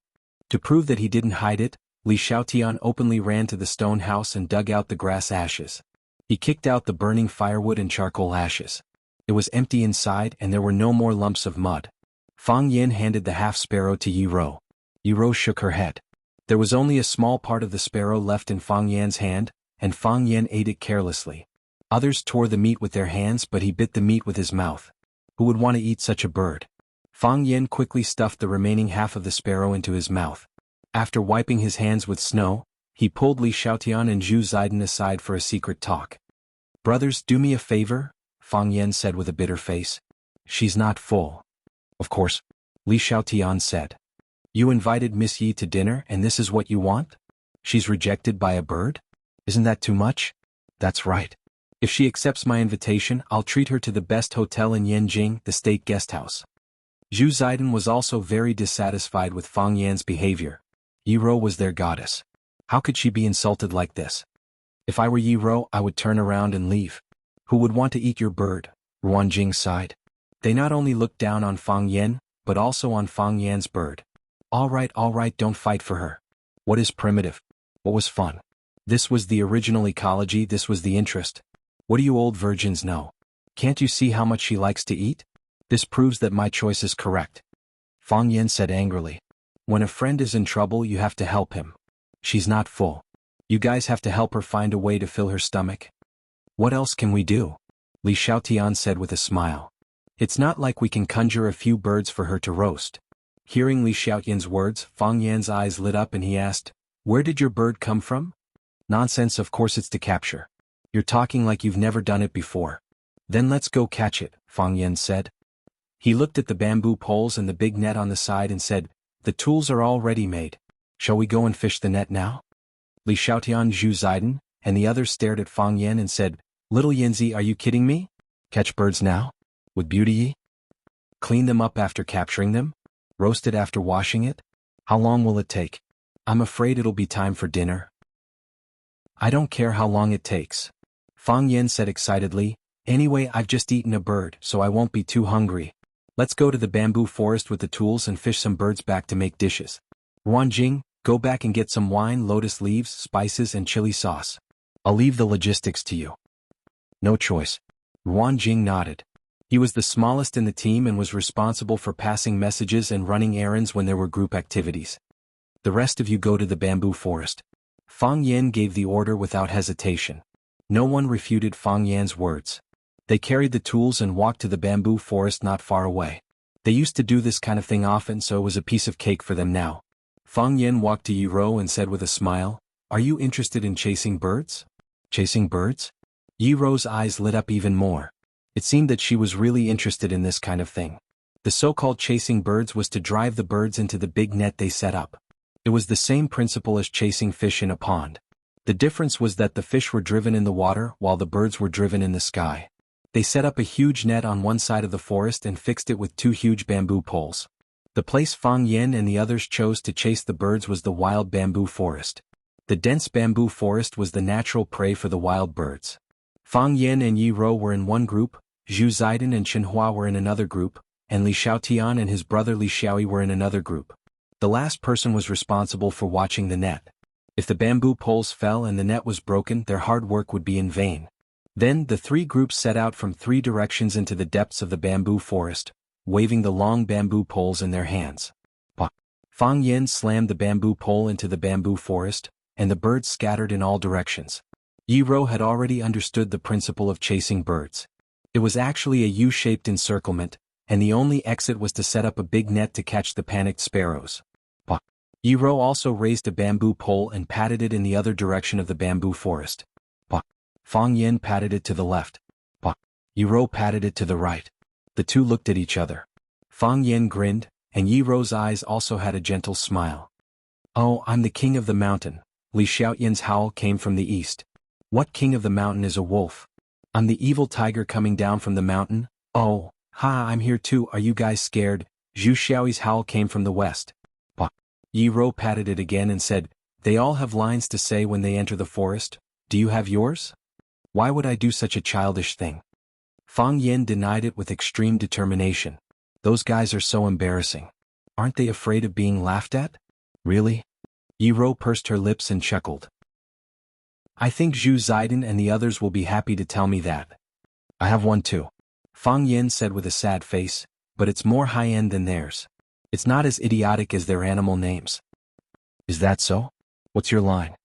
To prove that he didn't hide it, Li Xiaotian openly ran to the stone house and dug out the grass ashes. He kicked out the burning firewood and charcoal ashes. It was empty inside and there were no more lumps of mud. Fang Yan handed the half-sparrow to Yiro. Yiro shook her head. There was only a small part of the sparrow left in Fang Yan's hand, and Fang Yan ate it carelessly. Others tore the meat with their hands, but he bit the meat with his mouth. Who would want to eat such a bird? Fang Yan quickly stuffed the remaining half of the sparrow into his mouth. After wiping his hands with snow, he pulled Li Xiaotian and Zhu Ziden aside for a secret talk. "Brothers, do me a favor," Fang Yan said with a bitter face. "She's not full." "Of course," Li Xiaotian said. "You invited Miss Yi to dinner and this is what you want? She's rejected by a bird? Isn't that too much?" "That's right. If she accepts my invitation, I'll treat her to the best hotel in Yanjing, the state guest house." Zhu Ziden was also very dissatisfied with Fang Yan's behavior. Yiro was their goddess. How could she be insulted like this? "If I were Yiro, I would turn around and leave. Who would want to eat your bird?" Ruan Jing sighed. They not only looked down on Fang Yan, but also on Fang Yan's bird. All right, don't fight for her. What is primitive? What was fun? This was the original ecology, this was the interest. What do you old virgins know? Can't you see how much she likes to eat? This proves that my choice is correct." Fang Yan said angrily. "When a friend is in trouble, you have to help him. She's not full. You guys have to help her find a way to fill her stomach." "What else can we do?" Li Xiaotian said with a smile. "It's not like we can conjure a few birds for her to roast." Hearing Li Xiaotian's words, Fang Yan's eyes lit up and he asked, "Where did your bird come from?" "Nonsense, of course it's to capture. You're talking like you've never done it before." "Then let's go catch it," Fang Yan said. He looked at the bamboo poles and the big net on the side and said, "The tools are all ready made. Shall we go and fish the net now?" Li Xiaotian, Zhu Ziden, and the others stared at Fang Yan and said, "Little Yanzi, are you kidding me? Catch birds now? With beauty Yi? Clean them up after capturing them? Roast it after washing it? How long will it take? I'm afraid it'll be time for dinner." I don't care how long it takes. Fang Yen said excitedly, anyway I've just eaten a bird so I won't be too hungry. Let's go to the bamboo forest with the tools and fish some birds back to make dishes. Ruanjing, go back and get some wine, lotus leaves, spices and chili sauce. I'll leave the logistics to you. No choice. Ruanjing nodded. He was the smallest in the team and was responsible for passing messages and running errands when there were group activities. The rest of you go to the bamboo forest. Fang Yen gave the order without hesitation. No one refuted Fang Yan's words. They carried the tools and walked to the bamboo forest not far away. They used to do this kind of thing often, so it was a piece of cake for them now. Fang Yen walked to Yi Rou and said with a smile, "Are you interested in chasing birds?" Chasing birds? Yi Rou's eyes lit up even more. It seemed that she was really interested in this kind of thing. The so-called chasing birds was to drive the birds into the big net they set up. It was the same principle as chasing fish in a pond. The difference was that the fish were driven in the water while the birds were driven in the sky. They set up a huge net on one side of the forest and fixed it with 2 huge bamboo poles. The place Fang Yen and the others chose to chase the birds was the wild bamboo forest. The dense bamboo forest was the natural prey for the wild birds. Fang Yen and Yi Rou were in one group, Zhu Ziden and Xinhua were in another group, and Li Xiaotian and his brother Li Xiaoyi were in another group. The last person was responsible for watching the net. If the bamboo poles fell and the net was broken, their hard work would be in vain. Then the 3 groups set out from 3 directions into the depths of the bamboo forest, waving the long bamboo poles in their hands. Fang Yen slammed the bamboo pole into the bamboo forest, and the birds scattered in all directions. Yi Rou had already understood the principle of chasing birds. It was actually a U-shaped encirclement, and the only exit was to set up a big net to catch the panicked sparrows. Yi Rou also raised a bamboo pole and patted it in the other direction of the bamboo forest. Fang Yen patted it to the left. Yi Rou patted it to the right. The two looked at each other. Fang Yen grinned, and Yi Rou's eyes also had a gentle smile. "Oh, I'm the king of the mountain." Li Xiaoyan's howl came from the east. "What king of the mountain is a wolf? I'm the evil tiger coming down from the mountain." "Oh, ha, I'm here too, are you guys scared?" Zhu Xiaoyi's howl came from the west. Yi Rou patted it again and said, "They all have lines to say when they enter the forest. Do you have yours?" "Why would I do such a childish thing?" Fang Yen denied it with extreme determination. "Those guys are so embarrassing. Aren't they afraid of being laughed at?" "Really?" Yi Rou pursed her lips and chuckled. "I think Zhu Ziden and the others will be happy to tell me that." "I have one too," Fang Yen said with a sad face, "but it's more high-end than theirs. It's not as idiotic as their animal names." "Is that so? What's your line?"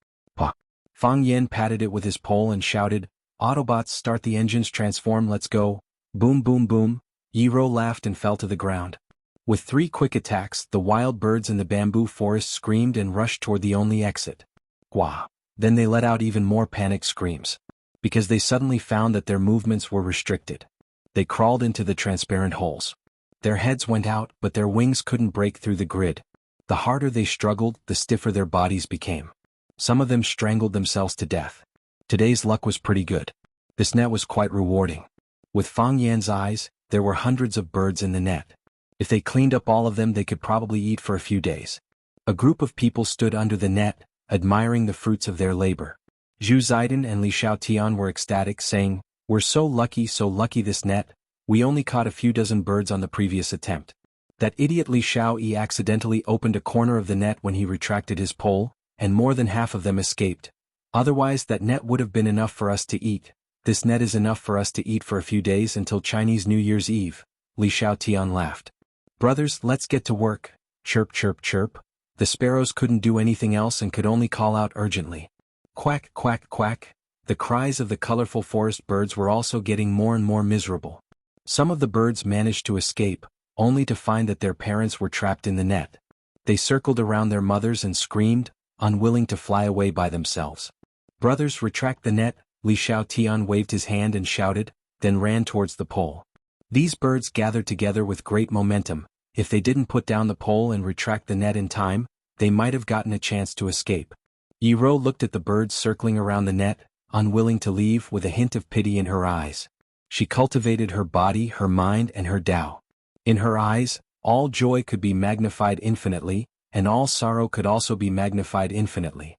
Fang Yen patted it with his pole and shouted, "Autobots, start the engines, transform, let's go." Boom boom boom, Yi Rou laughed and fell to the ground. With 3 quick attacks, the wild birds in the bamboo forest screamed and rushed toward the only exit. Gwa! Then they let out even more panicked screams. Because they suddenly found that their movements were restricted. They crawled into the transparent holes. Their heads went out, but their wings couldn't break through the grid. The harder they struggled, the stiffer their bodies became. Some of them strangled themselves to death. Today's luck was pretty good. This net was quite rewarding. With Fang Yan's eyes, there were hundreds of birds in the net. If they cleaned up all of them, they could probably eat for a few days. A group of people stood under the net, admiring the fruits of their labor. Zhu Ziden and Li Xiaotian were ecstatic, saying, "We're so lucky this net. We only caught a few dozen birds on the previous attempt. That idiot Li Xiaoyi accidentally opened a corner of the net when he retracted his pole, and more than half of them escaped. Otherwise that net would have been enough for us to eat. This net is enough for us to eat for a few days until Chinese New Year's Eve." Li Xiaotian laughed. "Brothers, let's get to work." Chirp chirp chirp. The sparrows couldn't do anything else and could only call out urgently. Quack quack quack. The cries of the colorful forest birds were also getting more and more miserable. Some of the birds managed to escape, only to find that their parents were trapped in the net. They circled around their mothers and screamed, unwilling to fly away by themselves. "Brothers, retract the net," Li Xiaotian waved his hand and shouted, then ran towards the pole. These birds gathered together with great momentum. If they didn't put down the pole and retract the net in time, they might have gotten a chance to escape. Yi Rou looked at the birds circling around the net, unwilling to leave, with a hint of pity in her eyes. She cultivated her body, her mind, and her Tao. In her eyes, all joy could be magnified infinitely, and all sorrow could also be magnified infinitely.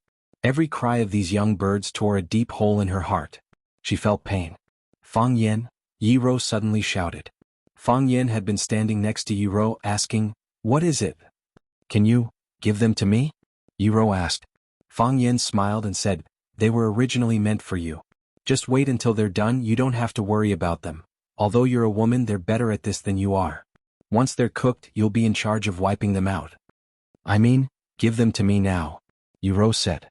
Every cry of these young birds tore a deep hole in her heart. She felt pain. Fang Yen, Yi Rou suddenly shouted. Fang Yen had been standing next to Yi Rou asking, "What is it? Can you give them to me?" Yi Rou asked. Fang Yen smiled and said, "They were originally meant for you. Just wait until they're done, you don't have to worry about them. Although you're a woman, they're better at this than you are. Once they're cooked, you'll be in charge of wiping them out." "I mean, give them to me now," Yi Rou said.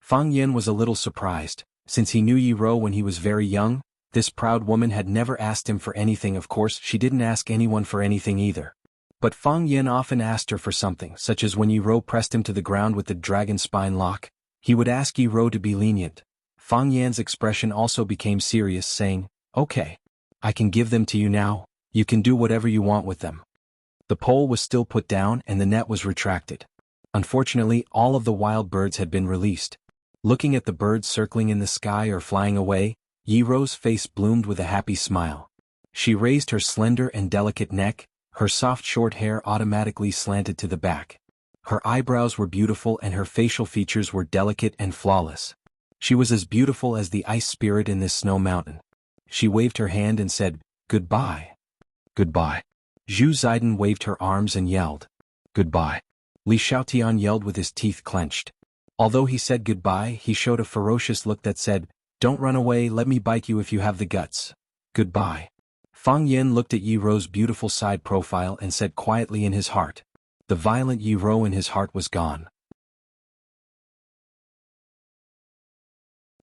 Fang Yen was a little surprised. Since he knew Yi Rou when he was very young, this proud woman had never asked him for anything. Of course, she didn't ask anyone for anything either. But Fang Yen often asked her for something, such as when Yi Rou pressed him to the ground with the dragon spine lock. He would ask Yi Rou to be lenient. Fang Yan's expression also became serious, saying, "Okay. I can give them to you now, you can do whatever you want with them." The pole was still put down and the net was retracted. Unfortunately, all of the wild birds had been released. Looking at the birds circling in the sky or flying away, Yi Rou's face bloomed with a happy smile. She raised her slender and delicate neck, her soft short hair automatically slanted to the back. Her eyebrows were beautiful and her facial features were delicate and flawless. She was as beautiful as the ice spirit in this snow mountain. She waved her hand and said, "Goodbye." "Goodbye." Zhu Ziden waved her arms and yelled, "Goodbye." Li Xiaotian yelled with his teeth clenched. Although he said goodbye, he showed a ferocious look that said, "Don't run away, let me bite you if you have the guts. Goodbye." Fang Yen looked at Yi Rou's beautiful side profile and said quietly in his heart. The violent Yi Rou in his heart was gone.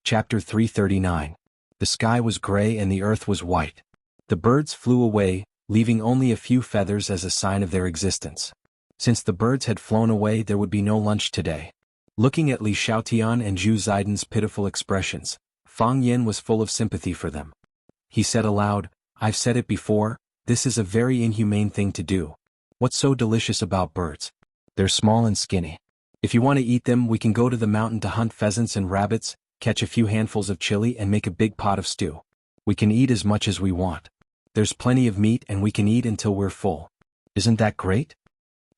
Chapter 339. The sky was gray and the earth was white. The birds flew away, leaving only a few feathers as a sign of their existence. Since the birds had flown away, there would be no lunch today. Looking at Li Xiaotian and Zhu Ziden's pitiful expressions, Fang Yen was full of sympathy for them. He said aloud, "I've said it before, this is a very inhumane thing to do. What's so delicious about birds? They're small and skinny. If you want to eat them, we can go to the mountain to hunt pheasants and rabbits, catch a few handfuls of chili and make a big pot of stew. We can eat as much as we want. There's plenty of meat and we can eat until we're full. Isn't that great?"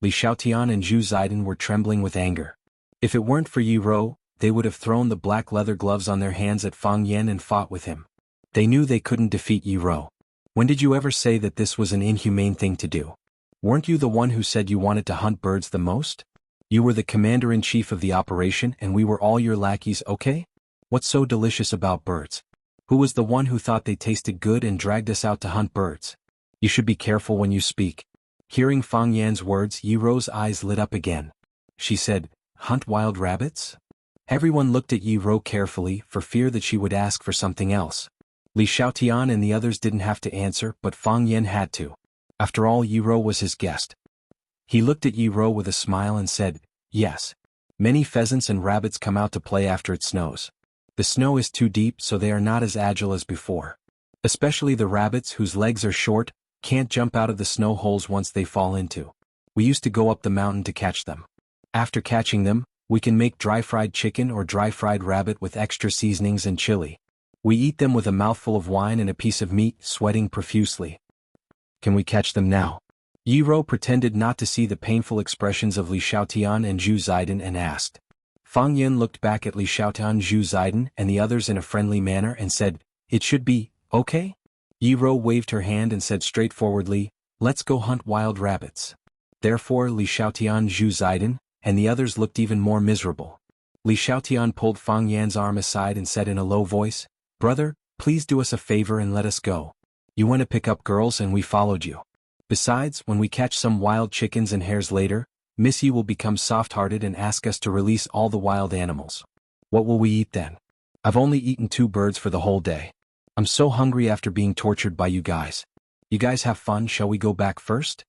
Li Xiaotian and Zhu Ziden were trembling with anger. If it weren't for Yi Rou, they would have thrown the black leather gloves on their hands at Fang Yen and fought with him. They knew they couldn't defeat Yi Rou. "When did you ever say that this was an inhumane thing to do? Weren't you the one who said you wanted to hunt birds the most? You were the commander-in-chief of the operation and we were all your lackeys, okay? What's so delicious about birds? Who was the one who thought they tasted good and dragged us out to hunt birds? You should be careful when you speak." Hearing Fang Yan's words, Yi Rou's eyes lit up again. She said, "Hunt wild rabbits?" Everyone looked at Yi Rou carefully for fear that she would ask for something else. Li Xiaotian and the others didn't have to answer, but Fang Yen had to. After all, Yi Rou was his guest. He looked at Yi Rou with a smile and said, "Yes. Many pheasants and rabbits come out to play after it snows. The snow is too deep, so they are not as agile as before. Especially the rabbits whose legs are short, can't jump out of the snow holes once they fall into. We used to go up the mountain to catch them. After catching them, we can make dry-fried chicken or dry-fried rabbit with extra seasonings and chili. We eat them with a mouthful of wine and a piece of meat, sweating profusely." "Can we catch them now?" Yi Rou pretended not to see the painful expressions of Li Xiaotian and Zhu Ziden and asked. Fang Yen looked back at Li Xiaotian, Zhu Ziden, and the others in a friendly manner and said, "It should be, okay?" Yi Rou waved her hand and said straightforwardly, "Let's go hunt wild rabbits." Therefore Li Xiaotian, Zhu Ziden, and the others looked even more miserable. Li Xiaotian pulled Fang Yan's arm aside and said in a low voice, "Brother, please do us a favor and let us go. You went to pick up girls and we followed you. Besides, when we catch some wild chickens and hares later, Miss Yi will become soft-hearted and ask us to release all the wild animals. What will we eat then? I've only eaten 2 birds for the whole day. I'm so hungry after being tortured by you guys. You guys have fun, shall we go back first?"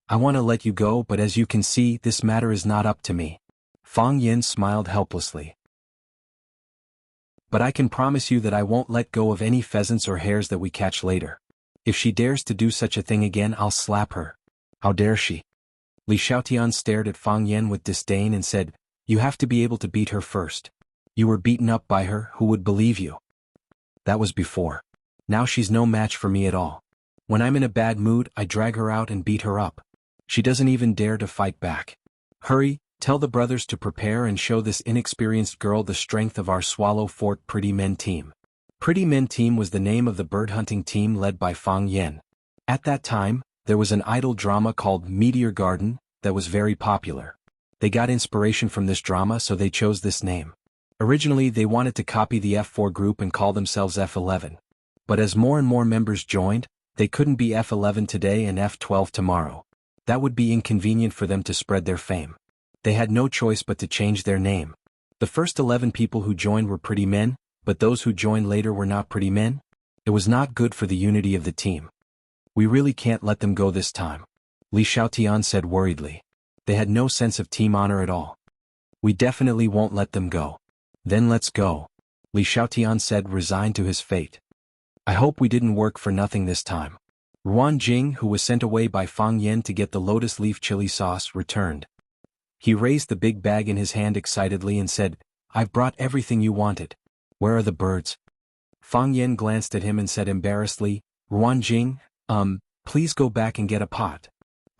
"I want to let you go, but as you can see, this matter is not up to me." Fang Yen smiled helplessly. "But I can promise you that I won't let go of any pheasants or hares that we catch later. If she dares to do such a thing again, I'll slap her." "How dare she?" Li Xiaotian stared at Fang Yen with disdain and said, "You have to be able to beat her first. You were beaten up by her, who would believe you?" "That was before. Now she's no match for me at all. When I'm in a bad mood, I drag her out and beat her up. She doesn't even dare to fight back. Hurry, Tell the brothers to prepare and show this inexperienced girl the strength of our Swallow Fort Pretty Men team. Pretty Men team was the name of the bird hunting team led by Fang Yan. At that time, there was an idol drama called Meteor Garden that was very popular. They got inspiration from this drama, so they chose this name. Originally they wanted to copy the F4 group and call themselves F11. But as more and more members joined, they couldn't be F11 today and F12 tomorrow. That would be inconvenient for them to spread their fame. They had no choice but to change their name. The first 11 people who joined were pretty men, but those who joined later were not pretty men. It was not good for the unity of the team. We really can't let them go this time, Li Xiaotian said worriedly. They had no sense of team honor at all. We definitely won't let them go. Then let's go, Li Xiaotian said, resigned to his fate. I hope we didn't work for nothing this time. Ruan Jing, who was sent away by Fang Yan to get the lotus leaf chili sauce, returned. He raised the big bag in his hand excitedly and said, I've brought everything you wanted. Where are the birds? Fang Yan glanced at him and said embarrassedly, Ruan Jing, please go back and get a pot.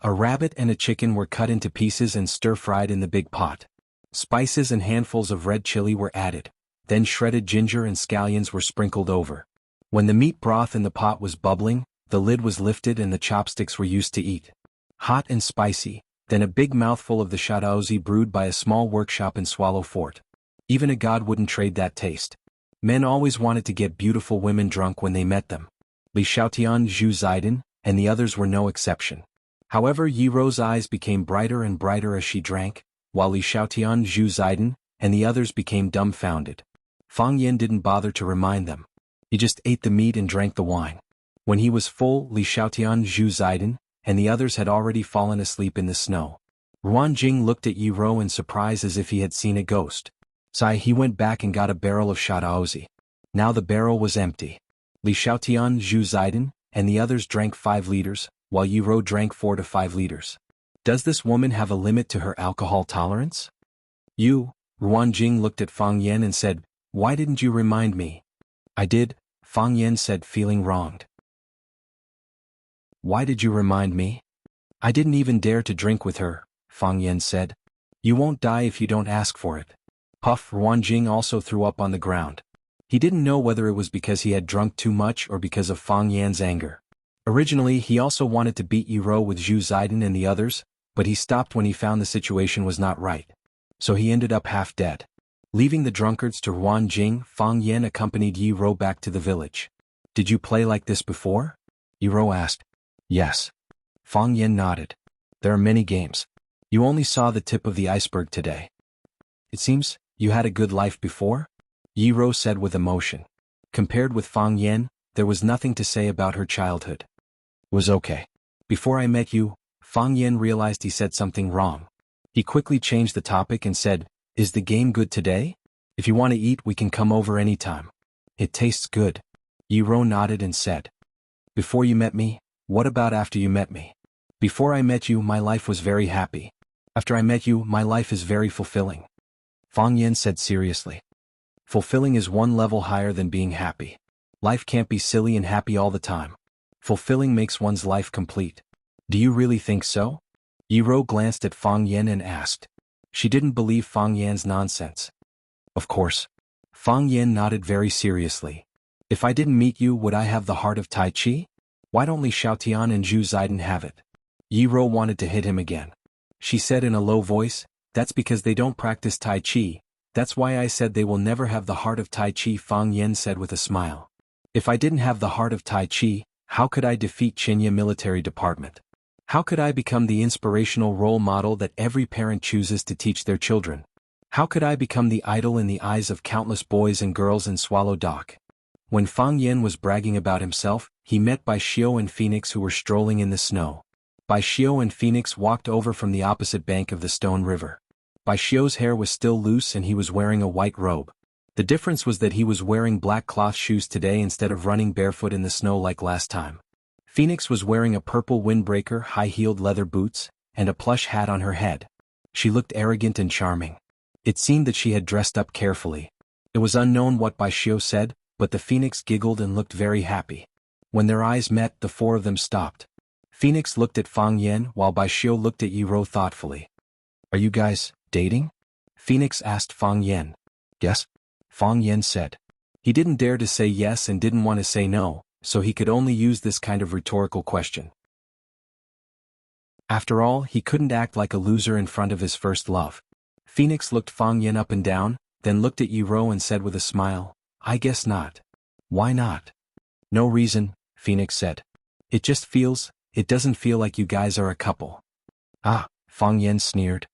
A rabbit and a chicken were cut into pieces and stir-fried in the big pot. Spices and handfuls of red chili were added. Then shredded ginger and scallions were sprinkled over. When the meat broth in the pot was bubbling, the lid was lifted and the chopsticks were used to eat. Hot and spicy, then a big mouthful of the shadaozi brewed by a small workshop in Swallow Fort. Even a god wouldn't trade that taste. Men always wanted to get beautiful women drunk when they met them. Li Xiaotian, Zhu Ziden, and the others were no exception. However, Yi Ro's eyes became brighter and brighter as she drank, while Li Xiaotian, Zhu Ziden, and the others became dumbfounded. Fang Yan didn't bother to remind them. He just ate the meat and drank the wine. When he was full, Li Xiaotian, Zhu Ziden, and the others had already fallen asleep in the snow. Ruan Jing looked at Yi Ro in surprise as if he had seen a ghost. He went back and got a barrel of shadaozi. Now the barrel was empty. Li Xiaotian, Zhu Ziden, and the others drank 5 liters, while Yi Ro drank 4 to 5 liters. Does this woman have a limit to her alcohol tolerance? Ruan Jing looked at Fang Yan and said, Why didn't you remind me? I did, Fang Yan said, feeling wronged. Why did you remind me? I didn't even dare to drink with her, Fang Yan said. You won't die if you don't ask for it. Puff. Ruan Jing also threw up on the ground. He didn't know whether it was because he had drunk too much or because of Fang Yan's anger. Originally he also wanted to beat Yi Ro with Zhu Ziden and the others, but he stopped when he found the situation was not right. So he ended up half dead. Leaving the drunkards to Ruan Jing, Fang Yan accompanied Yi Ro back to the village. Did you play like this before? Yi Ro asked. Yes. Fang Yan nodded. There are many games. You only saw the tip of the iceberg today. It seems you had a good life before? Yi Ro said with emotion. Compared with Fang Yan, there was nothing to say about her childhood. It was okay. Before I met you, Fang Yan realized he said something wrong. He quickly changed the topic and said, Is the game good today? If you want to eat, we can come over anytime. It tastes good. Yi Ro nodded and said. Before you met me, what about after you met me? Before I met you, my life was very happy. After I met you, my life is very fulfilling. Fang Yan said seriously. Fulfilling is one level higher than being happy. Life can't be silly and happy all the time. Fulfilling makes one's life complete. Do you really think so? Yi Ro glanced at Fang Yan and asked. She didn't believe Fang Yan's nonsense. Of course. Fang Yan nodded very seriously. If I didn't meet you, would I have the heart of Tai Chi? Why don't Li Xiaotian and Zhu Ziden have it? Yi Ro wanted to hit him again. She said in a low voice, That's because they don't practice Tai Chi. That's why I said they will never have the heart of Tai Chi, Fang Yan said with a smile. If I didn't have the heart of Tai Chi, how could I defeat Qinya military department? How could I become the inspirational role model that every parent chooses to teach their children? How could I become the idol in the eyes of countless boys and girls in Swallow Dock? When Fang Yan was bragging about himself, he met Bai Xiao and Phoenix, who were strolling in the snow. Bai Xiao and Phoenix walked over from the opposite bank of the Stone River. Bai Xiao's hair was still loose and he was wearing a white robe. The difference was that he was wearing black cloth shoes today instead of running barefoot in the snow like last time. Phoenix was wearing a purple windbreaker, high-heeled leather boots, and a plush hat on her head. She looked arrogant and charming. It seemed that she had dressed up carefully. It was unknown what Bai Xiao said, but the Phoenix giggled and looked very happy. When their eyes met, the 4 of them stopped. Phoenix looked at Fang Yan while Bai Xiao looked at Yi Ro thoughtfully. Are you guys Dating? Phoenix asked Fang Yan. Yes? Fang Yan said. He didn't dare to say yes and didn't want to say no, so he could only use this kind of rhetorical question. After all, he couldn't act like a loser in front of his first love. Phoenix looked Fang Yan up and down, then looked at Yi Ro and said with a smile, I guess not. Why not? No reason, Phoenix said. It doesn't feel like you guys are a couple. Ah, Fang Yan sneered.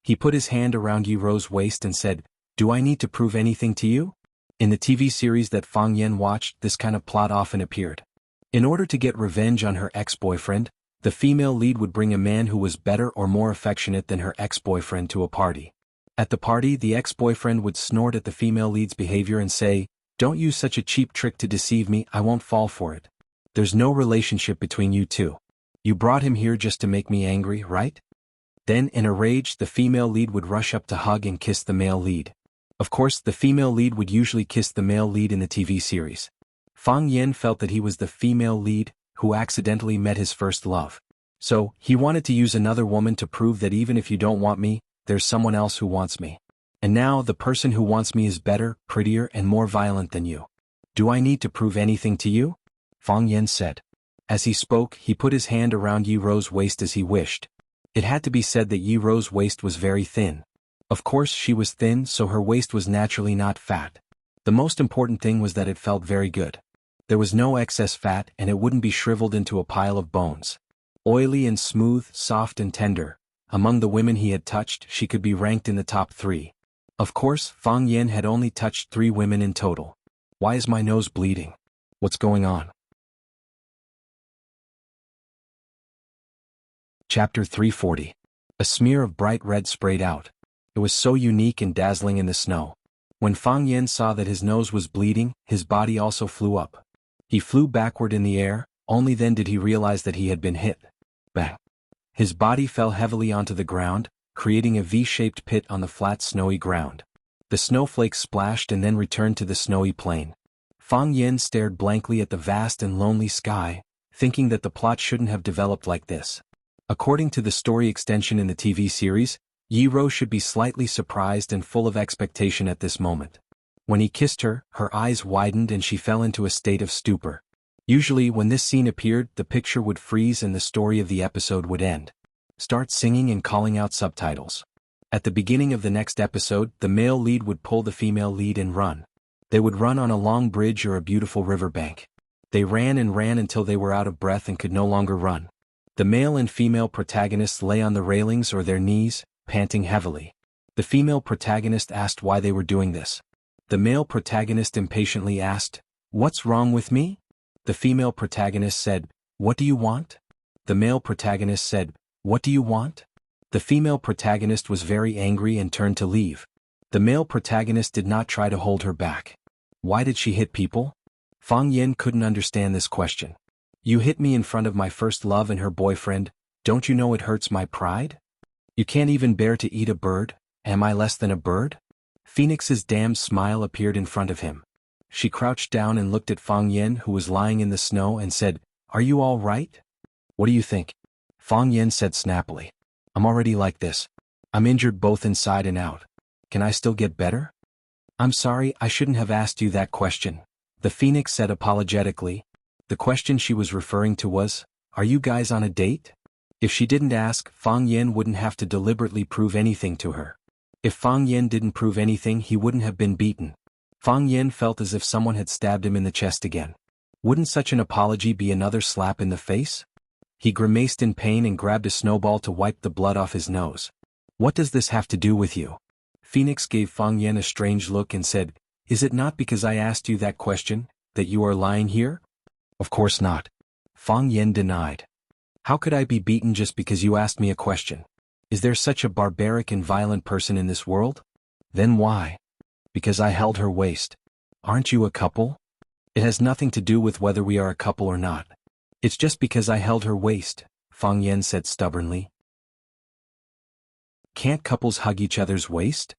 He put his hand around Yi Ro's waist and said, Do I need to prove anything to you? In the TV series that Fang Yan watched, this kind of plot often appeared. In order to get revenge on her ex-boyfriend, the female lead would bring a man who was better or more affectionate than her ex-boyfriend to a party. At the party, the ex-boyfriend would snort at the female lead's behavior and say, Don't use such a cheap trick to deceive me, I won't fall for it. There's no relationship between you two. You brought him here just to make me angry, right? Then, in a rage, the female lead would rush up to hug and kiss the male lead. Of course, the female lead would usually kiss the male lead in the TV series. Fang Yan felt that he was the female lead who accidentally met his first love. So, he wanted to use another woman to prove that even if you don't want me, there's someone else who wants me. And now, the person who wants me is better, prettier, and more violent than you. Do I need to prove anything to you? Fang Yan said. As he spoke, he put his hand around Yi Ro's waist as he wished. It had to be said that Yi Ro's waist was very thin. Of course, she was thin, so her waist was naturally not fat. The most important thing was that it felt very good. There was no excess fat and it wouldn't be shriveled into a pile of bones. Oily and smooth, soft and tender. Among the women he had touched, she could be ranked in the top 3. Of course, Fang Yan had only touched 3 women in total. Why is my nose bleeding? What's going on? Chapter 340. A smear of bright red sprayed out. It was so unique and dazzling in the snow. When Fang Yan saw that his nose was bleeding, his body also flew up. He flew backward in the air, only then did he realize that he had been hit. Bang! His body fell heavily onto the ground, creating a V-shaped pit on the flat snowy ground. The snowflakes splashed and then returned to the snowy plain. Fang Yan stared blankly at the vast and lonely sky, thinking that the plot shouldn't have developed like this. According to the story extension in the TV series, Yi Ro should be slightly surprised and full of expectation at this moment. When he kissed her, her eyes widened and she fell into a state of stupor. Usually, when this scene appeared, the picture would freeze and the story of the episode would end. Start singing and calling out subtitles. At the beginning of the next episode, the male lead would pull the female lead and run. They would run on a long bridge or a beautiful riverbank. They ran and ran until they were out of breath and could no longer run. The male and female protagonists lay on the railings or their knees, panting heavily. The female protagonist asked why they were doing this. The male protagonist impatiently asked, What's wrong with me? The female protagonist said, What do you want? The male protagonist said, What do you want? The female protagonist was very angry and turned to leave. The male protagonist did not try to hold her back. Why did she hit people? Fang Yan couldn't understand this question. You hit me in front of my first love and her boyfriend, don't you know it hurts my pride? You can't even bear to eat a bird, am I less than a bird? Phoenix's damned smile appeared in front of him. She crouched down and looked at Fang Yan who was lying in the snow and said, Are you all right? What do you think? Fang Yan said snappily. I'm already like this. I'm injured both inside and out. Can I still get better? I'm sorry, I shouldn't have asked you that question. The Phoenix said apologetically. The question she was referring to was, Are you guys on a date? If she didn't ask, Fang Yan wouldn't have to deliberately prove anything to her. If Fang Yan didn't prove anything, he wouldn't have been beaten. Fang Yan felt as if someone had stabbed him in the chest again. Wouldn't such an apology be another slap in the face? He grimaced in pain and grabbed a snowball to wipe the blood off his nose. What does this have to do with you? Phoenix gave Fang Yan a strange look and said, Is it not because I asked you that question, that you are lying here? Of course not. Fang Yan denied. How could I be beaten just because you asked me a question? Is there such a barbaric and violent person in this world? Then why? Because I held her waist. Aren't you a couple? It has nothing to do with whether we are a couple or not. It's just because I held her waist, Fang Yan said stubbornly. Can't couples hug each other's waist?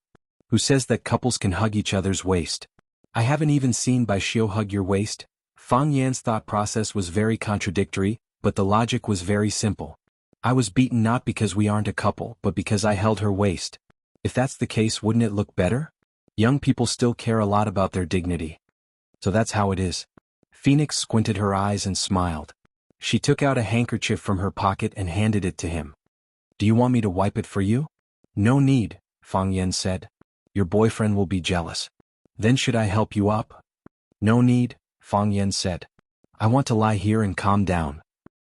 Who says that couples can hug each other's waist? I haven't even seen Bai Xiu hug your waist. Fang Yan's thought process was very contradictory, but the logic was very simple. I was beaten not because we aren't a couple but because I held her waist. If that's the case, wouldn't it look better? Young people still care a lot about their dignity. So that's how it is. Phoenix squinted her eyes and smiled. She took out a handkerchief from her pocket and handed it to him. Do you want me to wipe it for you? No need, Fang Yan said. Your boyfriend will be jealous. Then should I help you up? No need, Fang Yan said. I want to lie here and calm down.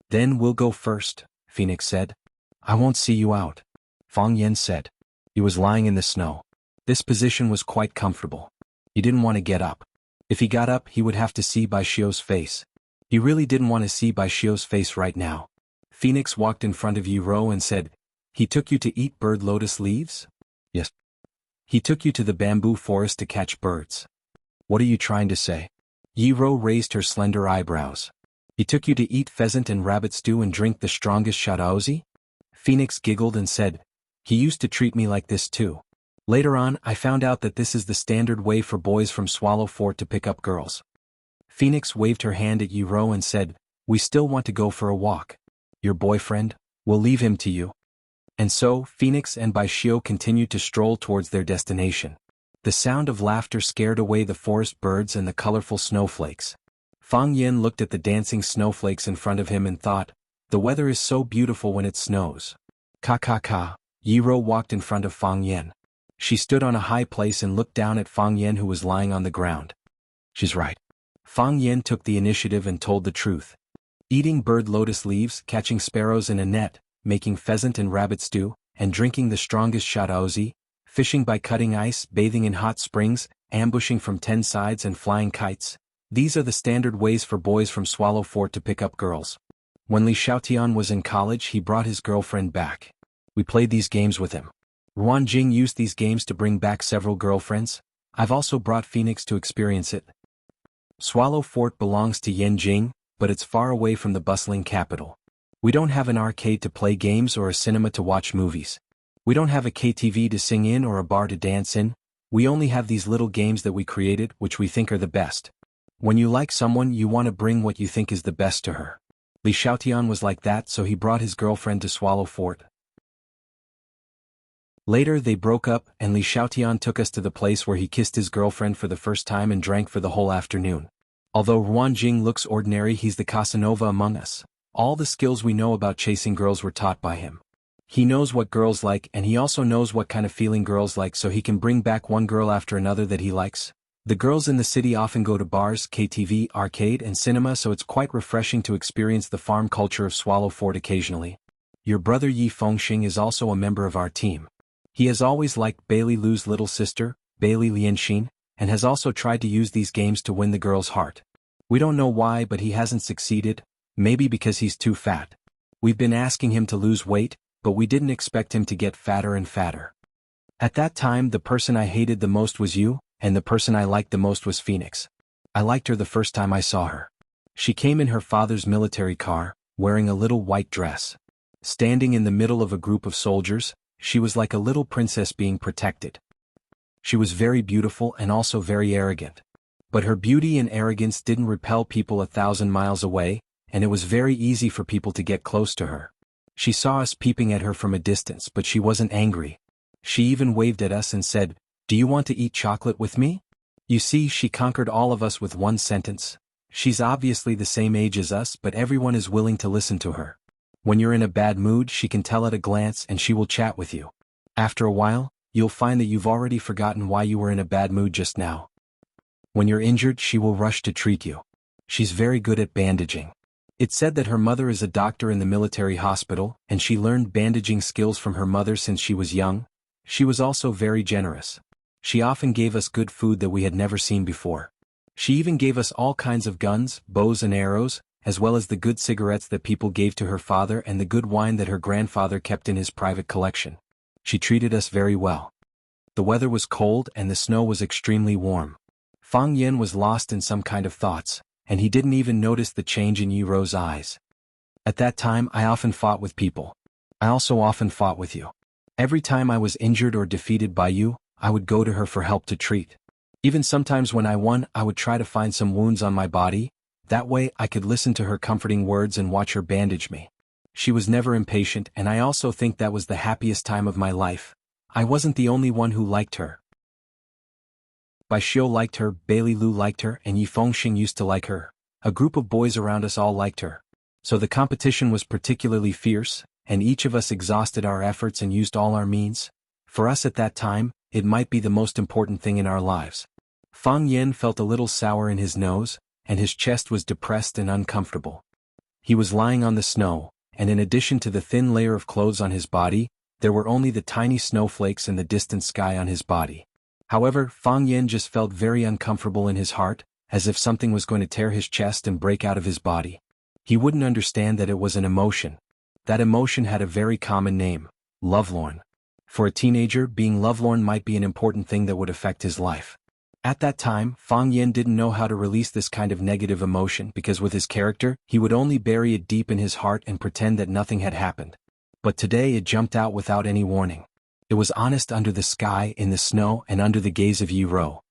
Then we'll go first, Phoenix said. I won't see you out, Fang Yan said. He was lying in the snow. This position was quite comfortable. He didn't want to get up. If he got up, he would have to see Bai Xiu's face. He really didn't want to see Bai Xiu's face right now. Phoenix walked in front of Yi Ro and said, He took you to eat bird lotus leaves? Yes. He took you to the bamboo forest to catch birds. What are you trying to say? Yi Ro raised her slender eyebrows. He took you to eat pheasant and rabbit stew and drink the strongest shadaozi? Phoenix giggled and said, He used to treat me like this too. Later on, I found out that this is the standard way for boys from Swallow Fort to pick up girls. Phoenix waved her hand at Yi Ro and said, We still want to go for a walk. Your boyfriend? We'll leave him to you. And so, Phoenix and Bai Xiu continued to stroll towards their destination. The sound of laughter scared away the forest birds and the colorful snowflakes. Fang Yan looked at the dancing snowflakes in front of him and thought, The weather is so beautiful when it snows. Ka. Yi Ro walked in front of Fang Yan. She stood on a high place and looked down at Fang Yan, who was lying on the ground. She's right. Fang Yan took the initiative and told the truth. Eating bird lotus leaves, catching sparrows in a net, making pheasant and rabbit stew, and drinking the strongest shadaozi, fishing by cutting ice, bathing in hot springs, ambushing from 10 sides and flying kites. These are the standard ways for boys from Swallow Fort to pick up girls. When Li Xiaotian was in college, he brought his girlfriend back. We played these games with him. Ruan Jing used these games to bring back several girlfriends. I've also brought Phoenix to experience it. Swallow Fort belongs to Yanjing, but it's far away from the bustling capital. We don't have an arcade to play games or a cinema to watch movies. We don't have a KTV to sing in or a bar to dance in. We only have these little games that we created, which we think are the best. When you like someone, you want to bring what you think is the best to her. Li Xiaotian was like that, so he brought his girlfriend to Swallow Fort. Later they broke up, and Li Xiaotian took us to the place where he kissed his girlfriend for the first time and drank for the whole afternoon. Although Ruan Jing looks ordinary, he's the Casanova among us. All the skills we know about chasing girls were taught by him. He knows what girls like, and he also knows what kind of feeling girls like, so he can bring back one girl after another that he likes. The girls in the city often go to bars, KTV, arcade, and cinema, so it's quite refreshing to experience the farm culture of Swallow Fort occasionally. Your brother Yi Fengxing is also a member of our team. He has always liked Bailey Lu's little sister, Bailey Lianxin, and has also tried to use these games to win the girl's heart. We don't know why, but he hasn't succeeded, maybe because he's too fat. We've been asking him to lose weight, but we didn't expect him to get fatter and fatter. At that time, the person I hated the most was you, and the person I liked the most was Phoenix. I liked her the first time I saw her. She came in her father's military car, wearing a little white dress. Standing in the middle of a group of soldiers, she was like a little princess being protected. She was very beautiful and also very arrogant. But her beauty and arrogance didn't repel people 1,000 miles away, and it was very easy for people to get close to her. She saw us peeping at her from a distance, but she wasn't angry. She even waved at us and said, "Do you want to eat chocolate with me?" You see, she conquered all of us with one sentence. She's obviously the same age as us, but everyone is willing to listen to her. When you're in a bad mood, she can tell at a glance and she will chat with you. After a while, you'll find that you've already forgotten why you were in a bad mood just now. When you're injured, she will rush to treat you. She's very good at bandaging. It's said that her mother is a doctor in the military hospital, and she learned bandaging skills from her mother since she was young. She was also very generous. She often gave us good food that we had never seen before. She even gave us all kinds of guns, bows and arrows, as well as the good cigarettes that people gave to her father and the good wine that her grandfather kept in his private collection. She treated us very well. The weather was cold and the snow was extremely warm. Fang Yan was lost in some kind of thoughts, and he didn't even notice the change in Yi Ro's eyes. At that time, I often fought with people. I also often fought with you. Every time I was injured or defeated by you, I would go to her for help to treat. Even sometimes when I won, I would try to find some wounds on my body. That way I could listen to her comforting words and watch her bandage me. She was never impatient, and I also think that was the happiest time of my life. I wasn't the only one who liked her. Bai Xiu liked her, Bailey Lu liked her, and Yi Fengxing used to like her. A group of boys around us all liked her. So the competition was particularly fierce, and each of us exhausted our efforts and used all our means. For us at that time, it might be the most important thing in our lives. Fang Yan felt a little sour in his nose, and his chest was depressed and uncomfortable. He was lying on the snow, and in addition to the thin layer of clothes on his body, there were only the tiny snowflakes and the distant sky on his body. However, Fang Yan just felt very uncomfortable in his heart, as if something was going to tear his chest and break out of his body. He wouldn't understand that it was an emotion. That emotion had a very common name: lovelorn. For a teenager, being lovelorn might be an important thing that would affect his life. At that time, Fang Yan didn't know how to release this kind of negative emotion because with his character, he would only bury it deep in his heart and pretend that nothing had happened. But today it jumped out without any warning. It was honest under the sky, in the snow, and under the gaze of Yi Ro.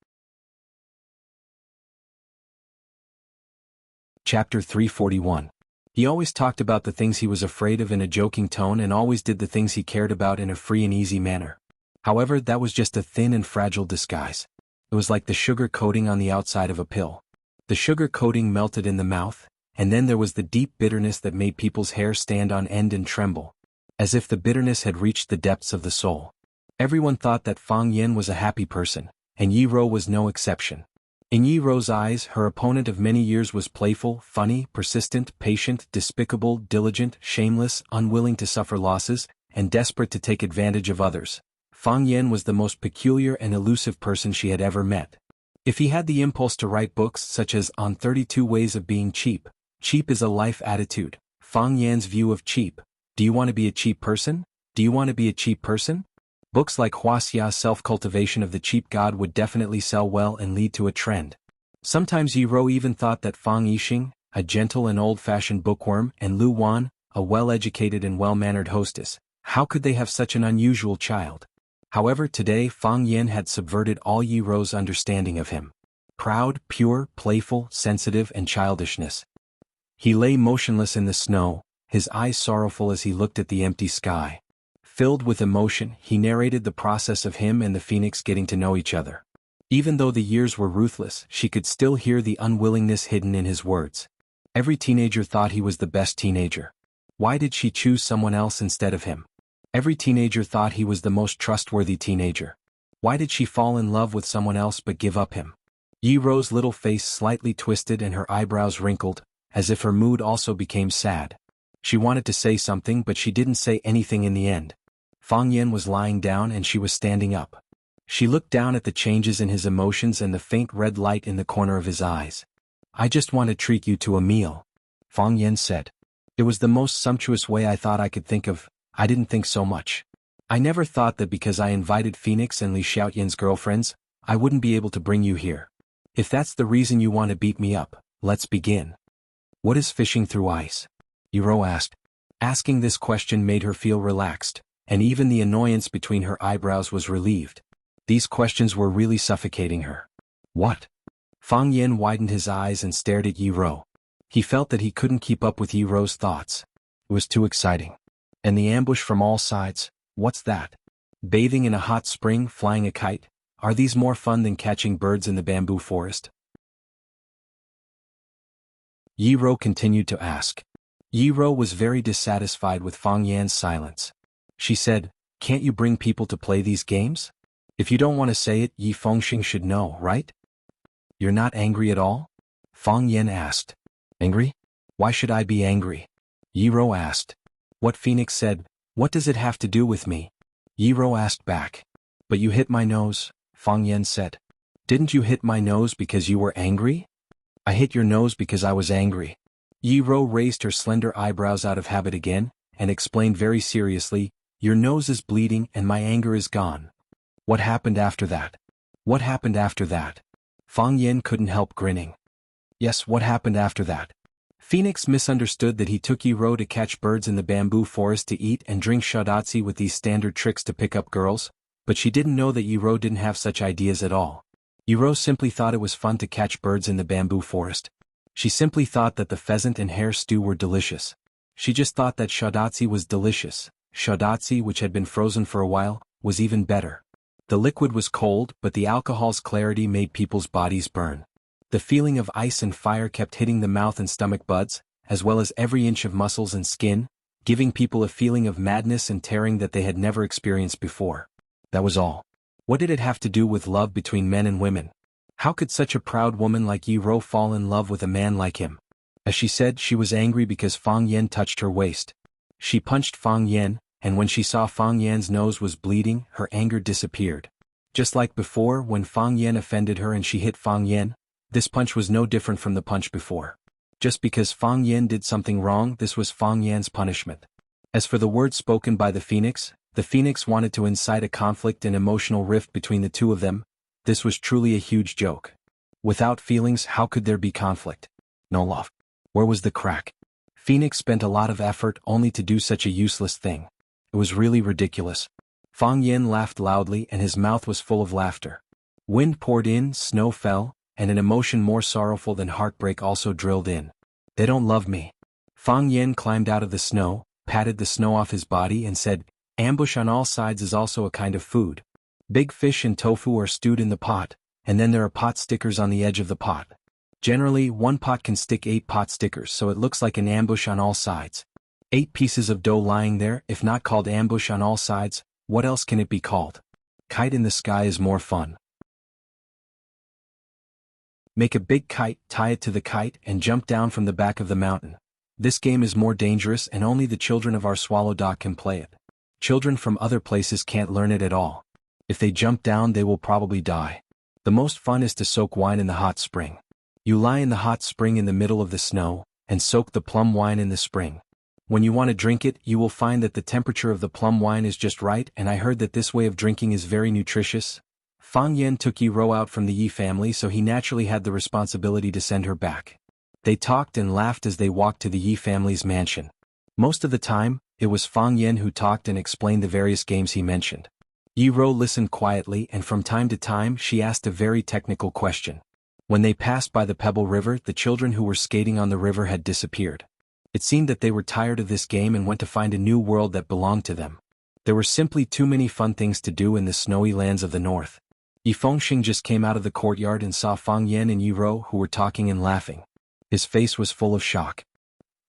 Chapter 341. He always talked about the things he was afraid of in a joking tone and always did the things he cared about in a free and easy manner. However, that was just a thin and fragile disguise. It was like the sugar coating on the outside of a pill. The sugar coating melted in the mouth, and then there was the deep bitterness that made people's hair stand on end and tremble, as if the bitterness had reached the depths of the soul. Everyone thought that Fang Yan was a happy person, and Yi Ro was no exception. In Yi Ro's eyes, her opponent of many years was playful, funny, persistent, patient, despicable, diligent, shameless, unwilling to suffer losses, and desperate to take advantage of others. Fang Yan was the most peculiar and elusive person she had ever met. If he had the impulse to write books such as On 32 Ways of Being Cheap, cheap is a life attitude, Fang Yan's view of cheap. Do you want to be a cheap person? Do you want to be a cheap person? Books like Wuxia's Self-Cultivation of the Cheap God would definitely sell well and lead to a trend. Sometimes Yi Ro even thought that Fang Yixing, a gentle and old-fashioned bookworm, and Lu Wan, a well-educated and well-mannered hostess, how could they have such an unusual child? However, today Fang Yan had subverted all Yi Ro's understanding of him. Proud, pure, playful, sensitive, and childishness. He lay motionless in the snow, his eyes sorrowful as he looked at the empty sky. Filled with emotion, he narrated the process of him and the phoenix getting to know each other. Even though the years were ruthless, she could still hear the unwillingness hidden in his words. Every teenager thought he was the best teenager. Why did she choose someone else instead of him? Every teenager thought he was the most trustworthy teenager. Why did she fall in love with someone else but give up him? Yi Ro's little face slightly twisted and her eyebrows wrinkled, as if her mood also became sad. She wanted to say something but she didn't say anything in the end. Fang Yan was lying down and she was standing up. She looked down at the changes in his emotions and the faint red light in the corner of his eyes. I just want to treat you to a meal, Fang Yan said. It was the most sumptuous way I thought I could think of. I didn't think so much. I never thought that because I invited Phoenix and Li Xiaoyan's girlfriends, I wouldn't be able to bring you here. If that's the reason you want to beat me up, let's begin. What is fishing through ice? Yi Ro asked. Asking this question made her feel relaxed, and even the annoyance between her eyebrows was relieved. These questions were really suffocating her. What? Fang Yan widened his eyes and stared at Yi Ro. He felt that he couldn't keep up with Yi Ro's thoughts. It was too exciting. And the ambush from all sides, what's that? Bathing in a hot spring, flying a kite, are these more fun than catching birds in the bamboo forest? Yi Ro continued to ask. Yi Ro was very dissatisfied with Fang Yan's silence. She said, can't you bring people to play these games? If you don't want to say it, Yi Fengxing should know, right? You're not angry at all? Fang Yan asked. Angry? Why should I be angry? Yi Ro asked. What Phoenix said, what does it have to do with me? Yi Ro asked back. But you hit my nose, Fang Yan said. Didn't you hit my nose because you were angry? I hit your nose because I was angry. Yi Ro raised her slender eyebrows out of habit again, and explained very seriously, your nose is bleeding and my anger is gone. What happened after that? What happened after that? Fang Yan couldn't help grinning. Yes, what happened after that? Phoenix misunderstood that he took Yi Ro to catch birds in the bamboo forest to eat and drink shadatsi with these standard tricks to pick up girls, but she didn't know that Yi Ro didn't have such ideas at all. Yi Ro simply thought it was fun to catch birds in the bamboo forest. She simply thought that the pheasant and hare stew were delicious. She just thought that shadatsi was delicious. Shadatsi, which had been frozen for a while, was even better. The liquid was cold, but the alcohol's clarity made people's bodies burn. The feeling of ice and fire kept hitting the mouth and stomach buds, as well as every inch of muscles and skin, giving people a feeling of madness and tearing that they had never experienced before. That was all. What did it have to do with love between men and women? How could such a proud woman like Yi Ro fall in love with a man like him? As she said, she was angry because Fang Yan touched her waist. She punched Fang Yan, and when she saw Fang Yan's nose was bleeding, her anger disappeared. Just like before, when Fang Yan offended her and she hit Fang Yan, this punch was no different from the punch before. Just because Fang Yan did something wrong, this was Fang Yan's punishment. As for the words spoken by the Phoenix wanted to incite a conflict and emotional rift between the two of them. This was truly a huge joke. Without feelings, how could there be conflict? No love. Where was the crack? Phoenix spent a lot of effort only to do such a useless thing. It was really ridiculous. Fang Yan laughed loudly and his mouth was full of laughter. Wind poured in, snow fell, and an emotion more sorrowful than heartbreak also drilled in. They don't love me. Fang Yan climbed out of the snow, patted the snow off his body and said, ambush on all sides is also a kind of food. Big fish and tofu are stewed in the pot, and then there are pot stickers on the edge of the pot. Generally, one pot can stick 8 pot stickers, so it looks like an ambush on all sides. 8 pieces of dough lying there, if not called ambush on all sides, what else can it be called? Kite in the sky is more fun. Make a big kite, tie it to the kite, and jump down from the back of the mountain. This game is more dangerous and only the children of our swallow dock can play it. Children from other places can't learn it at all. If they jump down they will probably die. The most fun is to soak wine in the hot spring. You lie in the hot spring in the middle of the snow, and soak the plum wine in the spring. When you want to drink it, you will find that the temperature of the plum wine is just right, and I heard that this way of drinking is very nutritious. Fang Yan took Yi Ro out from the Yi family, so he naturally had the responsibility to send her back. They talked and laughed as they walked to the Yi family's mansion. Most of the time, it was Fang Yan who talked and explained the various games he mentioned. Yi Ro listened quietly and from time to time she asked a very technical question. When they passed by the Pebble River, the children who were skating on the river had disappeared. It seemed that they were tired of this game and went to find a new world that belonged to them. There were simply too many fun things to do in the snowy lands of the north. Yi Fengxing just came out of the courtyard and saw Fang Yan and Yi Ro who were talking and laughing. His face was full of shock.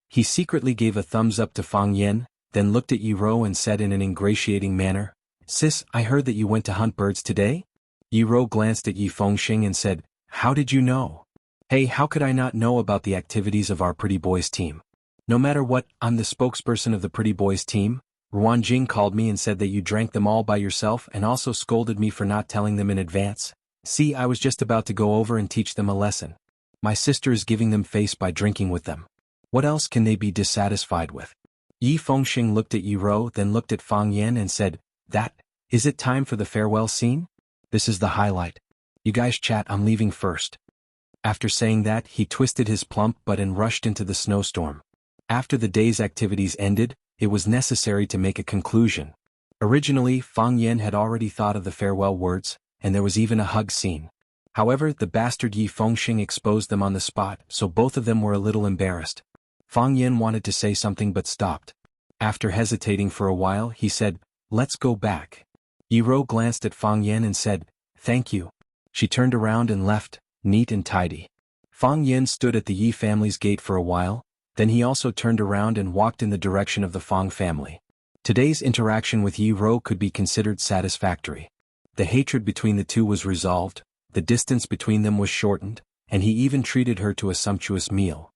He secretly gave a thumbs up to Fang Yan, then looked at Yi Ro and said in an ingratiating manner, "Sis, I heard that you went to hunt birds today?" Yi Ro glanced at Yi Fengxing and said, "How did you know?" "Hey, how could I not know about the activities of our Pretty Boys team? No matter what, I'm the spokesperson of the Pretty Boys team. Ruan Jing called me and said that you drank them all by yourself and also scolded me for not telling them in advance. See, I was just about to go over and teach them a lesson. My sister is giving them face by drinking with them. What else can they be dissatisfied with?" Yi Fengxing looked at Yi Ro, then looked at Fang Yan and said, Is it time for the farewell scene? This is the highlight. You guys chat, I'm leaving first." After saying that, he twisted his plump butt and rushed into the snowstorm. After the day's activities ended, it was necessary to make a conclusion. Originally, Fang Yan had already thought of the farewell words, and there was even a hug scene. However, the bastard Yi Fengxing exposed them on the spot, so both of them were a little embarrassed. Fang Yan wanted to say something but stopped. After hesitating for a while, he said, "Let's go back." Yi Ro glanced at Fang Yan and said, "Thank you." She turned around and left, neat and tidy. Fang Yan stood at the Yi family's gate for a while, then he also turned around and walked in the direction of the Fang family. Today's interaction with Yi Ro could be considered satisfactory. The hatred between the two was resolved, the distance between them was shortened, and he even treated her to a sumptuous meal.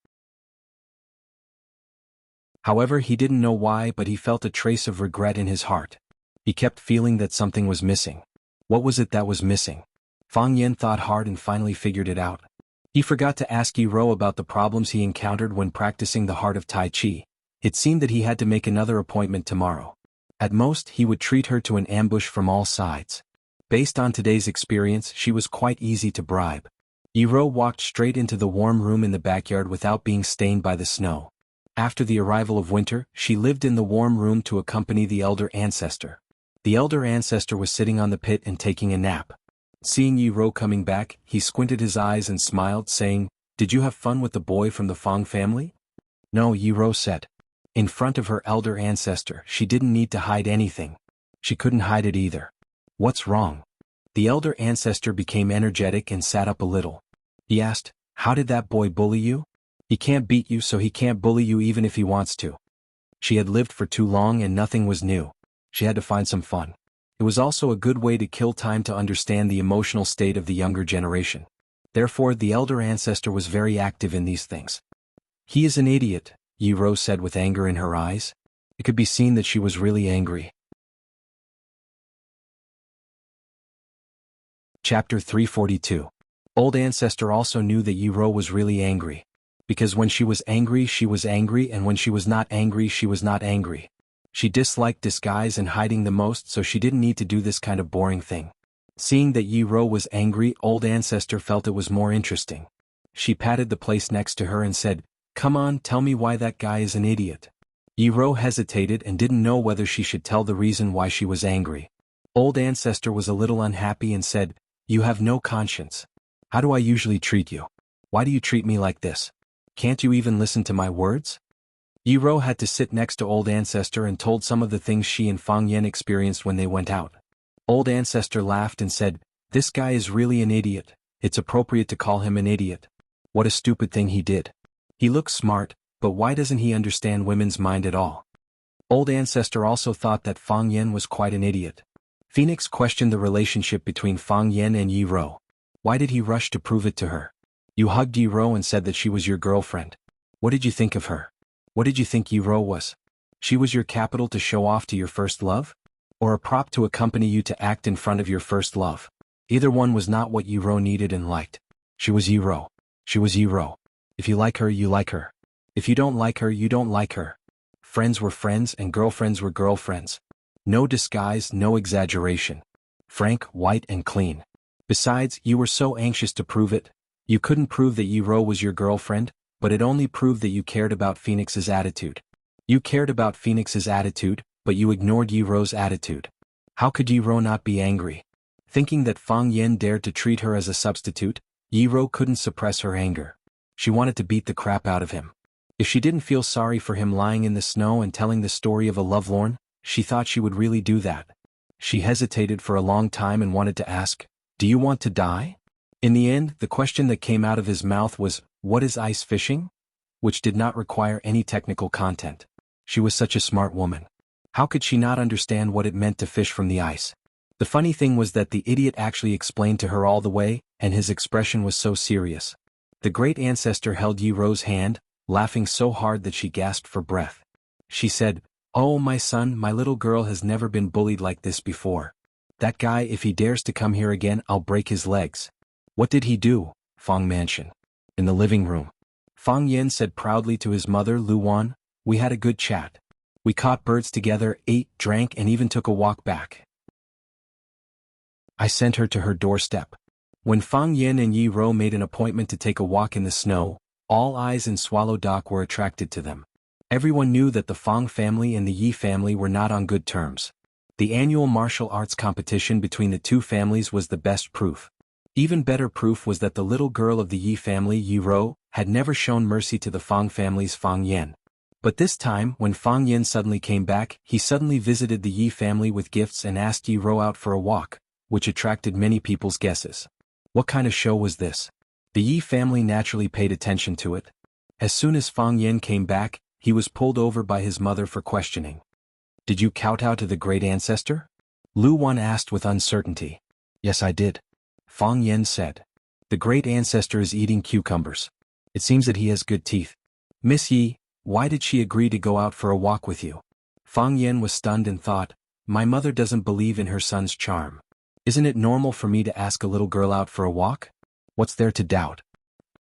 However, he didn't know why, but he felt a trace of regret in his heart. He kept feeling that something was missing. What was it that was missing? Fang Yan thought hard and finally figured it out. He forgot to ask Yi Ro about the problems he encountered when practicing the heart of Tai Chi. It seemed that he had to make another appointment tomorrow. At most, he would treat her to an ambush from all sides. Based on today's experience, she was quite easy to bribe. Yi Ro walked straight into the warm room in the backyard without being stained by the snow. After the arrival of winter, she lived in the warm room to accompany the elder ancestor. The elder ancestor was sitting on the pit and taking a nap. Seeing Yi Ro coming back, he squinted his eyes and smiled, saying, "Did you have fun with the boy from the Fang family?" "No," Yi Ro said. In front of her elder ancestor, she didn't need to hide anything. She couldn't hide it either. What's wrong? The elder ancestor became energetic and sat up a little. He asked, how did that boy bully you? He can't beat you, so he can't bully you even if he wants to. She had lived for too long and nothing was new. She had to find some fun. It was also a good way to kill time to understand the emotional state of the younger generation. Therefore, the elder ancestor was very active in these things. He is an idiot, Yi Ro said with anger in her eyes. It could be seen that she was really angry. Chapter 342. Old ancestor also knew that Yi Ro was really angry. Because when she was angry, and when she was not angry, she was not angry. She disliked disguise and hiding the most, so she didn't need to do this kind of boring thing. Seeing that Yi Ro was angry, old ancestor felt it was more interesting. She patted the place next to her and said, come on, tell me why that guy is an idiot. Yi Ro hesitated and didn't know whether she should tell the reason why she was angry. Old ancestor was a little unhappy and said, you have no conscience. How do I usually treat you? Why do you treat me like this? Can't you even listen to my words? Yi Ro had to sit next to old ancestor and told some of the things she and Fang Yan experienced when they went out. Old ancestor laughed and said, this guy is really an idiot. It's appropriate to call him an idiot. What a stupid thing he did. He looks smart, but why doesn't he understand women's mind at all? Old ancestor also thought that Fang Yan was quite an idiot. Phoenix questioned the relationship between Fang Yan and Yi Ro. Why did he rush to prove it to her? You hugged Yi Ro and said that she was your girlfriend. What did you think of her? What did you think Yi Ro was? She was your capital to show off to your first love? Or a prop to accompany you to act in front of your first love? Either one was not what Yi Ro needed and liked. She was Yi Ro. She was Yi Ro. If you like her, you like her. If you don't like her, you don't like her. Friends were friends and girlfriends were girlfriends. No disguise, no exaggeration. Frank, white and clean. Besides, you were so anxious to prove it. You couldn't prove that Yi Ro was your girlfriend, but it only proved that you cared about Phoenix's attitude. You cared about Phoenix's attitude, but you ignored Yi Ro's attitude. How could Yi Ro not be angry? Thinking that Fang Yan dared to treat her as a substitute, Yi Ro couldn't suppress her anger. She wanted to beat the crap out of him. If she didn't feel sorry for him lying in the snow and telling the story of a lovelorn, she thought she would really do that. She hesitated for a long time and wanted to ask, do you want to die? In the end, the question that came out of his mouth was, what is ice fishing? Which did not require any technical content. She was such a smart woman. How could she not understand what it meant to fish from the ice? The funny thing was that the idiot actually explained to her all the way, and his expression was so serious. The great ancestor held Yi Ro's hand, laughing so hard that she gasped for breath. She said, oh my son, my little girl has never been bullied like this before. That guy, if he dares to come here again, I'll break his legs. What did he do? Fang Mansion. In the living room. Fang Yan said proudly to his mother Lu Wan, we had a good chat. We caught birds together, ate, drank and even took a walk back. I sent her to her doorstep. When Fang Yan and Yi Ro made an appointment to take a walk in the snow, all eyes in Swallow Dock were attracted to them. Everyone knew that the Fang family and the Yi family were not on good terms. The annual martial arts competition between the two families was the best proof. Even better proof was that the little girl of the Yi family, Yi Ro, had never shown mercy to the Fang family's Fang Yan. But this time, when Fang Yan suddenly came back, he suddenly visited the Yi family with gifts and asked Yi Ro out for a walk, which attracted many people's guesses. What kind of show was this? The Yi family naturally paid attention to it. As soon as Fang Yan came back, he was pulled over by his mother for questioning. Did you kowtow to the great ancestor? Lu Wan asked with uncertainty. Yes, I did. Fang Yan said. The great ancestor is eating cucumbers. It seems that he has good teeth. Miss Yi, why did she agree to go out for a walk with you? Fang Yan was stunned and thought, my mother doesn't believe in her son's charm. Isn't it normal for me to ask a little girl out for a walk? What's there to doubt?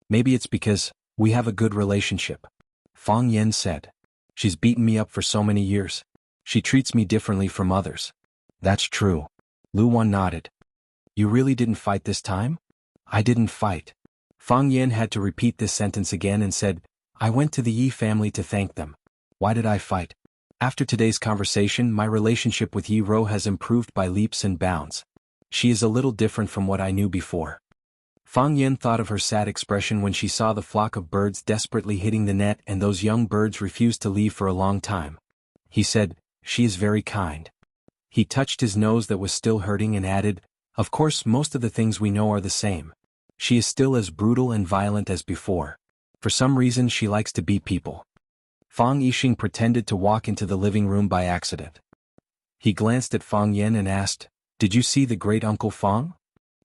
Maybe it's because we have a good relationship. Fang Yan said. She's beaten me up for so many years. She treats me differently from others. That's true. Lu Wan nodded. You really didn't fight this time? I didn't fight. Fang Yan had to repeat this sentence again and said, I went to the Yi family to thank them. Why did I fight? After today's conversation, my relationship with Yi Ro has improved by leaps and bounds. She is a little different from what I knew before. Fang Yan thought of her sad expression when she saw the flock of birds desperately hitting the net and those young birds refused to leave for a long time. He said, she is very kind. He touched his nose that was still hurting and added, "Of course most of the things we know are the same. She is still as brutal and violent as before. For some reason she likes to beat people." Fang Yixing pretended to walk into the living room by accident. He glanced at Fang Yan and asked, "Did you see the great-uncle Fang?"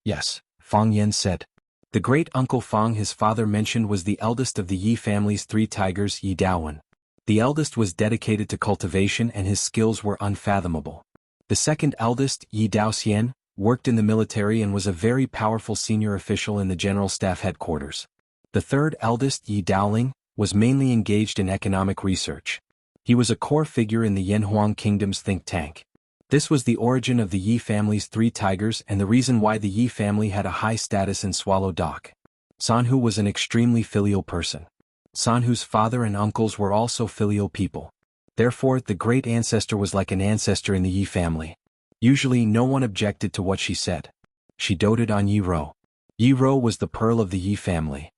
"Yes," Fang Yan said. The great-uncle Fang his father mentioned was the eldest of the Yi family's 3 tigers Yi Daowen. The eldest was dedicated to cultivation and his skills were unfathomable. The second eldest, Yi Daoxian, worked in the military and was a very powerful senior official in the General Staff headquarters. The third eldest, Yi Daoling, was mainly engaged in economic research. He was a core figure in the Yanhuang Kingdom's think tank. This was the origin of the Yi family's 3 tigers and the reason why the Yi family had a high status in Swallow Dock. Sanhu was an extremely filial person. Sanhu's father and uncles were also filial people. Therefore, the great ancestor was like an ancestor in the Yi family. Usually no one objected to what she said. She doted on Yi Ro. Yi Ro was the pearl of the Yi family.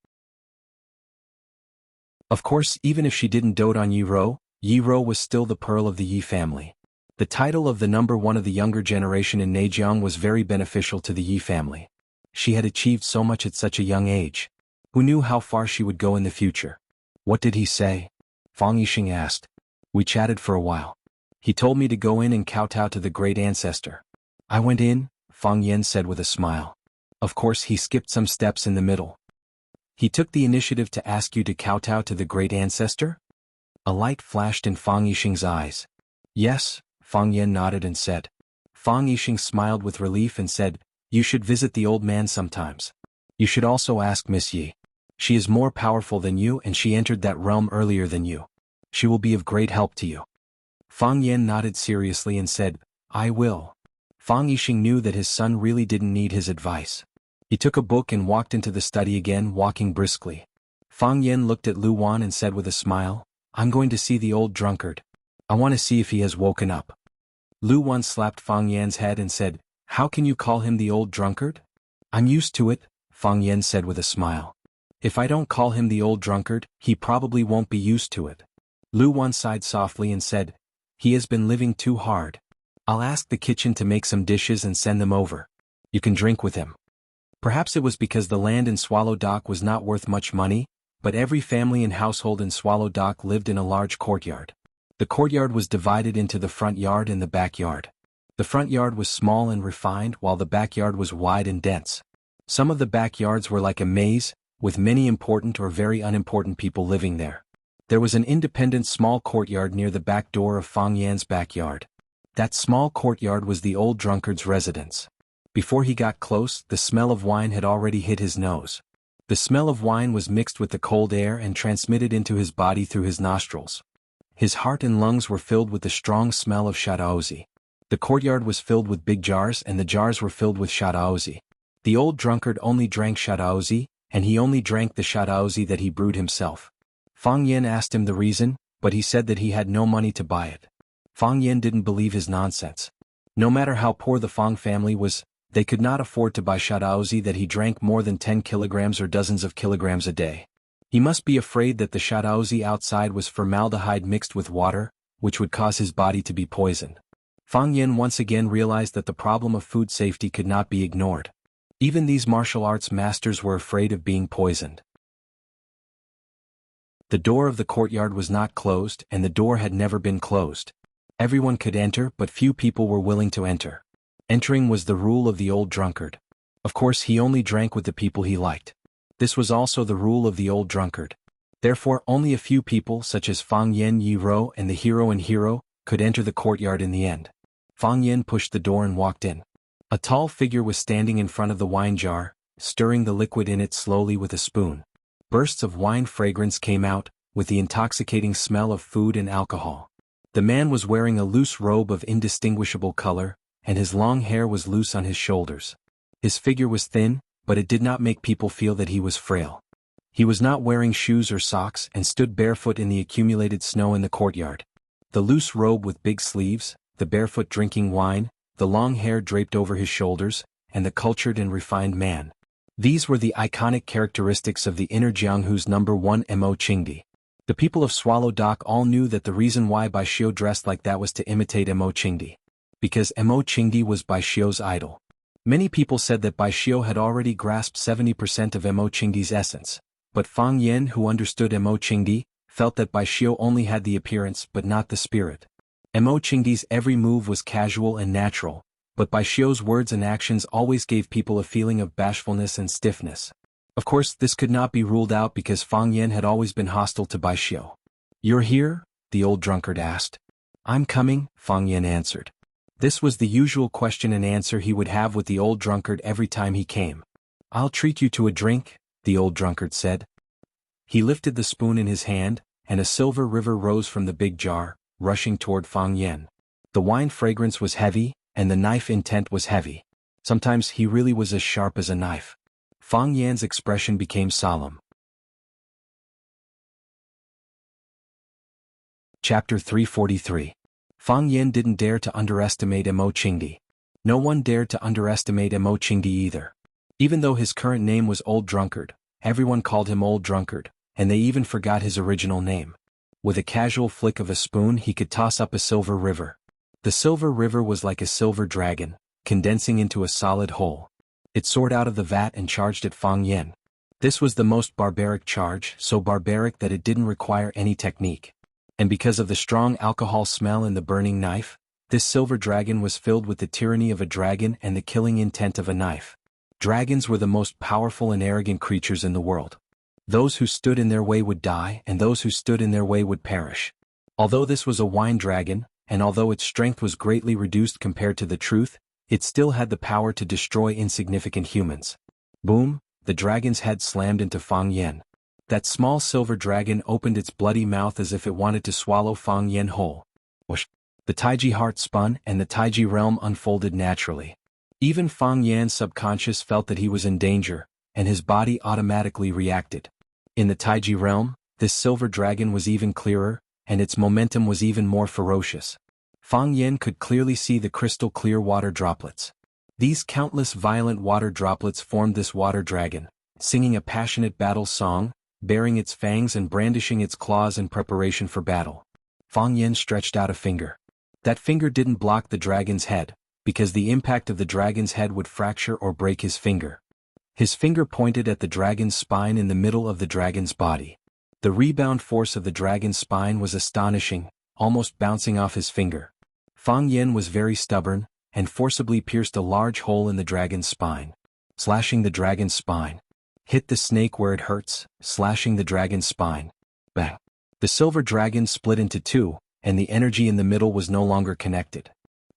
Of course, even if she didn't dote on Yi Ro was still the pearl of the Yi family. The title of the number 1 of the younger generation in Neijiang was very beneficial to the Yi family. She had achieved so much at such a young age. Who knew how far she would go in the future? "What did he say?" Fang Yixing asked. "We chatted for a while. He told me to go in and kowtow to the great ancestor." "I went in," Fang Yan said with a smile. "Of course he skipped some steps in the middle." "He took the initiative to ask you to kowtow to the great ancestor?" A light flashed in Fang Yixing's eyes. "Yes," Fang Yan nodded and said. Fang Yixing smiled with relief and said, "You should visit the old man sometimes. You should also ask Miss Yi. She is more powerful than you and she entered that realm earlier than you. She will be of great help to you." Fang Yan nodded seriously and said, "I will." Fang Yixing knew that his son really didn't need his advice. He took a book and walked into the study again, walking briskly. Fang Yan looked at Lu Wan and said with a smile, "I'm going to see the old drunkard. I want to see if he has woken up." Lu Wan slapped Fang Yan's head and said, "How can you call him the old drunkard?" "I'm used to it," Fang Yan said with a smile. "If I don't call him the old drunkard, he probably won't be used to it." Lu Wan sighed softly and said, "He has been living too hard. I'll ask the kitchen to make some dishes and send them over. You can drink with him." Perhaps it was because the land in Swallow Dock was not worth much money, but every family and household in Swallow Dock lived in a large courtyard. The courtyard was divided into the front yard and the backyard. The front yard was small and refined while the backyard was wide and dense. Some of the backyards were like a maze, with many important or very unimportant people living there. There was an independent small courtyard near the back door of Fang Yan's backyard. That small courtyard was the old drunkard's residence. Before he got close, the smell of wine had already hit his nose. The smell of wine was mixed with the cold air and transmitted into his body through his nostrils. His heart and lungs were filled with the strong smell of shadaozi. The courtyard was filled with big jars and the jars were filled with shadaozi. The old drunkard only drank shadaozi, and he only drank the shadaozi that he brewed himself. Fang Yan asked him the reason, but he said that he had no money to buy it. Fang Yan didn't believe his nonsense. No matter how poor the Fang family was, they could not afford to buy shadaozi that he drank more than 10 kilograms or dozens of kilograms a day. He must be afraid that the shadaozi outside was formaldehyde mixed with water, which would cause his body to be poisoned. Fang Yan once again realized that the problem of food safety could not be ignored. Even these martial arts masters were afraid of being poisoned. The door of the courtyard was not closed and the door had never been closed. Everyone could enter but few people were willing to enter. Entering was the rule of the old drunkard. Of course he only drank with the people he liked. This was also the rule of the old drunkard. Therefore only a few people such as Fang Yan Yi Ro and the hero and hero could enter the courtyard in the end. Fang Yan pushed the door and walked in. A tall figure was standing in front of the wine jar, stirring the liquid in it slowly with a spoon. Bursts of wine fragrance came out, with the intoxicating smell of food and alcohol. The man was wearing a loose robe of indistinguishable color, and his long hair was loose on his shoulders. His figure was thin, but it did not make people feel that he was frail. He was not wearing shoes or socks and stood barefoot in the accumulated snow in the courtyard. The loose robe with big sleeves, the barefoot drinking wine, the long hair draped over his shoulders, and the cultured and refined man. These were the iconic characteristics of the inner Jianghu's number 1 Mo Qingdi. The people of Swallow Dock all knew that the reason why Bai Xiu dressed like that was to imitate Mo Qingdi. because Mo Qingdi was Bai Xiu's idol. Many people said that Bai Xiu had already grasped 70% of Mo Qingdi's essence, but Fang Yan, who understood Mo Qingdi, felt that Bai Xiu only had the appearance but not the spirit. Mo Qingdi's every move was casual and natural, but Bai Xiu's words and actions always gave people a feeling of bashfulness and stiffness. Of course, this could not be ruled out because Fang Yan had always been hostile to Bai Xiu. "You're here?" the old drunkard asked. "I'm coming," Fang Yan answered. This was the usual question and answer he would have with the old drunkard every time he came. "I'll treat you to a drink," the old drunkard said. He lifted the spoon in his hand, and a silver river rose from the big jar, rushing toward Fang Yan. The wine fragrance was heavy, and the knife intent was heavy. Sometimes he really was as sharp as a knife. Fang Yan's expression became solemn. Chapter 343. Fang Yan didn't dare to underestimate Mo Qingdi. No one dared to underestimate Mo Qingdi either. Even though his current name was Old Drunkard, everyone called him Old Drunkard, and they even forgot his original name. With a casual flick of a spoon he could toss up a silver river. The silver river was like a silver dragon, condensing into a solid whole. It soared out of the vat and charged at Fang Yan. This was the most barbaric charge, so barbaric that it didn't require any technique. And because of the strong alcohol smell and the burning knife, this silver dragon was filled with the tyranny of a dragon and the killing intent of a knife. Dragons were the most powerful and arrogant creatures in the world. Those who stood in their way would die, and those who stood in their way would perish. Although this was a wine dragon, and although its strength was greatly reduced compared to the truth, it still had the power to destroy insignificant humans. Boom, the dragon's head slammed into Fang Yan. That small silver dragon opened its bloody mouth as if it wanted to swallow Fang Yan whole. Whoosh! The Taiji heart spun and the Taiji realm unfolded naturally. Even Fang Yan's subconscious felt that he was in danger, and his body automatically reacted. In the Taiji realm, this silver dragon was even clearer, and its momentum was even more ferocious. Fang Yan could clearly see the crystal clear water droplets. These countless violent water droplets formed this water dragon, singing a passionate battle song, baring its fangs and brandishing its claws in preparation for battle. Fang Yan stretched out a finger. That finger didn't block the dragon's head, because the impact of the dragon's head would fracture or break his finger. His finger pointed at the dragon's spine in the middle of the dragon's body. The rebound force of the dragon's spine was astonishing, almost bouncing off his finger. Fang Yan was very stubborn, and forcibly pierced a large hole in the dragon's spine. Slashing the dragon's spine. Hit the snake where it hurts, slashing the dragon's spine. Bang. The silver dragon split into two, and the energy in the middle was no longer connected.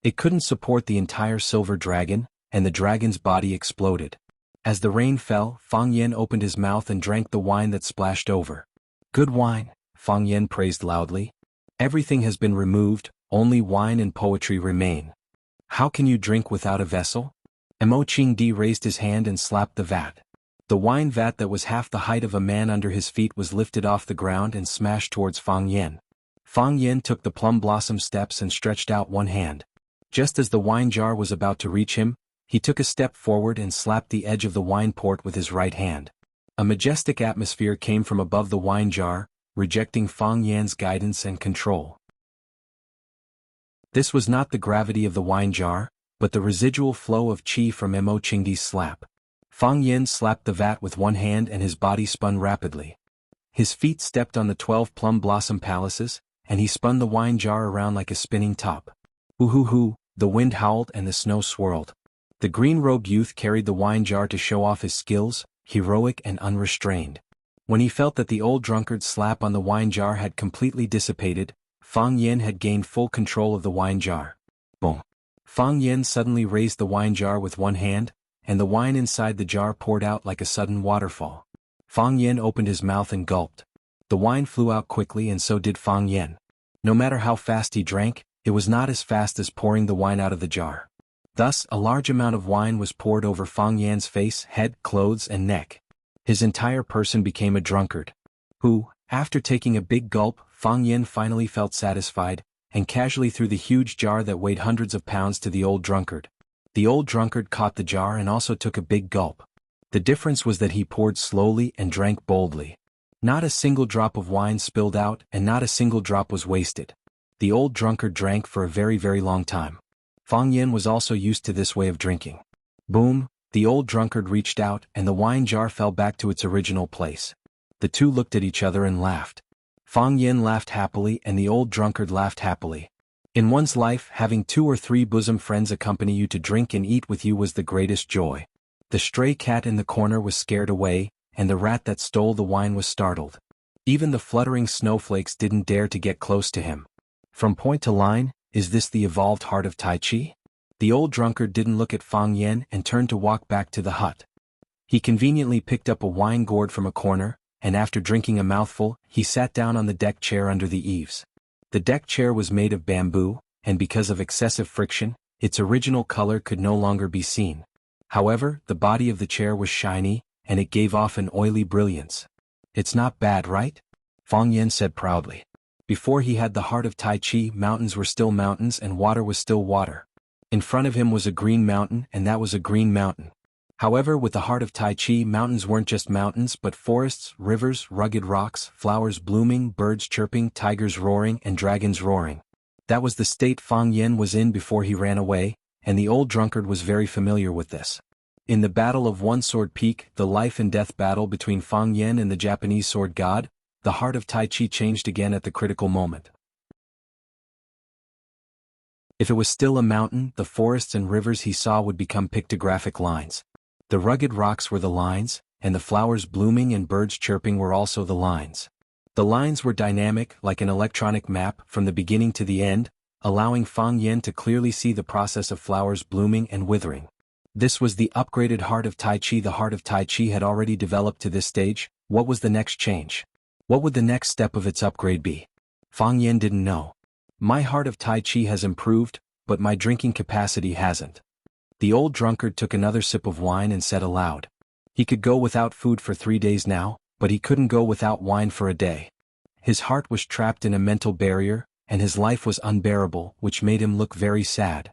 It couldn't support the entire silver dragon, and the dragon's body exploded. As the rain fell, Fang Yan opened his mouth and drank the wine that splashed over. "Good wine," Fang Yan praised loudly. "Everything has been removed, only wine and poetry remain. How can you drink without a vessel?" Mo Qingdi raised his hand and slapped the vat. The wine vat that was half the height of a man under his feet was lifted off the ground and smashed towards Fang Yan. Fang Yan took the plum blossom steps and stretched out one hand. Just as the wine jar was about to reach him, he took a step forward and slapped the edge of the wine port with his right hand. A majestic atmosphere came from above the wine jar, rejecting Fang Yan's guidance and control. This was not the gravity of the wine jar, but the residual flow of qi from Mo Qingdi's slap. Fang Yan slapped the vat with one hand and his body spun rapidly. His feet stepped on the 12 plum blossom palaces, and he spun the wine jar around like a spinning top. Hoo-hoo-hoo, the wind howled and the snow swirled. The green-robed youth carried the wine jar to show off his skills, heroic and unrestrained. When he felt that the old drunkard's slap on the wine jar had completely dissipated, Fang Yan had gained full control of the wine jar. Boom! Fang Yan suddenly raised the wine jar with one hand, and the wine inside the jar poured out like a sudden waterfall. Fang Yan opened his mouth and gulped. The wine flew out quickly and so did Fang Yan. No matter how fast he drank, it was not as fast as pouring the wine out of the jar. Thus, a large amount of wine was poured over Fang Yan's face, head, clothes, and neck. His entire person became a drunkard, who, after taking a big gulp, Fang Yan finally felt satisfied, and casually threw the huge jar that weighed hundreds of pounds to the old drunkard. The old drunkard caught the jar and also took a big gulp. The difference was that he poured slowly and drank boldly. Not a single drop of wine spilled out and not a single drop was wasted. The old drunkard drank for a very, very long time. Fang Yen was also used to this way of drinking. Boom, the old drunkard reached out and the wine jar fell back to its original place. The two looked at each other and laughed. Fang Yen laughed happily and the old drunkard laughed happily. In one's life, having 2 or 3 bosom friends accompany you to drink and eat with you was the greatest joy. The stray cat in the corner was scared away, and the rat that stole the wine was startled. Even the fluttering snowflakes didn't dare to get close to him. From point to line, is this the evolved heart of Tai Chi? The old drunkard didn't look at Fang Yen and turned to walk back to the hut. He conveniently picked up a wine gourd from a corner, and after drinking a mouthful, he sat down on the deck chair under the eaves. The deck chair was made of bamboo, and because of excessive friction, its original color could no longer be seen. However, the body of the chair was shiny, and it gave off an oily brilliance. It's not bad, right? Fang Yen said proudly. Before he had the heart of Tai Chi, mountains were still mountains and water was still water. In front of him was a green mountain and that was a green mountain. However, with the heart of Tai Chi, mountains weren't just mountains but forests, rivers, rugged rocks, flowers blooming, birds chirping, tigers roaring, and dragons roaring. That was the state Fang Yen was in before he ran away, and the old drunkard was very familiar with this. In the Battle of One Sword Peak, the life and death battle between Fang Yen and the Japanese sword god, the heart of Tai Chi changed again at the critical moment. If it was still a mountain, the forests and rivers he saw would become pictographic lines. The rugged rocks were the lines, and the flowers blooming and birds chirping were also the lines. The lines were dynamic, like an electronic map, from the beginning to the end, allowing Fang Yen to clearly see the process of flowers blooming and withering. This was the upgraded heart of Tai Chi. The heart of Tai Chi had already developed to this stage. What was the next change? What would the next step of its upgrade be? Fang Yen didn't know. My heart of Tai Chi has improved, but my drinking capacity hasn't. The old drunkard took another sip of wine and said aloud. He could go without food for 3 days now, but he couldn't go without wine for a day. His heart was trapped in a mental barrier, and his life was unbearable, which made him look very sad.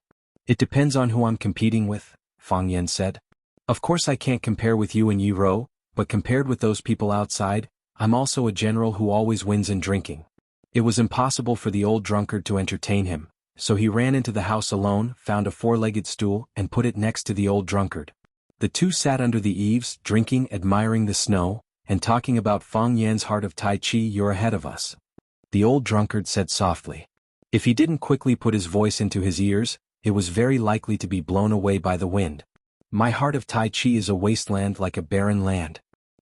It depends on who I'm competing with, Fang Yen said. Of course I can't compare with you and Yi Ro, but compared with those people outside, I'm also a general who always wins in drinking. It was impossible for the old drunkard to entertain him, so he ran into the house alone, found a 4-legged stool, and put it next to the old drunkard. The two sat under the eaves, drinking, admiring the snow, and talking about Fang Yan's heart of Tai Chi. You're ahead of us, the old drunkard said softly. If he didn't quickly put his voice into his ears, it was very likely to be blown away by the wind. My heart of Tai Chi is a wasteland, like a barren land.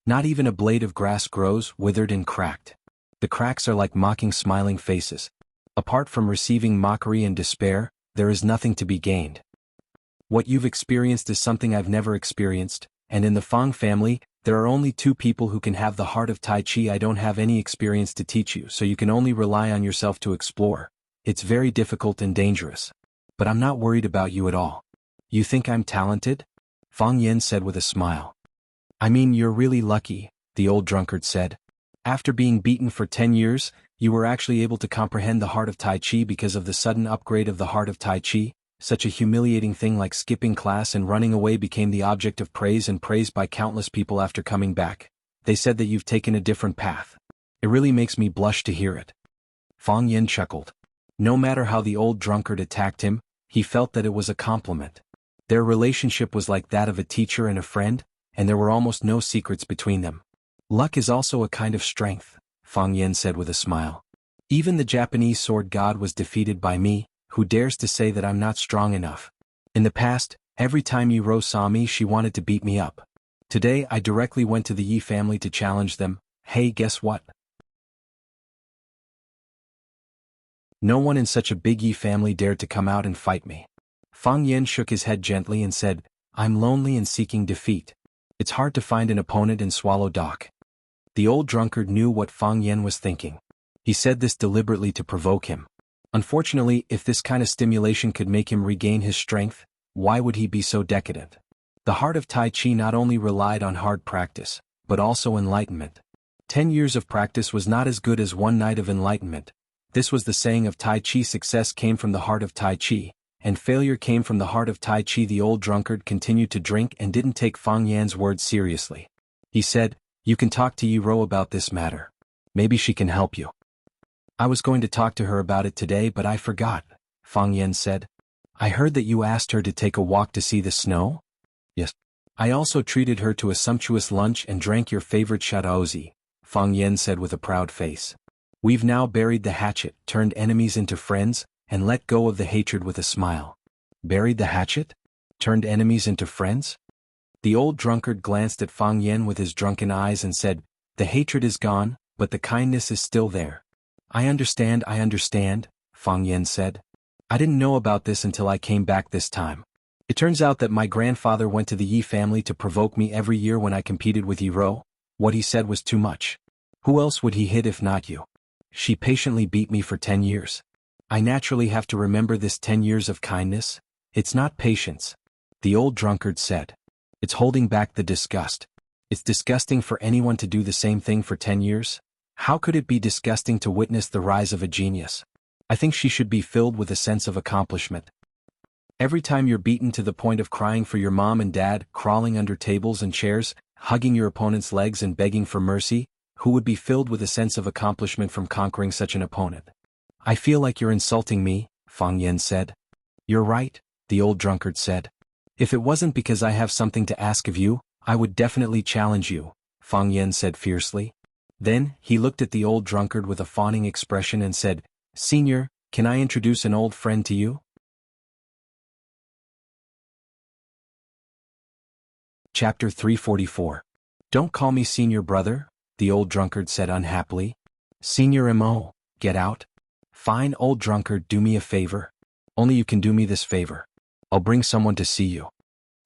Not even a blade of grass grows, withered and cracked. The cracks are like mocking smiling faces. Apart from receiving mockery and despair, there is nothing to be gained. What you've experienced is something I've never experienced, and in the Fang family, there are only 2 people who can have the heart of Tai Chi. I don't have any experience to teach you, so you can only rely on yourself to explore. It's very difficult and dangerous. But I'm not worried about you at all. You think I'm talented? Fang Yen said with a smile. I mean, you're really lucky, the old drunkard said. After being beaten for 10 years, you were actually able to comprehend the heart of Tai Chi because of the sudden upgrade of the heart of Tai Chi. Such a humiliating thing like skipping class and running away became the object of praise and praised by countless people after coming back. They said that you've taken a different path. It really makes me blush to hear it. Fang Yen chuckled. No matter how the old drunkard attacked him, he felt that it was a compliment. Their relationship was like that of a teacher and a friend, and there were almost no secrets between them. Luck is also a kind of strength, Fang Yen said with a smile. Even the Japanese sword god was defeated by me. Who dares to say that I'm not strong enough? In the past, every time Yi Ro saw me, she wanted to beat me up. Today I directly went to the Yi family to challenge them. Hey, guess what? No one in such a big Yi family dared to come out and fight me. Fang Yen shook his head gently and said, I'm lonely and seeking defeat. It's hard to find an opponent and swallow dock. The old drunkard knew what Fang Yen was thinking. He said this deliberately to provoke him. Unfortunately, if this kind of stimulation could make him regain his strength, why would he be so decadent? The heart of Tai Chi not only relied on hard practice, but also enlightenment. 10 years of practice was not as good as 1 night of enlightenment. This was the saying of Tai Chi. Success came from the heart of Tai Chi, and failure came from the heart of Tai Chi. The old drunkard continued to drink and didn't take Fang Yan's words seriously. He said, You can talk to Yi Ro about this matter. Maybe she can help you. I was going to talk to her about it today but I forgot, Fang Yen said. I heard that you asked her to take a walk to see the snow? Yes. I also treated her to a sumptuous lunch and drank your favorite shaozi, Fang Yan said with a proud face. We've now buried the hatchet, turned enemies into friends, and let go of the hatred with a smile. Buried the hatchet? Turned enemies into friends? The old drunkard glanced at Fang Yan with his drunken eyes and said, the hatred is gone, but the kindness is still there. I understand, Fang Yan said. I didn't know about this until I came back this time. It turns out that my grandfather went to the Yi family to provoke me every year when I competed with Yi Ro. What he said was too much. Who else would he hit if not you? She patiently beat me for 10 years. I naturally have to remember this 10 years of kindness. It's not patience. The old drunkard said. It's holding back the disgust. It's disgusting for anyone to do the same thing for 10 years. How could it be disgusting to witness the rise of a genius? I think she should be filled with a sense of accomplishment. Every time you're beaten to the point of crying for your mom and dad, crawling under tables and chairs, hugging your opponent's legs and begging for mercy, who would be filled with a sense of accomplishment from conquering such an opponent? I feel like you're insulting me, Fang Yan said. You're right, the old drunkard said. If it wasn't because I have something to ask of you, I would definitely challenge you, Fang Yan said fiercely. Then, he looked at the old drunkard with a fawning expression and said, Senior, can I introduce an old friend to you? Chapter 344. Don't call me senior brother, the old drunkard said unhappily. Senior Mo, get out. Fine old drunkard, do me a favor. Only you can do me this favor. I'll bring someone to see you.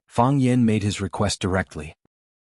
Fang Yan made his request directly.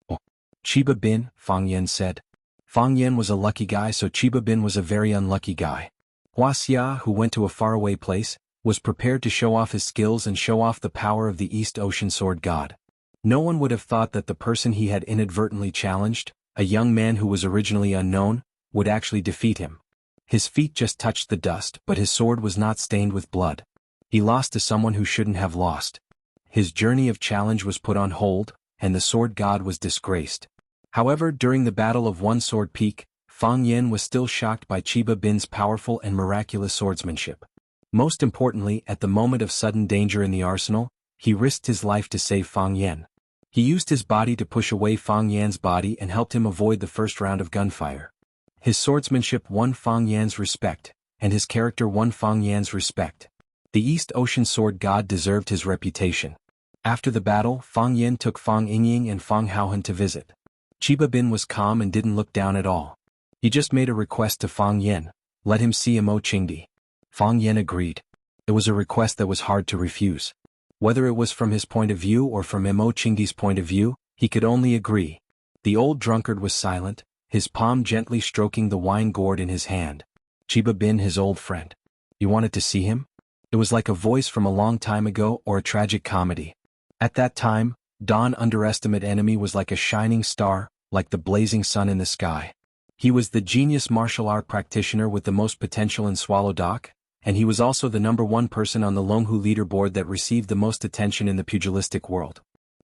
Oh, Chiba Bin, Fang Yan said. Fang Yan was a lucky guy, so Chiba Bin was a very unlucky guy. Wuxia, who went to a faraway place, was prepared to show off his skills and show off the power of the East Ocean Sword God. No one would have thought that the person he had inadvertently challenged, a young man who was originally unknown, would actually defeat him. His feet just touched the dust, but his sword was not stained with blood. He lost to someone who shouldn't have lost. His journey of challenge was put on hold, and the sword god was disgraced. However, during the Battle of One Sword Peak, Fang Yan was still shocked by Chiba Bin's powerful and miraculous swordsmanship. Most importantly, at the moment of sudden danger in the arsenal, he risked his life to save Fang Yan. He used his body to push away Fang Yan's body and helped him avoid the first round of gunfire. His swordsmanship won Fang Yan's respect, and his character won Fang Yan's respect. The East Ocean Sword God deserved his reputation. After the battle, Fang Yan took Fang Yingying and Fang Haohan to visit. Chiba Bin was calm and didn't look down at all. He just made a request to Fang Yan, let him see Mo Qingdi. Fang Yan agreed. It was a request that was hard to refuse. Whether it was from his point of view or from Mo Qingdi's point of view, he could only agree. The old drunkard was silent, his palm gently stroking the wine gourd in his hand. Chiba Bin, his old friend. You wanted to see him? It was like a voice from a long time ago or a tragic comedy. At that time, Dawn underestimate enemy was like a shining star, like the blazing sun in the sky. He was the genius martial art practitioner with the most potential in Swallow Dock, and he was also the #1 person on the Longhu leaderboard that received the most attention in the pugilistic world.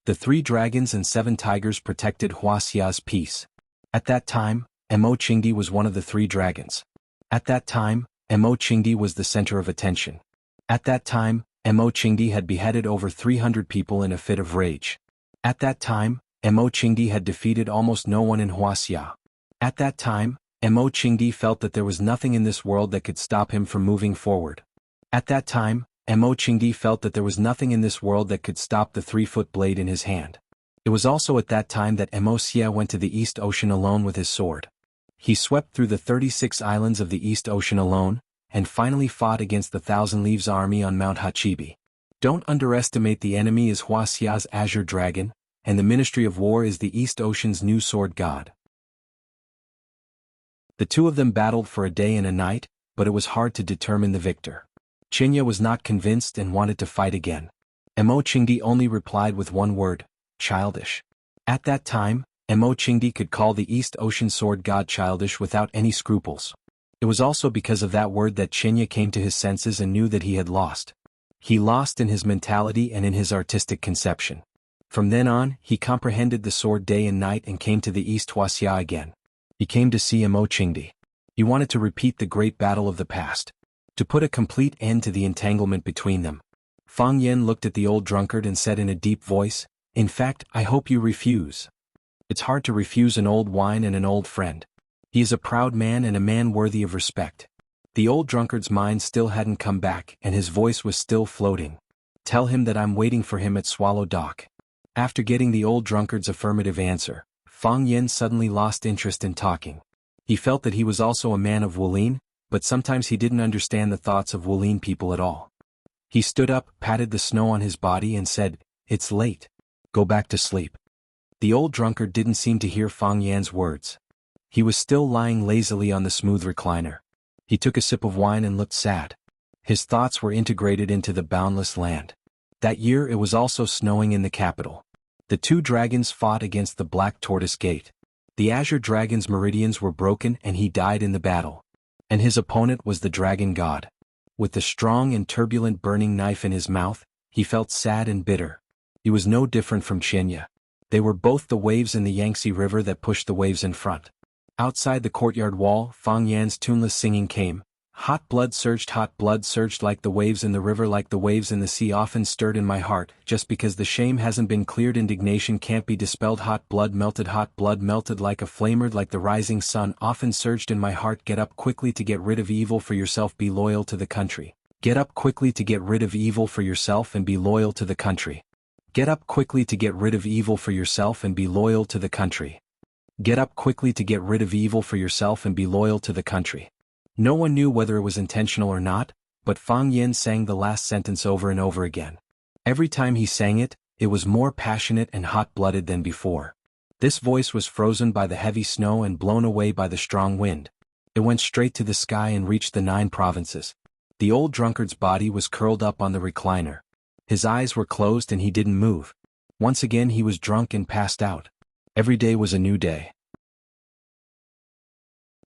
The 3 dragons and 7 tigers protected Huaxia's peace. At that time, Mo Qingdi was one of the 3 dragons. At that time, Mo Qingdi was the center of attention. At that time, Mo Qingdi had beheaded over 300 people in a fit of rage. At that time, Mo Qingdi had defeated almost no one in Huaxia. At that time, Mo Qingdi felt that there was nothing in this world that could stop him from moving forward. At that time, Mo Qingdi felt that there was nothing in this world that could stop the 3-foot blade in his hand. It was also at that time that Mo Xia went to the East Ocean alone with his sword. He swept through the 36 islands of the East Ocean alone, and finally fought against the Thousand Leaves army on Mount Hachibi. Don't underestimate the enemy is Huaxia's Azure Dragon, and the Ministry of War is the East Ocean's new sword god. The 2 of them battled for a day and a night, but it was hard to determine the victor. Qinya was not convinced and wanted to fight again. Mo Qingdi only replied with one word, childish. At that time, Mo Qingdi could call the East Ocean Sword God childish without any scruples. It was also because of that word that Qinya came to his senses and knew that he had lost. He lost in his mentality and in his artistic conception. From then on, he comprehended the sword day and night and came to the East Huaxia again. He came to see Mo Qingdi. He wanted to repeat the great battle of the past. To put a complete end to the entanglement between them. Fang Yen looked at the old drunkard and said in a deep voice, "In fact, I hope you refuse. It's hard to refuse an old wine and an old friend. He is a proud man and a man worthy of respect." The old drunkard's mind still hadn't come back and his voice was still floating. "Tell him that I'm waiting for him at Swallow Dock." After getting the old drunkard's affirmative answer, Fang Yen suddenly lost interest in talking. He felt that he was also a man of Wulin, but sometimes he didn't understand the thoughts of Wulin people at all. He stood up, patted the snow on his body and said, "It's late. Go back to sleep." The old drunkard didn't seem to hear Fang Yan's words. He was still lying lazily on the smooth recliner. He took a sip of wine and looked sad. His thoughts were integrated into the boundless land. That year it was also snowing in the capital. The two dragons fought against the Black Tortoise Gate. The Azure Dragon's meridians were broken and he died in the battle. And his opponent was the Dragon God. With the strong and turbulent burning knife in his mouth, he felt sad and bitter. He was no different from Qianya. They were both the waves in the Yangtze River that pushed the waves in front. Outside the courtyard wall, Fang Yan's tuneless singing came. Hot blood surged like the waves in the river, like the waves in the sea, often stirred in my heart. Just because the shame hasn't been cleared, indignation can't be dispelled. Hot blood melted like a flamer, like the rising sun, often surged in my heart. Get up quickly to get rid of evil for yourself, be loyal to the country. Get up quickly to get rid of evil for yourself and be loyal to the country. Get up quickly to get rid of evil for yourself and be loyal to the country. Get up quickly to get rid of evil for yourself and be loyal to the country. No one knew whether it was intentional or not, but Fang Yen sang the last sentence over and over again. Every time he sang it, it was more passionate and hot-blooded than before. This voice was frozen by the heavy snow and blown away by the strong wind. It went straight to the sky and reached the 9 provinces. The old drunkard's body was curled up on the recliner. His eyes were closed and he didn't move. Once again he was drunk and passed out. Every day was a new day.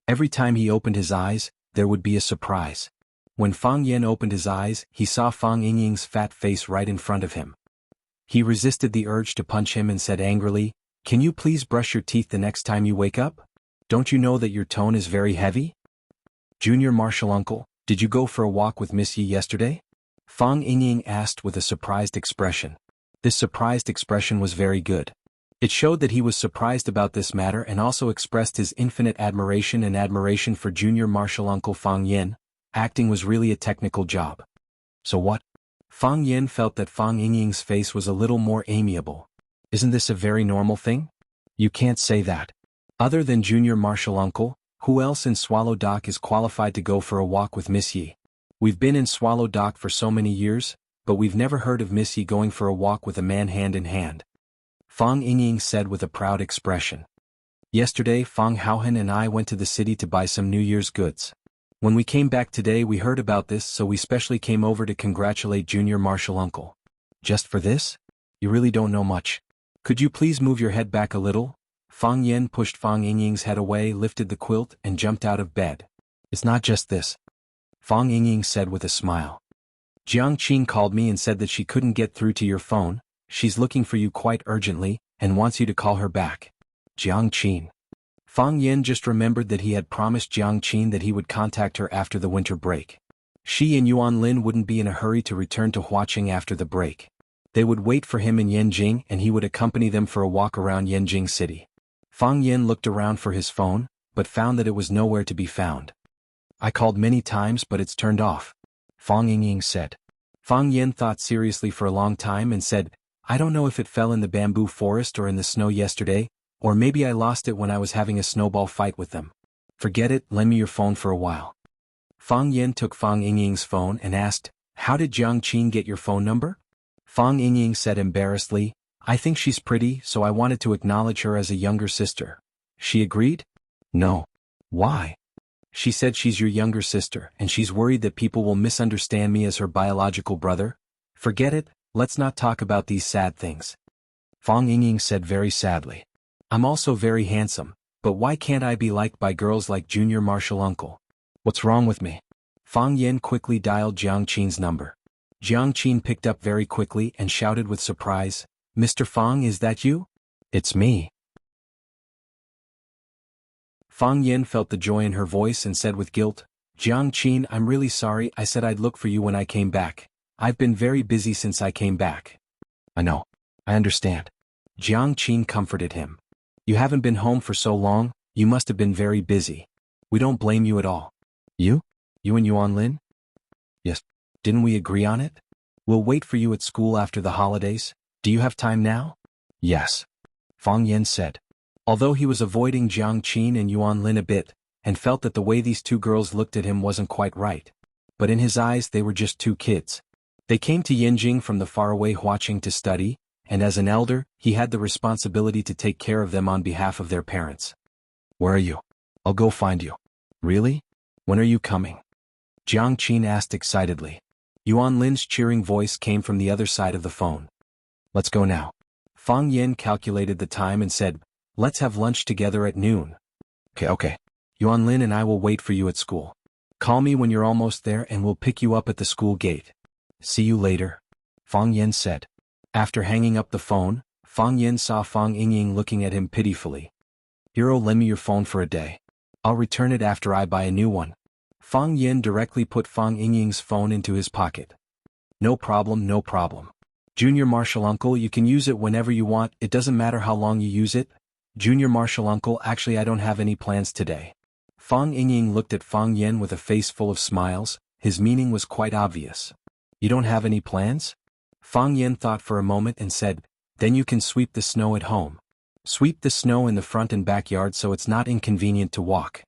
Every time he opened his eyes, there would be a surprise. When Fang Yen opened his eyes, he saw Fang Yingying's fat face right in front of him. He resisted the urge to punch him and said angrily, "Can you please brush your teeth the next time you wake up? Don't you know that your tone is very heavy?" "Junior Marshal Uncle, did you go for a walk with Miss Yi yesterday?" Fang Yingying asked with a surprised expression. This surprised expression was very good. It showed that he was surprised about this matter and also expressed his infinite admiration for Junior Marshal Uncle Fang Yen. Acting was really a technical job. So what? Fang Yen felt that Fang Yingying's face was a little more amiable. Isn't this a very normal thing? You can't say that. Other than Junior Marshal Uncle, who else in Swallow Dock is qualified to go for a walk with Miss Yi? We've been in Swallow Dock for so many years, but we've never heard of Miss Yi going for a walk with a man hand in hand. Fang Yingying said with a proud expression. Yesterday Fang Haohan and I went to the city to buy some New Year's goods. When we came back today we heard about this, so we specially came over to congratulate Junior Marshal Uncle. Just for this? You really don't know much. Could you please move your head back a little? Fang Yen pushed Fang Yingying's head away, lifted the quilt, and jumped out of bed. It's not just this. Fang Yingying said with a smile. Jiang Qin called me and said that she couldn't get through to your phone. She's looking for you quite urgently, and wants you to call her back. Jiang Qin. Fang Yen just remembered that he had promised Jiang Qin that he would contact her after the winter break. She and Yuan Lin wouldn't be in a hurry to return to Huaqing after the break. They would wait for him in Yanjing and he would accompany them for a walk around Yanjing City. Fang Yen looked around for his phone, but found that it was nowhere to be found. I called many times but it's turned off. Fang Yingying said. Fang Yen thought seriously for a long time and said, I don't know if it fell in the bamboo forest or in the snow yesterday, or maybe I lost it when I was having a snowball fight with them. Forget it, lend me your phone for a while. Fang Yen took Fang Yingying's phone and asked, How did Jiang Qin get your phone number? Fang Yingying said embarrassedly, I think she's pretty, so I wanted to acknowledge her as a younger sister. She agreed? No. Why? She said she's your younger sister and she's worried that people will misunderstand me as her biological brother. Forget it, let's not talk about these sad things. Fang Yingying said very sadly. I'm also very handsome, but why can't I be liked by girls like Junior Marshal Uncle? What's wrong with me? Fang Yen quickly dialed Jiang Qin's number. Jiang Qin picked up very quickly and shouted with surprise, Mr. Fang, is that you? It's me. Fang Yen felt the joy in her voice and said with guilt, Jiang Qin, I'm really sorry, I said I'd look for you when I came back. I've been very busy since I came back. I know. I understand. Jiang Qin comforted him. You haven't been home for so long, you must have been very busy. We don't blame you at all. You? You and Yuan Lin? Yes. Didn't we agree on it? We'll wait for you at school after the holidays. Do you have time now? Yes. Fang Yan said. Although he was avoiding Jiang Qin and Yuan Lin a bit, and felt that the way these two girls looked at him wasn't quite right. But in his eyes they were just two kids. They came to Yinjing from the faraway Huaqing to study, and as an elder, he had the responsibility to take care of them on behalf of their parents. Where are you? I'll go find you. Really? When are you coming? Jiang Qin asked excitedly. Yuan Lin's cheering voice came from the other side of the phone. Let's go now. Fang Yan calculated the time and said, let's have lunch together at noon. Okay. Yuan Lin and I will wait for you at school. Call me when you're almost there and we'll pick you up at the school gate. See you later. Fang Yan said. After hanging up the phone, Fang Yan saw Fang Yingying looking at him pitifully. Hero, lend me your phone for a day. I'll return it after I buy a new one. Fang Yan directly put Fang Yingying's phone into his pocket. No problem. Junior Marshal Uncle, you can use it whenever you want, it doesn't matter how long you use it. Junior Marshal Uncle, actually I don't have any plans today. Fang Yingying looked at Fang Yan with a face full of smiles, his meaning was quite obvious. You don't have any plans? Fang Yan thought for a moment and said, then you can sweep the snow at home. Sweep the snow in the front and backyard so it's not inconvenient to walk.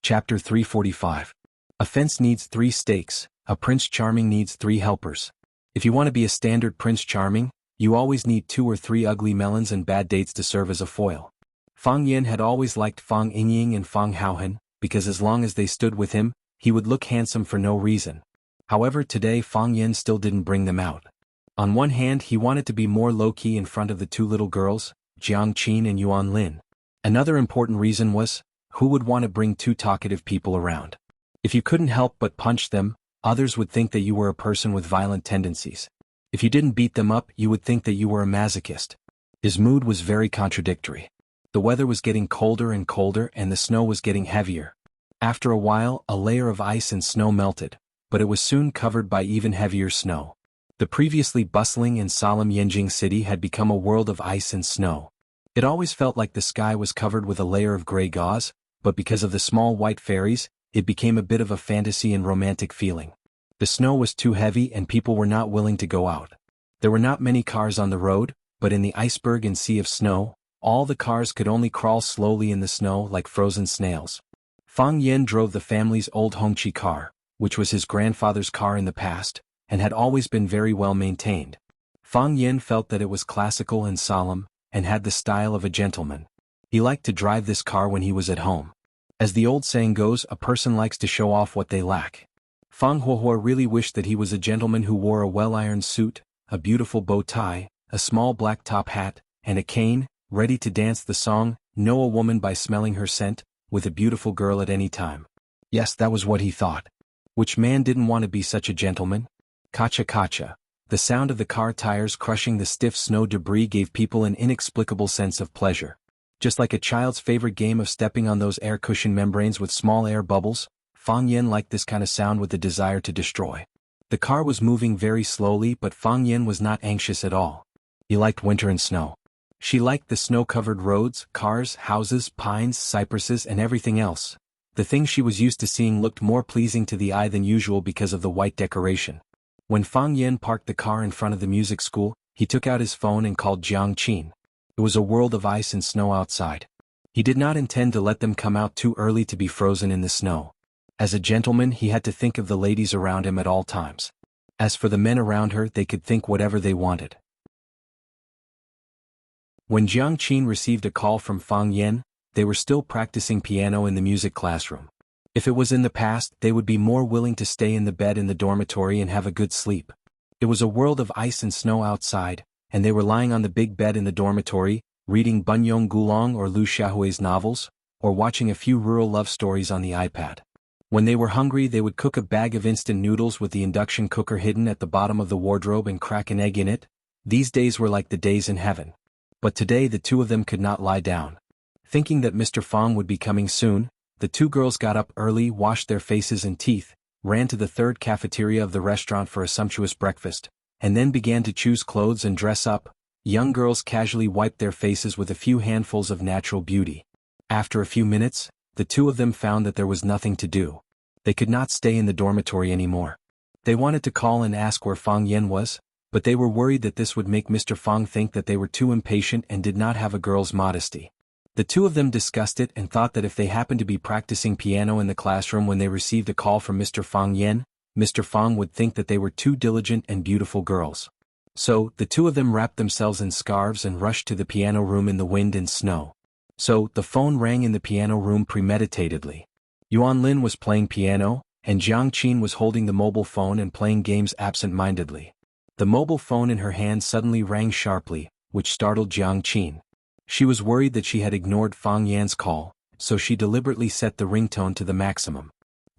Chapter 345. A fence needs 3 stakes, a Prince Charming needs 3 helpers. If you want to be a standard Prince Charming, you always need 2 or 3 ugly melons and bad dates to serve as a foil. Fang Yan had always liked Fang Yingying and Fang Haohan, because as long as they stood with him, he would look handsome for no reason. However, today Fang Yan still didn't bring them out. On one hand, he wanted to be more low-key in front of the 2 little girls, Jiang Qin and Yuan Lin. Another important reason was, who would want to bring 2 talkative people around? If you couldn't help but punch them, others would think that you were a person with violent tendencies. If you didn't beat them up, you would think that you were a masochist. His mood was very contradictory. The weather was getting colder and colder and the snow was getting heavier. After a while, a layer of ice and snow melted, but it was soon covered by even heavier snow. The previously bustling and solemn Yinjing city had become a world of ice and snow. It always felt like the sky was covered with a layer of gray gauze, but because of the small white fairies, it became a bit of a fantasy and romantic feeling. The snow was too heavy and people were not willing to go out. There were not many cars on the road, but in the iceberg and sea of snow, all the cars could only crawl slowly in the snow like frozen snails. Fang Yan drove the family's old Hongqi car, which was his grandfather's car in the past, and had always been very well maintained. Fang Yan felt that it was classical and solemn, and had the style of a gentleman. He liked to drive this car when he was at home. As the old saying goes, a person likes to show off what they lack. Fang Huohuo really wished that he was a gentleman who wore a well-ironed suit, a beautiful bow tie, a small black top hat, and a cane, ready to dance the song, Know a Woman by Smelling Her Scent, with a beautiful girl at any time. Yes, that was what he thought. Which man didn't want to be such a gentleman? Kacha kacha. The sound of the car tires crushing the stiff snow debris gave people an inexplicable sense of pleasure. Just like a child's favorite game of stepping on those air cushion membranes with small air bubbles, Fang Yan liked this kind of sound with the desire to destroy. The car was moving very slowly, but Fang Yan was not anxious at all. He liked winter and snow. She liked the snow-covered roads, cars, houses, pines, cypresses, and everything else. The things she was used to seeing looked more pleasing to the eye than usual because of the white decoration. When Fang Yan parked the car in front of the music school, he took out his phone and called Jiang Qin. It was a world of ice and snow outside. He did not intend to let them come out too early to be frozen in the snow. As a gentleman, he had to think of the ladies around him at all times. As for the men around her, they could think whatever they wanted. When Jiang Qin received a call from Fang Yan, they were still practicing piano in the music classroom. If it was in the past, they would be more willing to stay in the bed in the dormitory and have a good sleep. It was a world of ice and snow outside, and they were lying on the big bed in the dormitory, reading Bunyong Gulong or Liu Xiaohui's novels, or watching a few rural love stories on the iPad. When they were hungry, they would cook a bag of instant noodles with the induction cooker hidden at the bottom of the wardrobe and crack an egg in it. These days were like the days in heaven. But today the 2 of them could not lie down. Thinking that Mr. Fang would be coming soon, the two girls got up early, washed their faces and teeth, ran to the third cafeteria of the restaurant for a sumptuous breakfast, and then began to choose clothes and dress up. Young girls casually wiped their faces with a few handfuls of natural beauty. After a few minutes, the two of them found that there was nothing to do. They could not stay in the dormitory anymore. They wanted to call and ask where Fang Yan was, but they were worried that this would make Mr. Fang think that they were too impatient and did not have a girl's modesty. The two of them discussed it and thought that if they happened to be practicing piano in the classroom when they received a call from Mr. Fang Yan, Mr. Fang would think that they were two diligent and beautiful girls. So, the two of them wrapped themselves in scarves and rushed to the piano room in the wind and snow. So, the phone rang in the piano room premeditatedly. Yuan Lin was playing piano, and Jiang Qin was holding the mobile phone and playing games absent-mindedly. The mobile phone in her hand suddenly rang sharply, which startled Jiang Qin. She was worried that she had ignored Fang Yan's call, so she deliberately set the ringtone to the maximum.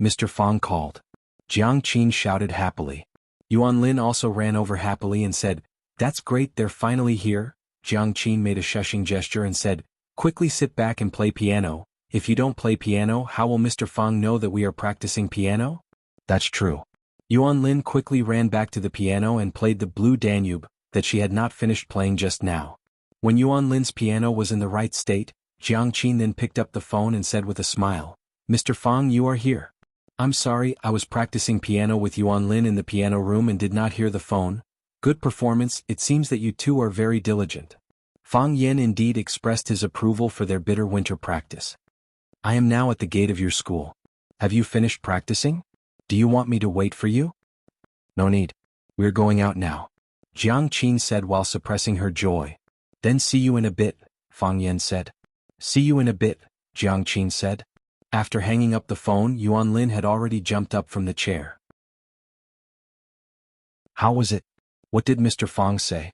Mr. Fang called. Jiang Qin shouted happily. Yuan Lin also ran over happily and said, "That's great, they're finally here." Jiang Qin made a shushing gesture and said, "Quickly sit back and play piano. If you don't play piano, how will Mr. Fang know that we are practicing piano?" "That's true." Yuan Lin quickly ran back to the piano and played the Blue Danube, that she had not finished playing just now. When Yuan Lin's piano was in the right state, Jiang Qin then picked up the phone and said with a smile, "Mr. Fang, you are here. I'm sorry, I was practicing piano with Yuan Lin in the piano room and did not hear the phone. Good performance, it seems that you two are very diligent." Fang Yan indeed expressed his approval for their bitter winter practice. "I am now at the gate of your school. Have you finished practicing? Do you want me to wait for you?" "No need. We're going out now," Jiang Qin said while suppressing her joy. "Then see you in a bit," Fang Yan said. "See you in a bit," Jiang Qin said. After hanging up the phone, Yuan Lin had already jumped up from the chair. "How was it? What did Mr. Fang say?"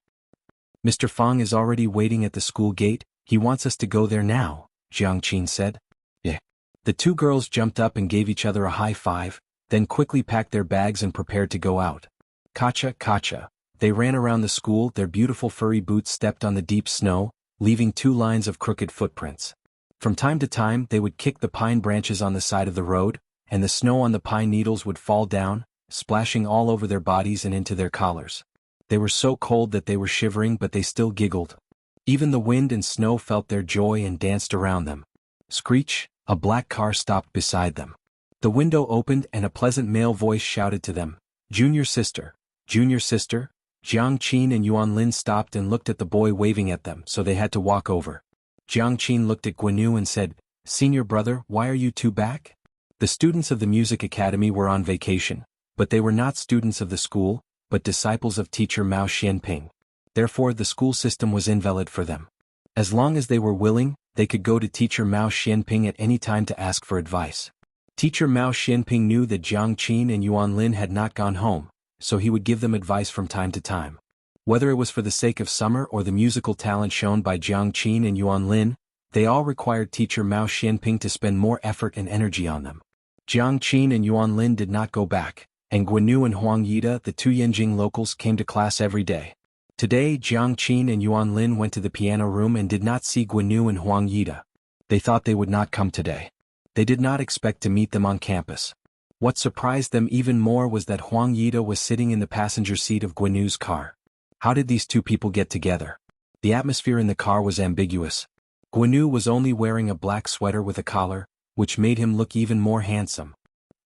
"Mr. Fang is already waiting at the school gate, he wants us to go there now," Jiang Qin said. "Yeah." The two girls jumped up and gave each other a high five, then quickly packed their bags and prepared to go out. Kacha, kacha. They ran around the school, their beautiful furry boots stepped on the deep snow, leaving 2 lines of crooked footprints. From time to time they would kick the pine branches on the side of the road, and the snow on the pine needles would fall down, splashing all over their bodies and into their collars. They were so cold that they were shivering, but they still giggled. Even the wind and snow felt their joy and danced around them. Screech, a black car stopped beside them. The window opened and a pleasant male voice shouted to them, "Junior sister, junior sister." Jiang Qin and Yuan Lin stopped and looked at the boy waving at them, so they had to walk over. Jiang Qin looked at Guanyu and said, "Senior brother, why are you two back?" The students of the music academy were on vacation, but they were not students of the school, but disciples of teacher Mao Xianping. Therefore the school system was invalid for them. As long as they were willing, they could go to teacher Mao Xianping at any time to ask for advice. Teacher Mao Xianping knew that Jiang Qin and Yuan Lin had not gone home, so he would give them advice from time to time. Whether it was for the sake of summer or the musical talent shown by Jiang Qin and Yuan Lin, they all required teacher Mao Xianping to spend more effort and energy on them. Jiang Qin and Yuan Lin did not go back, and Guanyu and Huang Yida, the 2 Yanjing locals, came to class every day. Today Jiang Qin and Yuan Lin went to the piano room and did not see Guanyu and Huang Yida. They thought they would not come today. They did not expect to meet them on campus. What surprised them even more was that Huang Yida was sitting in the passenger seat of Guanyu's car. How did these two people get together? The atmosphere in the car was ambiguous. Guanyu was only wearing a black sweater with a collar, which made him look even more handsome.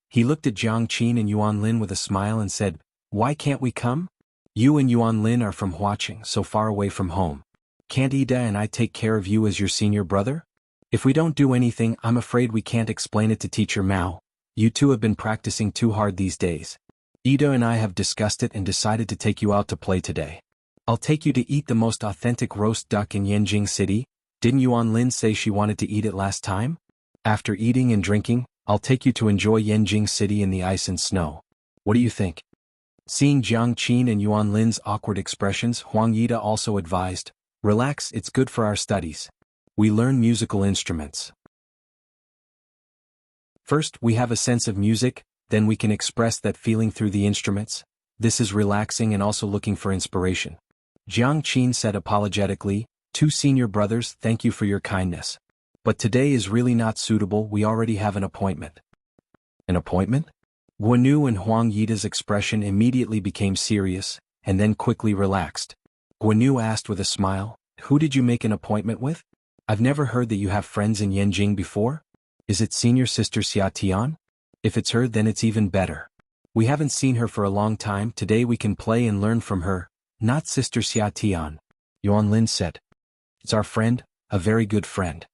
He looked at Jiang Qin and Yuan Lin with a smile and said, "Why can't we come? You and Yuan Lin are from Huaqing, so far away from home. Can't Ida and I take care of you as your senior brother? If we don't do anything, I'm afraid we can't explain it to teacher Mao. You two have been practicing too hard these days. Ida and I have discussed it and decided to take you out to play today. I'll take you to eat the most authentic roast duck in Yanjing City. Didn't Yuan Lin say she wanted to eat it last time? After eating and drinking, I'll take you to enjoy Yanjing City in the ice and snow. What do you think?" Seeing Jiang Qin and Yuan Lin's awkward expressions, Huang Yida also advised, "Relax, it's good for our studies. We learn musical instruments. First, we have a sense of music, then we can express that feeling through the instruments. This is relaxing and also looking for inspiration." Jiang Qin said apologetically, "Two senior brothers, thank you for your kindness. But today is really not suitable, we already have an appointment. An appointment? Guanu and Huang Yida's expression immediately became serious, and then quickly relaxed. Guanu asked with a smile, "Who did you make an appointment with? I've never heard that you have friends in Yanjing before. Is it senior sister Xia Tian? If it's her, then it's even better. We haven't seen her for a long time, today we can play and learn from her, not sister Xia Tian," Yuanlin said. "It's our friend, a very good friend."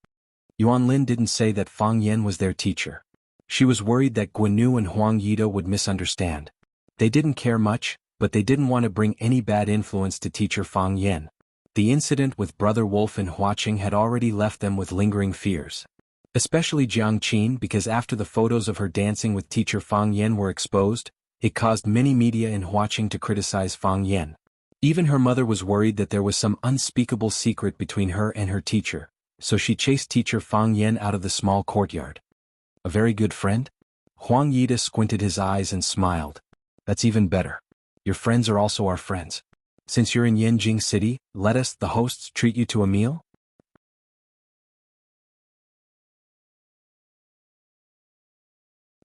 Yuanlin didn't say that Fang Yan was their teacher. She was worried that Guanu and Huang Yida would misunderstand. They didn't care much, but they didn't want to bring any bad influence to teacher Fang Yan. The incident with Brother Wolf and Huaqing had already left them with lingering fears. Especially Jiang Qin, because after the photos of her dancing with teacher Fang Yan were exposed, it caused many media in Huaqing to criticize Fang Yan. Even her mother was worried that there was some unspeakable secret between her and her teacher, so she chased teacher Fang Yan out of the small courtyard. A very good friend? Huang Yida squinted his eyes and smiled. That's even better. Your friends are also our friends. Since you're in Yanjing City, let us, the hosts, treat you to a meal?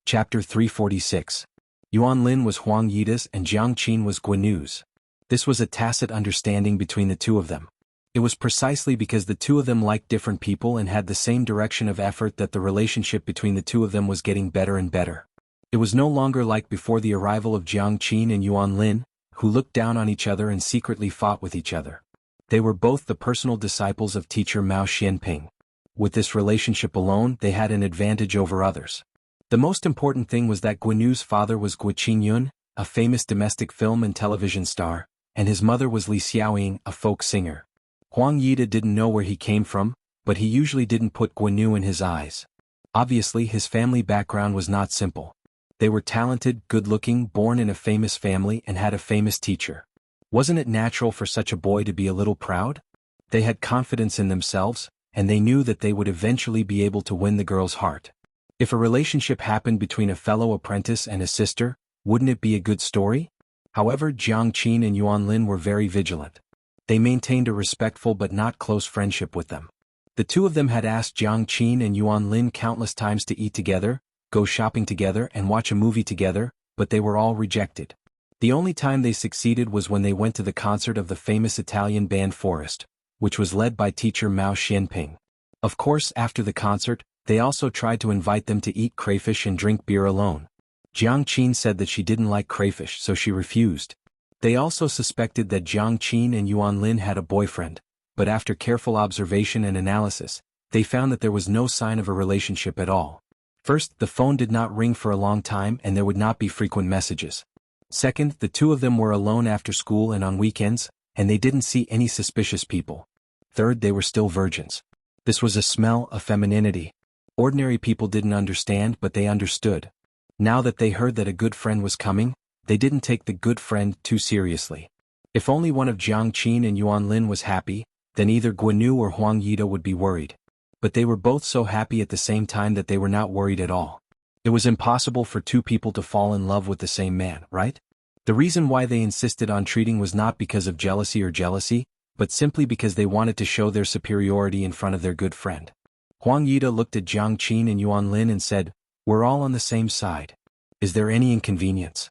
Chapter 346. Yuanlin was Huang Yida's and Jiang Qin was Guanu's. This was a tacit understanding between the two of them. It was precisely because the two of them liked different people and had the same direction of effort that the relationship between the two of them was getting better and better. It was no longer like before the arrival of Jiang Qin and Yuanlin, who looked down on each other and secretly fought with each other. They were both the personal disciples of teacher Mao Xianping. With this relationship alone, they had an advantage over others. The most important thing was that Guanu's father was Gu Qingyun, a famous domestic film and television star, and his mother was Li Xiaoying, a folk singer. Huang Yida didn't know where he came from, but he usually didn't put Guanu in his eyes. Obviously, his family background was not simple. They were talented, good-looking, born in a famous family and had a famous teacher. Wasn't it natural for such a boy to be a little proud? They had confidence in themselves, and they knew that they would eventually be able to win the girl's heart. If a relationship happened between a fellow apprentice and a sister, wouldn't it be a good story? However, Jiang Qin and Yuanlin were very vigilant. They maintained a respectful but not close friendship with them. The two of them had asked Jiang Qin and Yuanlin countless times to eat together, go shopping together and watch a movie together, but they were all rejected. The only time they succeeded was when they went to the concert of the famous Italian band Forest, which was led by teacher Mao Xianping. Of course, after the concert, they also tried to invite them to eat crayfish and drink beer alone. Jiang Qin said that she didn't like crayfish, so she refused. They also suspected that Jiang Qin and Yuanlin had a boyfriend, but after careful observation and analysis, they found that there was no sign of a relationship at all. First, the phone did not ring for a long time and there would not be frequent messages. Second, the two of them were alone after school and on weekends, and they didn't see any suspicious people. Third, they were still virgins. This was a smell of femininity. Ordinary people didn't understand, but they understood. Now that they heard that a good friend was coming, they didn't take the good friend too seriously. If only one of Jiang Qin and Yuanlin was happy, then either Guanu or Huang Yida would be worried. But they were both so happy at the same time that they were not worried at all. It was impossible for two people to fall in love with the same man, right? The reason why they insisted on treating was not because of jealousy, but simply because they wanted to show their superiority in front of their good friend. Huang Yida looked at Jiang Qin and Yuanlin and said, "We're all on the same side. Is there any inconvenience?"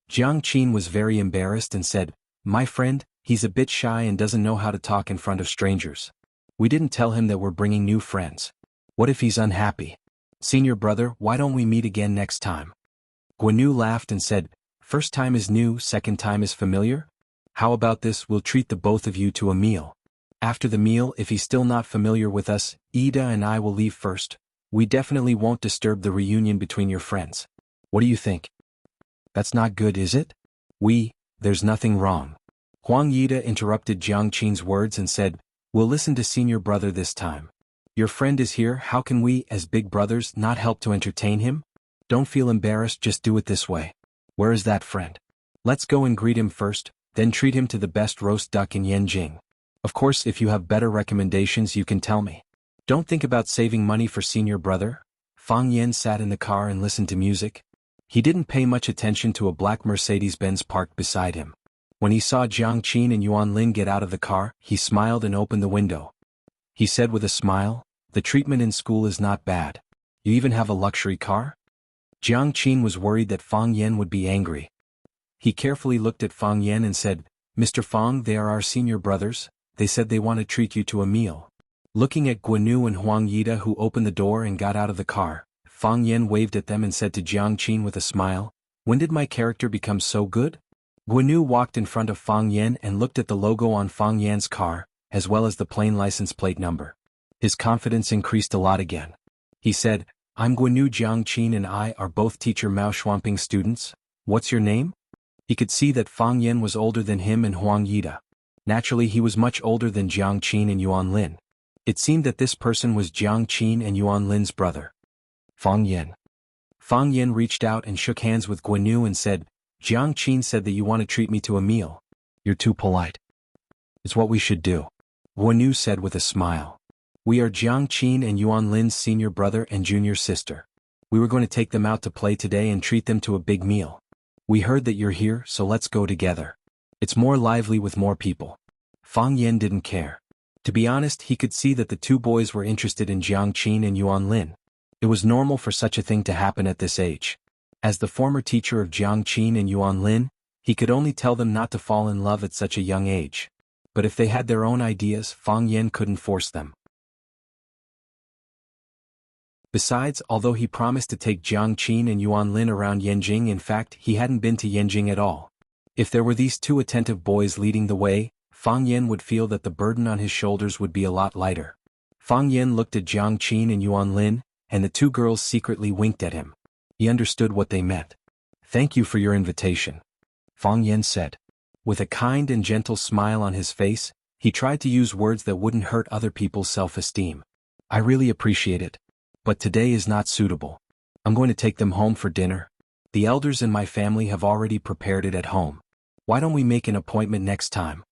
Jiang Qin was very embarrassed and said, "My friend, he's a bit shy and doesn't know how to talk in front of strangers. We didn't tell him that we're bringing new friends. What if he's unhappy? Senior brother, why don't we meet again next time?" Guanu laughed and said, "First time is new, second time is familiar? How about this, we'll treat the both of you to a meal. After the meal, if he's still not familiar with us, Ida and I will leave first. We definitely won't disturb the reunion between your friends. What do you think?" "That's not good, is it?" There's nothing wrong." Huang Yida interrupted Jiang Qin's words and said, "We'll listen to senior brother this time. Your friend is here, how can we, as big brothers, not help to entertain him? Don't feel embarrassed, just do it this way. Where is that friend? Let's go and greet him first, then treat him to the best roast duck in Yanjing. Of course, if you have better recommendations you can tell me. Don't think about saving money for senior brother." Fang Yan sat in the car and listened to music. He didn't pay much attention to a black Mercedes-Benz parked beside him. When he saw Jiang Qin and Yuanlin get out of the car, he smiled and opened the window. he said with a smile. The treatment in school is not bad. You even have a luxury car? Jiang Qin was worried that Fang Yan would be angry. He carefully looked at Fang Yan and said, Mr. Fang, they are our senior brothers. They said they want to treat you to a meal. Looking at Guanu and Huang Yida, who opened the door and got out of the car, Fang Yan waved at them and said to Jiang Qin with a smile, When did my character become so good? Guanu walked in front of Fang Yan and looked at the logo on Fang Yan's car, as well as the plain license plate number. His confidence increased a lot again. He said, I'm Guanu. Jiang Qin and I are both teacher Mao Shuangping students. What's your name? He could see that Fang Yan was older than him and Huang Yida. Naturally, he was much older than Jiang Qin and Yuan Lin. It seemed that this person was Jiang Qin and Yuan Lin's brother. Fang Yan. Fang Yan reached out and shook hands with Guanu and said, Jiang Qin said that you want to treat me to a meal. You're too polite. It's what we should do. Guanu said with a smile. We are Jiang Qin and Yuan Lin's senior brother and junior sister. We were going to take them out to play today and treat them to a big meal. We heard that you're here, so let's go together. It's more lively with more people. Fang Yan didn't care. To be honest, he could see that the two boys were interested in Jiang Qin and Yuan Lin. It was normal for such a thing to happen at this age. As the former teacher of Jiang Qin and Yuan Lin, he could only tell them not to fall in love at such a young age. But if they had their own ideas, Fang Yan couldn't force them. Besides, although he promised to take Jiang Qin and Yuan Lin around Yanjing, in fact, he hadn't been to Yanjing at all. If there were these two attentive boys leading the way, Fang Yan would feel that the burden on his shoulders would be a lot lighter. Fang Yan looked at Jiang Qin and Yuan Lin, and the two girls secretly winked at him. He understood what they meant. Thank you for your invitation, Fang Yan said. With a kind and gentle smile on his face, he tried to use words that wouldn't hurt other people's self-esteem. I really appreciate it. But today is not suitable. I'm going to take them home for dinner. The elders in my family have already prepared it at home. Why don't we make an appointment next time?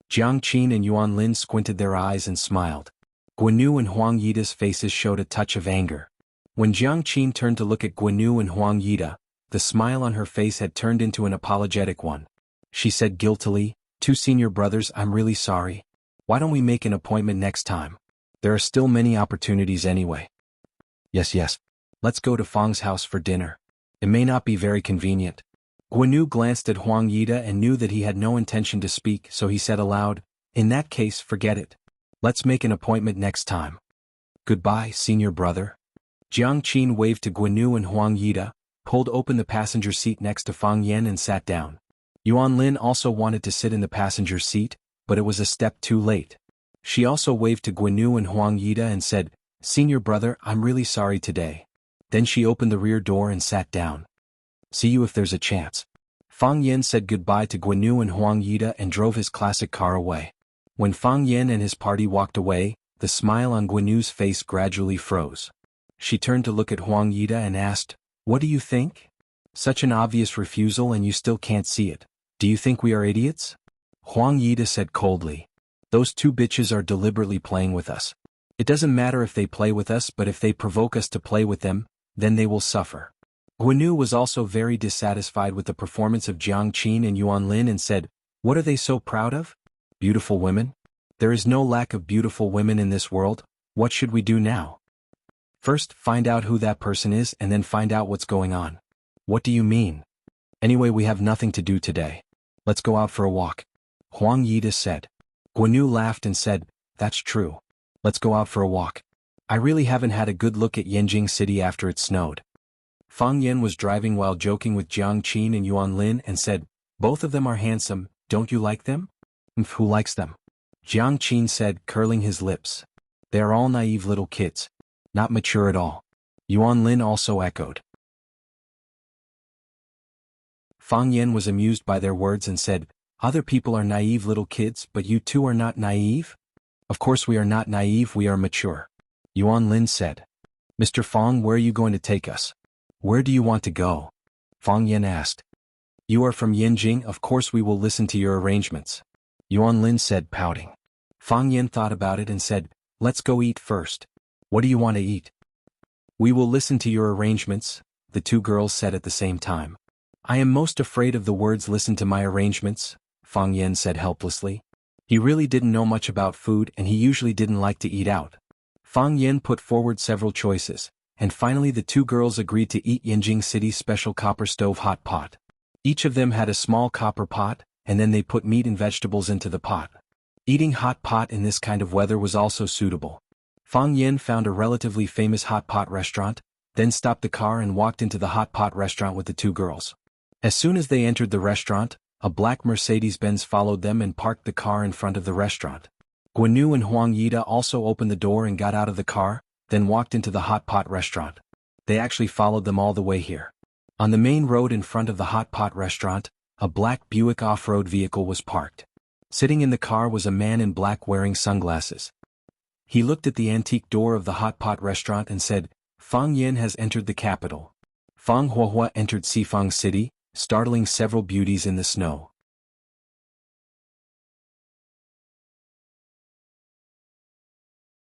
Jiang Qin and Yuan Lin squinted their eyes and smiled. Guanu and Huang Yida's faces showed a touch of anger. When Jiang Qin turned to look at Guanu and Huang Yida, the smile on her face had turned into an apologetic one. She said guiltily, Two senior brothers, I'm really sorry. Why don't we make an appointment next time? There are still many opportunities anyway. Yes. Let's go to Fang's house for dinner. It may not be very convenient. Guanu glanced at Huang Yida and knew that he had no intention to speak, so he said aloud, In that case, forget it. Let's make an appointment next time. Goodbye, senior brother. Jiang Qin waved to Guanu and Huang Yida, pulled open the passenger seat next to Fang Yan and sat down. Yuan Lin also wanted to sit in the passenger seat, but it was a step too late. She also waved to Guanu and Huang Yida and said, Senior brother, I'm really sorry today. Then she opened the rear door and sat down. See you if there's a chance. Fang Yan said goodbye to Guanu and Huang Yida and drove his classic car away. When Fang Yan and his party walked away, the smile on Guanu's face gradually froze. She turned to look at Huang Yida and asked, What do you think? Such an obvious refusal and you still can't see it. Do you think we are idiots? Huang Yida said coldly. Those two bitches are deliberately playing with us. It doesn't matter if they play with us, but if they provoke us to play with them, then they will suffer. Guanu was also very dissatisfied with the performance of Jiang Qin and Yuan Lin and said, What are they so proud of? Beautiful women? There is no lack of beautiful women in this world. What should we do now? First, find out who that person is and then find out what's going on. What do you mean? Anyway, we have nothing to do today. Let's go out for a walk. Huang Yida said. Guanu laughed and said, That's true. Let's go out for a walk. I really haven't had a good look at Yanjing City after it snowed. Fang Yan was driving while joking with Jiang Qin and Yuan Lin and said, Both of them are handsome, don't you like them? Who likes them? Jiang Qin said, curling his lips. They are all naive little kids. Not mature at all. Yuan Lin also echoed. Fang Yan was amused by their words and said, Other people are naive little kids, but you two are not naive? Of course we are not naive, we are mature. Yuan Lin said. Mr. Fang, where are you going to take us? Where do you want to go? Fang Yan asked. You are from Yanjing, of course we will listen to your arrangements. Yuan Lin said, pouting. Fang Yan thought about it and said, Let's go eat first. What do you want to eat? We will listen to your arrangements, the two girls said at the same time. I am most afraid of the words listen to my arrangements, Fang Yan said helplessly. He really didn't know much about food and he usually didn't like to eat out. Fang Yen put forward several choices, and finally the two girls agreed to eat Yanjing City's special copper stove hot pot. Each of them had a small copper pot, and then they put meat and vegetables into the pot. Eating hot pot in this kind of weather was also suitable. Fang Yen found a relatively famous hot pot restaurant, then stopped the car and walked into the hot pot restaurant with the two girls. As soon as they entered the restaurant, a black Mercedes-Benz followed them and parked the car in front of the restaurant. Guanyu and Huang Yida also opened the door and got out of the car, then walked into the hot pot restaurant. They actually followed them all the way here. On the main road in front of the hot pot restaurant, a black Buick off-road vehicle was parked. Sitting in the car was a man in black wearing sunglasses. He looked at the antique door of the hot pot restaurant and said, "Fang Yen has entered the capital." Fang Huahua entered Sifang City, startling several beauties in the snow.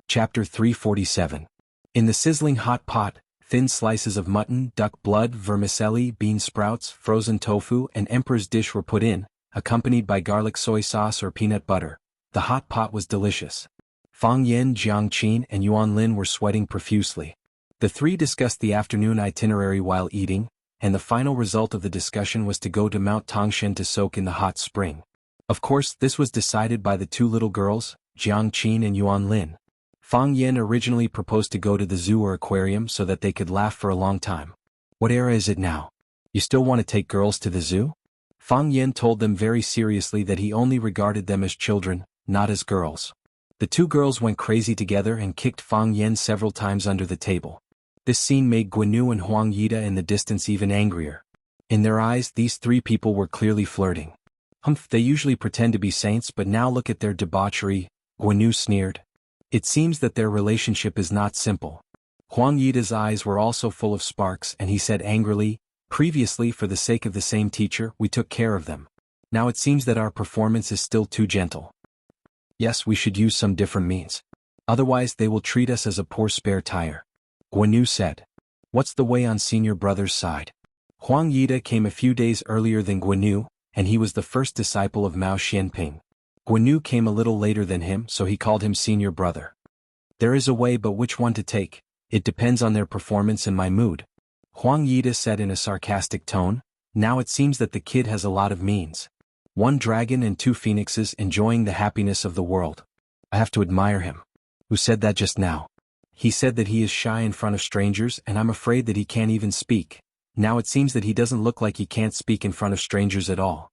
Chapter 347. In the sizzling hot pot, thin slices of mutton, duck blood, vermicelli, bean sprouts, frozen tofu, and emperor's dish were put in, accompanied by garlic soy sauce or peanut butter. The hot pot was delicious. Fang Yen, Jiang Qin, and Yuan Lin were sweating profusely. The three discussed the afternoon itinerary while eating, and the final result of the discussion was to go to Mount Tongshan to soak in the hot spring. Of course, this was decided by the two little girls, Jiang Qin and Yuan Lin. Fang Yen originally proposed to go to the zoo or aquarium so that they could laugh for a long time. "What era is it now? You still want to take girls to the zoo?" Fang Yen told them very seriously that he only regarded them as children, not as girls. The two girls went crazy together and kicked Fang Yen several times under the table. This scene made Guanyu and Huang Yida in the distance even angrier. In their eyes, these three people were clearly flirting. They usually pretend to be saints, but now look at their debauchery, Guanyu sneered. It seems that their relationship is not simple. Huang Yida's eyes were also full of sparks and he said angrily, "Previously, for the sake of the same teacher, we took care of them. Now it seems that our performance is still too gentle. Yes, we should use some different means. Otherwise they will treat us as a poor spare tire." Guanyu said. "What's the way on senior brother's side?" Huang Yida came a few days earlier than Guanyu, and he was the first disciple of Mao Xianping. Guanyu came a little later than him, so he called him senior brother. "There is a way, but which one to take? It depends on their performance and my mood," Huang Yida said in a sarcastic tone. "Now it seems that the kid has a lot of means. One dragon and two phoenixes enjoying the happiness of the world. I have to admire him." "Who said that just now?" "He said that he is shy in front of strangers and I'm afraid that he can't even speak. Now it seems that he doesn't look like he can't speak in front of strangers at all."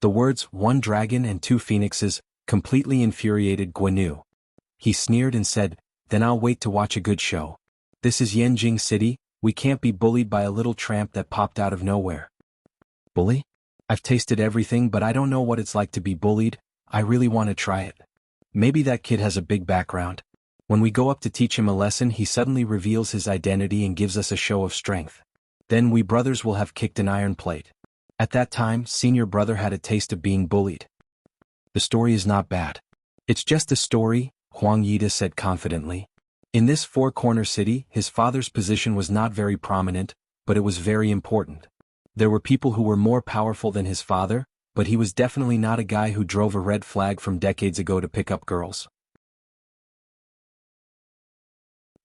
The words, "one dragon and two phoenixes," completely infuriated Guanyu. He sneered and said, "Then I'll wait to watch a good show. This is Yanjing City, we can't be bullied by a little tramp that popped out of nowhere." "Bully? I've tasted everything but I don't know what it's like to be bullied. I really want to try it. Maybe that kid has a big background. When we go up to teach him a lesson he suddenly reveals his identity and gives us a show of strength. Then we brothers will have kicked an iron plate. At that time, senior brother had a taste of being bullied." "The story is not bad. It's just a story," Huang Yida said confidently. In this four-corner city, his father's position was not very prominent, but it was very important. There were people who were more powerful than his father, but he was definitely not a guy who drove a red flag from decades ago to pick up girls.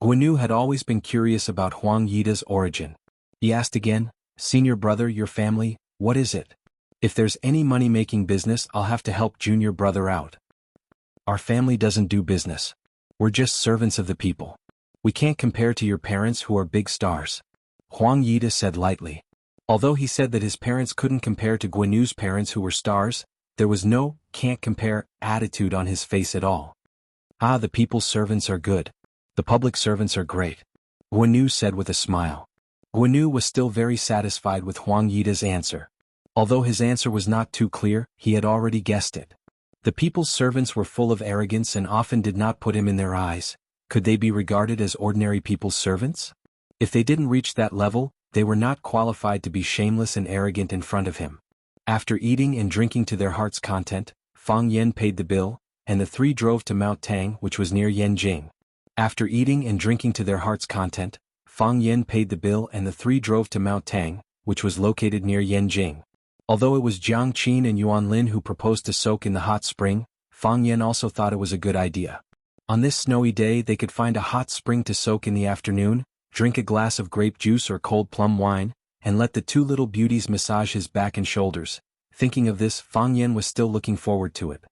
Guanyu had always been curious about Huang Yida's origin. He asked again, "Senior brother, your family, what is it? If there's any money-making business, I'll have to help junior brother out." "Our family doesn't do business. We're just servants of the people. We can't compare to your parents who are big stars," Huang Yida said lightly. Although he said that his parents couldn't compare to Guanyu's parents who were stars, there was no "can't compare" attitude on his face at all. "Ah, the people's servants are good. The public servants are great," Guanyu said with a smile. Guanyu was still very satisfied with Huang Yida's answer. Although his answer was not too clear, he had already guessed it. The people's servants were full of arrogance and often did not put him in their eyes. Could they be regarded as ordinary people's servants? If they didn't reach that level, they were not qualified to be shameless and arrogant in front of him. After eating and drinking to their heart's content, Fang Yen paid the bill, and the three drove to Mount Tang, which was near Yanjing. After eating and drinking to their heart's content, Fang Yen paid the bill and the three drove to Mount Tang, which was located near Yanjing. Although it was Jiang Qin and Yuan Lin who proposed to soak in the hot spring, Fang Yan also thought it was a good idea. On this snowy day they could find a hot spring to soak in the afternoon, drink a glass of grape juice or cold plum wine, and let the two little beauties massage his back and shoulders. Thinking of this, Fang Yan was still looking forward to it.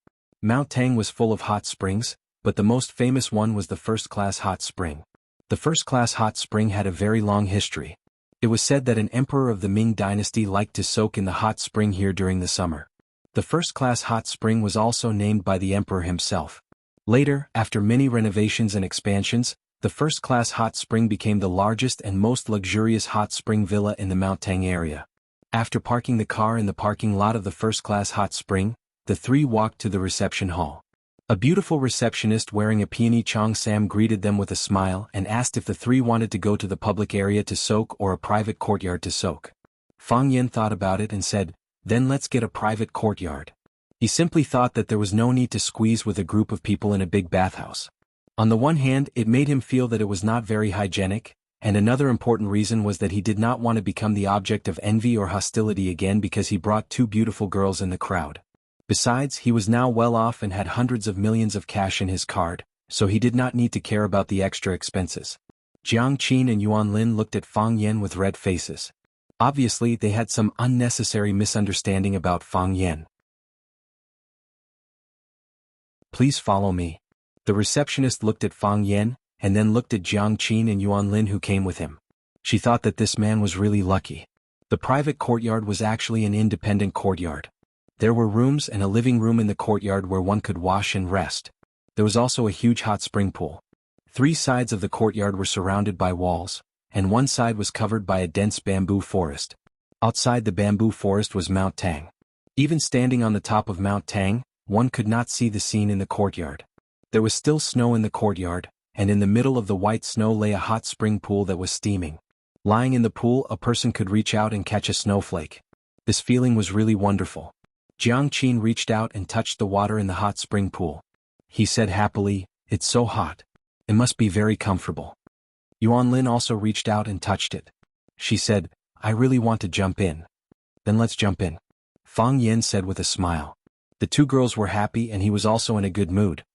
Mount Tang was full of hot springs, but the most famous one was the first-class hot spring. The first-class hot spring had a very long history. It was said that an emperor of the Ming dynasty liked to soak in the hot spring here during the summer. The first-class hot spring was also named by the emperor himself. Later, after many renovations and expansions, the first-class hot spring became the largest and most luxurious hot spring villa in the Mount Tang area. After parking the car in the parking lot of the first-class hot spring, the three walked to the reception hall. A beautiful receptionist wearing a peony cheongsam greeted them with a smile and asked if the three wanted to go to the public area to soak or a private courtyard to soak. Fang Yan thought about it and said, "Then let's get a private courtyard." He simply thought that there was no need to squeeze with a group of people in a big bathhouse. On the one hand, it made him feel that it was not very hygienic, and another important reason was that he did not want to become the object of envy or hostility again because he brought two beautiful girls in the crowd. Besides, he was now well off and had hundreds of millions of cash in his card, so he did not need to care about the extra expenses. Jiang Qin and Yuan Lin looked at Fang Yan with red faces. Obviously, they had some unnecessary misunderstanding about Fang Yan. "Please follow me." The receptionist looked at Fang Yan, and then looked at Jiang Qin and Yuan Lin who came with him. She thought that this man was really lucky. The private courtyard was actually an independent courtyard. There were rooms and a living room in the courtyard where one could wash and rest. There was also a huge hot spring pool. Three sides of the courtyard were surrounded by walls, and one side was covered by a dense bamboo forest. Outside the bamboo forest was Mount Tang. Even standing on the top of Mount Tang, one could not see the scene in the courtyard. There was still snow in the courtyard, and in the middle of the white snow lay a hot spring pool that was steaming. Lying in the pool, a person could reach out and catch a snowflake. This feeling was really wonderful. Jiang Qin reached out and touched the water in the hot spring pool. He said happily, "It's so hot. It must be very comfortable." Yuan Lin also reached out and touched it. She said, "I really want to jump in." "Then let's jump in," Fang Yan said with a smile. The two girls were happy and he was also in a good mood.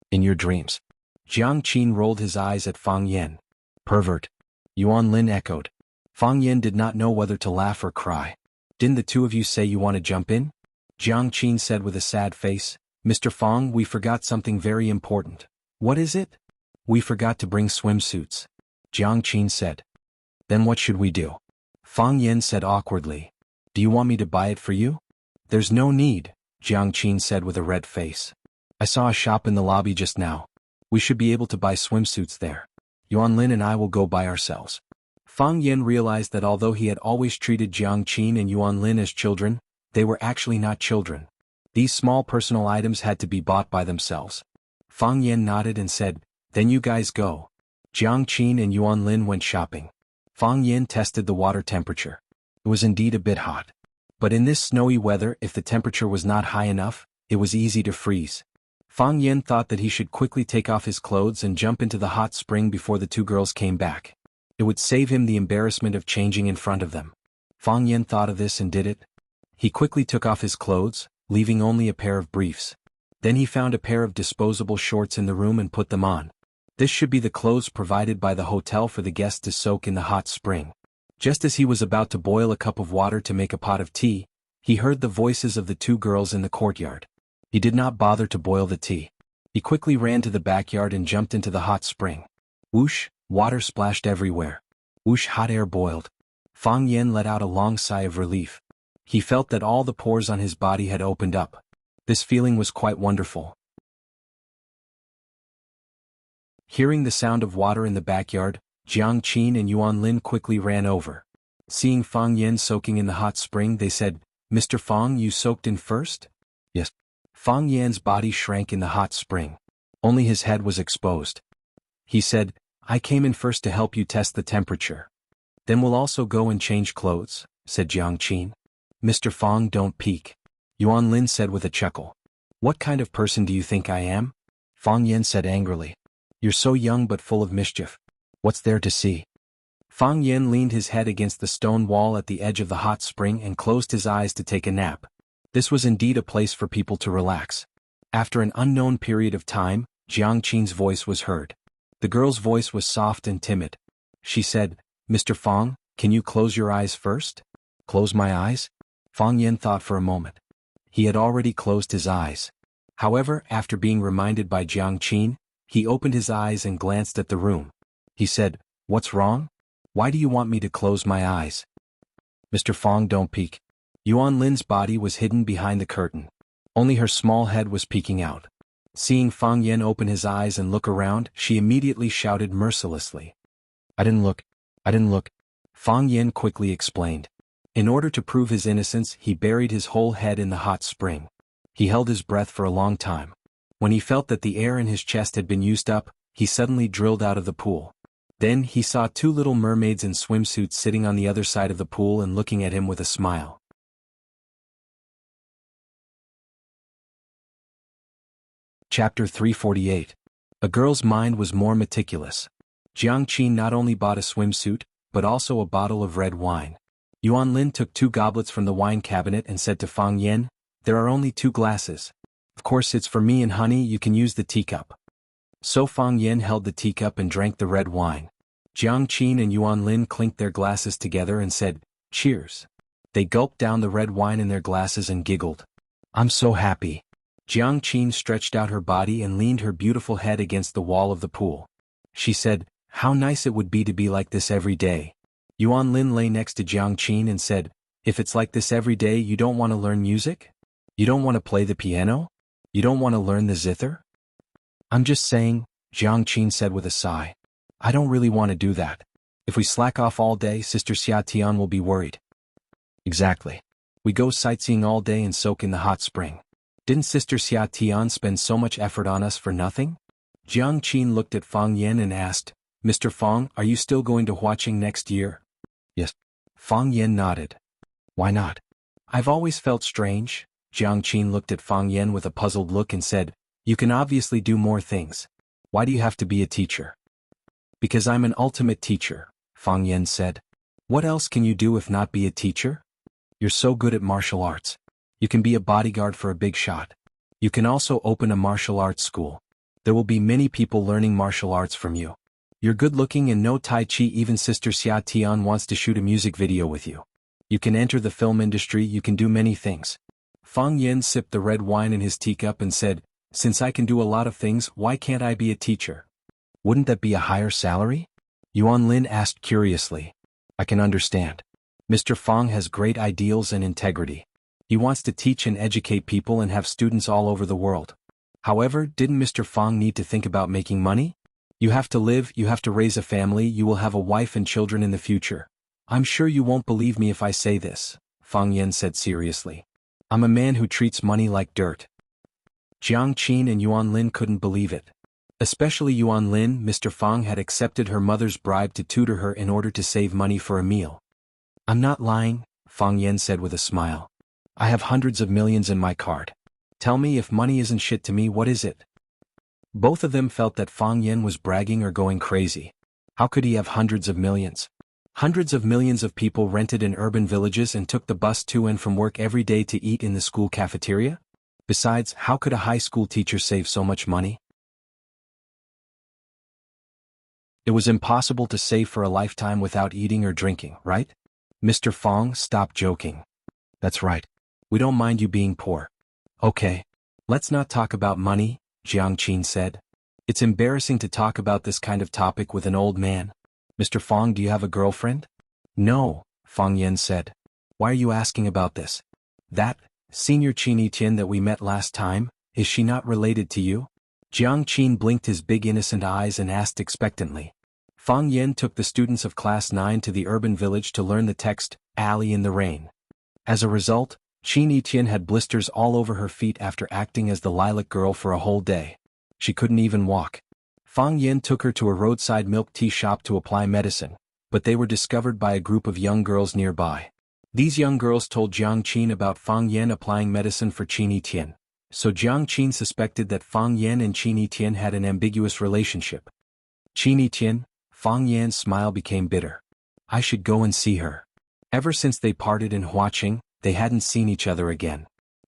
"In your dreams." Jiang Qin rolled his eyes at Fang Yan. "Pervert," Yuan Lin echoed. Fang Yan did not know whether to laugh or cry. "Didn't the two of you say you want to jump in?" Jiang Qin said with a sad face, "Mr. Fang, we forgot something very important." "What is it?" "We forgot to bring swimsuits," Jiang Qin said. "Then what should we do?" Fang Yan said awkwardly. "Do you want me to buy it for you?" "There's no need," Jiang Qin said with a red face. "I saw a shop in the lobby just now. We should be able to buy swimsuits there. Yuan Lin and I will go by ourselves." Fang Yan realized that although he had always treated Jiang Qin and Yuan Lin as children, they were actually not children. These small personal items had to be bought by themselves. Fang Yan nodded and said, "Then you guys go." Jiang Qin and Yuan Lin went shopping. Fang Yan tested the water temperature. It was indeed a bit hot. But in this snowy weather, if the temperature was not high enough, it was easy to freeze. Fang Yan thought that he should quickly take off his clothes and jump into the hot spring before the two girls came back. It would save him the embarrassment of changing in front of them. Fang Yan thought of this and did it. He quickly took off his clothes, leaving only a pair of briefs. Then he found a pair of disposable shorts in the room and put them on. This should be the clothes provided by the hotel for the guests to soak in the hot spring. Just as he was about to boil a cup of water to make a pot of tea, he heard the voices of the two girls in the courtyard. He did not bother to boil the tea. He quickly ran to the backyard and jumped into the hot spring. Whoosh, water splashed everywhere. Whoosh, hot air boiled. Fang Yan let out a long sigh of relief. He felt that all the pores on his body had opened up. This feeling was quite wonderful. Hearing the sound of water in the backyard, Jiang Qin and Yuan Lin quickly ran over. Seeing Fang Yan soaking in the hot spring, they said, "Mr. Fang, you soaked in first?" "Yes." Fang Yan's body shrank in the hot spring. Only his head was exposed. He said, "I came in first to help you test the temperature." "Then we'll also go and change clothes," said Jiang Qin. "Mr. Fang, don't peek," Yuan Lin said with a chuckle. "What kind of person do you think I am?" Fang Yan said angrily. "You're so young but full of mischief. What's there to see?" Fang Yan leaned his head against the stone wall at the edge of the hot spring and closed his eyes to take a nap. This was indeed a place for people to relax. After an unknown period of time, Jiang Qin's voice was heard. The girl's voice was soft and timid. She said, "Mr. Fang, can you close your eyes first?" "Close my eyes?" Fang Yan thought for a moment. He had already closed his eyes. However, after being reminded by Jiang Qin, he opened his eyes and glanced at the room. He said, "What's wrong? Why do you want me to close my eyes?" "Mr. Fang, don't peek." Yuan Lin's body was hidden behind the curtain. Only her small head was peeking out. Seeing Fang Yan open his eyes and look around, she immediately shouted mercilessly. I didn't look. Fang Yan quickly explained. In order to prove his innocence, he buried his whole head in the hot spring. He held his breath for a long time. When he felt that the air in his chest had been used up, he suddenly drilled out of the pool. Then he saw two little mermaids in swimsuits sitting on the other side of the pool and looking at him with a smile. Chapter 348. A girl's mind was more meticulous. Jiang Qin not only bought a swimsuit, but also a bottle of red wine. Yuan Lin took 2 goblets from the wine cabinet and said to Fang Yan, "There are only 2 glasses. Of course it's for me and honey, you can use the teacup." So Fang Yan held the teacup and drank the red wine. Jiang Qin and Yuan Lin clinked their glasses together and said, "Cheers." They gulped down the red wine in their glasses and giggled. "I'm so happy." Jiang Qin stretched out her body and leaned her beautiful head against the wall of the pool. She said, "How nice it would be to be like this every day." Yuan Lin lay next to Jiang Qin and said, "If it's like this every day, you don't want to learn music? You don't want to play the piano? You don't want to learn the zither?" "I'm just saying," Jiang Qin said with a sigh. "I don't really want to do that. If we slack off all day, Sister Xia Tian will be worried." "Exactly. We go sightseeing all day and soak in the hot spring. Didn't Sister Xia Tian spend so much effort on us for nothing?" Jiang Qin looked at Fang Yan and asked, "Mr. Fang, are you still going to Huaqing next year?" "Yes." Fang Yan nodded. "Why not?" "I've always felt strange." Jiang Qin looked at Fang Yan with a puzzled look and said, "You can obviously do more things. Why do you have to be a teacher?" "Because I'm an ultimate teacher," Fang Yan said. "What else can you do if not be a teacher? You're so good at martial arts. You can be a bodyguard for a big shot. You can also open a martial arts school. There will be many people learning martial arts from you. You're good-looking and know Tai Chi. Even Sister Xia Tian wants to shoot a music video with you. You can enter the film industry. You can do many things." Fang Yan sipped the red wine in his teacup and said, "Since I can do a lot of things, why can't I be a teacher? Wouldn't that be a higher salary?" Yuan Lin asked curiously. "I can understand. Mr. Fang has great ideals and integrity. He wants to teach and educate people and have students all over the world. However, didn't Mr. Fang need to think about making money? You have to live, you have to raise a family, you will have a wife and children in the future. I'm sure you won't believe me if I say this," Fang Yan said seriously. "I'm a man who treats money like dirt." Jiang Qin and Yuan Lin couldn't believe it. Especially Yuan Lin. Mr. Fang had accepted her mother's bribe to tutor her in order to save money for a meal. "I'm not lying," Fang Yan said with a smile. "I have hundreds of millions in my card. Tell me, if money isn't shit to me, what is it?" Both of them felt that Fang Yan was bragging or going crazy. How could he have hundreds of millions? Hundreds of millions of people rented in urban villages and took the bus to and from work every day to eat in the school cafeteria? Besides, how could a high school teacher save so much money? It was impossible to save for a lifetime without eating or drinking, right? Mr. Fang, stop joking. That's right. We don't mind you being poor. Okay. Let's not talk about money, Jiang Qin said. It's embarrassing to talk about this kind of topic with an old man. Mr. Fang, do you have a girlfriend? No, Fang Yan said. Why are you asking about this? That, Senior Qin Tian that we met last time, is she not related to you? Jiang Qin blinked his big innocent eyes and asked expectantly. Fang Yan took the students of Class 9 to the urban village to learn the text, Alley in the Rain. As a result, Qin Tian had blisters all over her feet after acting as the lilac girl for a whole day. She couldn't even walk. Fang Yan took her to a roadside milk tea shop to apply medicine, but they were discovered by a group of young girls nearby. These young girls told Jiang Qin about Fang Yan applying medicine for Qin Tian, so Jiang Qin suspected that Fang Yan and Qin Tian had an ambiguous relationship. Qin Tian, Fang Yan's smile became bitter. I should go and see her. Ever since they parted in Huaqing, they hadn't seen each other again.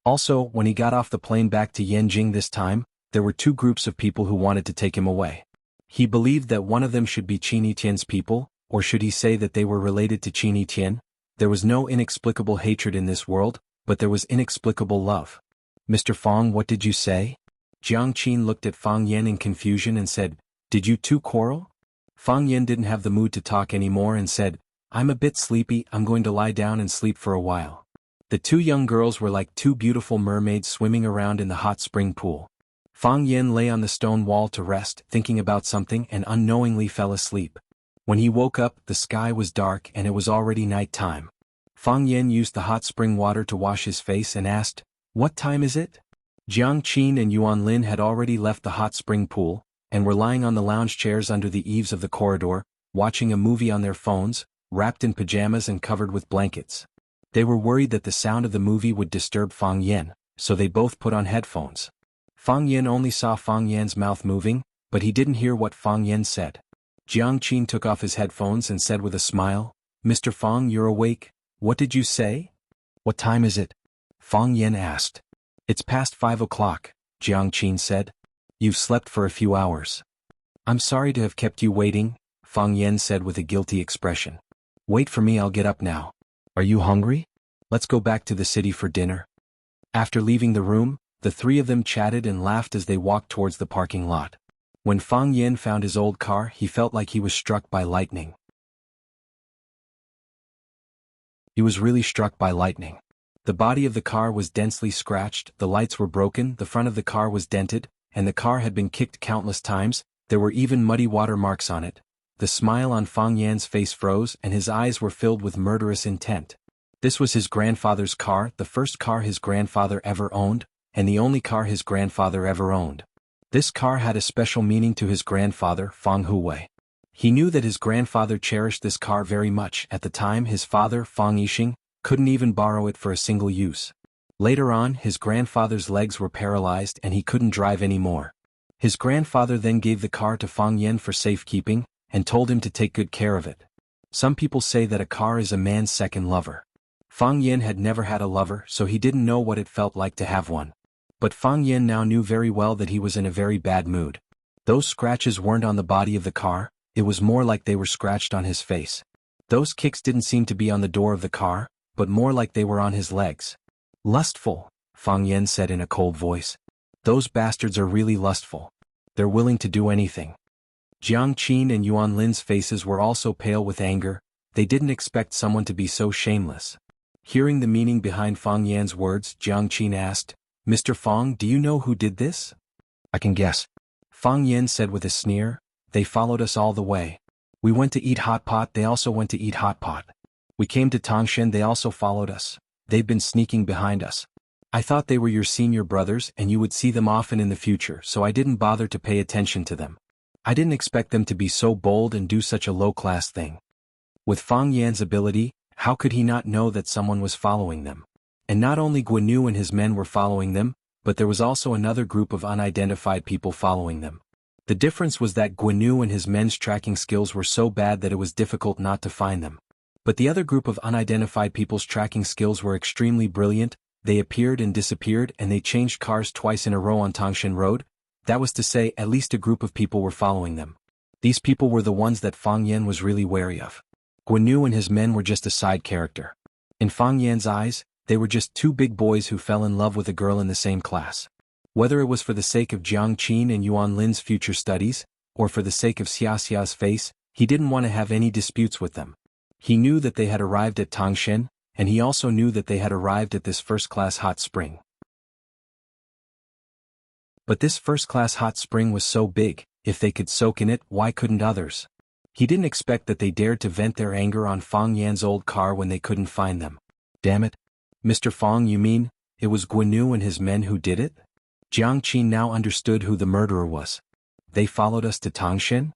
Also, when he got off the plane back to Yanjing this time, there were two groups of people who wanted to take him away. He believed that one of them should be Qin Tian's people, or should he say that they were related to Qin Tian? There was no inexplicable hatred in this world, but there was inexplicable love. Mr. Fong, what did you say? Jiang Qin looked at Fang Yan in confusion and said, did you two quarrel? Fang Yan didn't have the mood to talk anymore and said, I'm a bit sleepy, I'm going to lie down and sleep for a while. The two young girls were like two beautiful mermaids swimming around in the hot spring pool. Fang Yan lay on the stone wall to rest, thinking about something, and unknowingly fell asleep. When he woke up, the sky was dark and it was already night time. Fang Yan used the hot spring water to wash his face and asked, what time is it? Jiang Qin and Yuan Lin had already left the hot spring pool, and were lying on the lounge chairs under the eaves of the corridor, watching a movie on their phones, wrapped in pajamas and covered with blankets. They were worried that the sound of the movie would disturb Fang Yan, so they both put on headphones. Fang Yan only saw Fang Yan's mouth moving, but he didn't hear what Fang Yan said. Jiang Qin took off his headphones and said with a smile, Mr. Fang, you're awake? What did you say? What time is it? Fang Yan asked. It's past 5 o'clock, Jiang Qin said. You've slept for a few hours. I'm sorry to have kept you waiting, Fang Yan said with a guilty expression. Wait for me, I'll get up now. Are you hungry? Let's go back to the city for dinner. After leaving the room, the three of them chatted and laughed as they walked towards the parking lot. When Fang Yan found his old car, he felt like he was struck by lightning. He was really struck by lightning. The body of the car was densely scratched, the lights were broken, the front of the car was dented, and the car had been kicked countless times. There were even muddy water marks on it. The smile on Fang Yan's face froze and his eyes were filled with murderous intent. This was his grandfather's car, the first car his grandfather ever owned, and the only car his grandfather ever owned. This car had a special meaning to his grandfather, Fang Huwei. He knew that his grandfather cherished this car very much. At the time, his father, Fang Yixing, couldn't even borrow it for a single use. Later on, his grandfather's legs were paralyzed and he couldn't drive anymore. His grandfather then gave the car to Fang Yan for safekeeping, and told him to take good care of it. Some people say that a car is a man's second lover. Fang Yan had never had a lover, so he didn't know what it felt like to have one. But Fang Yan now knew very well that he was in a very bad mood. Those scratches weren't on the body of the car, it was more like they were scratched on his face. Those kicks didn't seem to be on the door of the car, but more like they were on his legs. Lustful, Fang Yan said in a cold voice. Those bastards are really lustful. They're willing to do anything. Jiang Qin and Yuan Lin's faces were also pale with anger. They didn't expect someone to be so shameless. Hearing the meaning behind Fang Yan's words, Jiang Qin asked, Mr. Fang, do you know who did this? I can guess. Fang Yan said with a sneer, they followed us all the way. We went to eat hot pot, they also went to eat hot pot. We came to Tangshan, they also followed us. They've been sneaking behind us. I thought they were your senior brothers and you would see them often in the future, so I didn't bother to pay attention to them. I didn't expect them to be so bold and do such a low-class thing. With Fang Yan's ability, how could he not know that someone was following them? And not only Guan Yu and his men were following them, but there was also another group of unidentified people following them. The difference was that Guan Yu and his men's tracking skills were so bad that it was difficult not to find them. But the other group of unidentified people's tracking skills were extremely brilliant. They appeared and disappeared and they changed cars twice in a row on Tangshan Road. That was to say, at least a group of people were following them. These people were the ones that Fang Yan was really wary of. Guan Yu and his men were just a side character. In Fang Yan's eyes, they were just two big boys who fell in love with a girl in the same class. Whether it was for the sake of Jiang Qin and Yuan Lin's future studies, or for the sake of Xia Xia's face, he didn't want to have any disputes with them. He knew that they had arrived at Tangshan, and he also knew that they had arrived at this first-class hot spring. But this first-class hot spring was so big, if they could soak in it, why couldn't others? He didn't expect that they dared to vent their anger on Fang Yan's old car when they couldn't find them. Damn it. Mr. Fang, you mean, it was Guan Yu and his men who did it? Jiang Qin now understood who the murderer was. They followed us to Tangshan?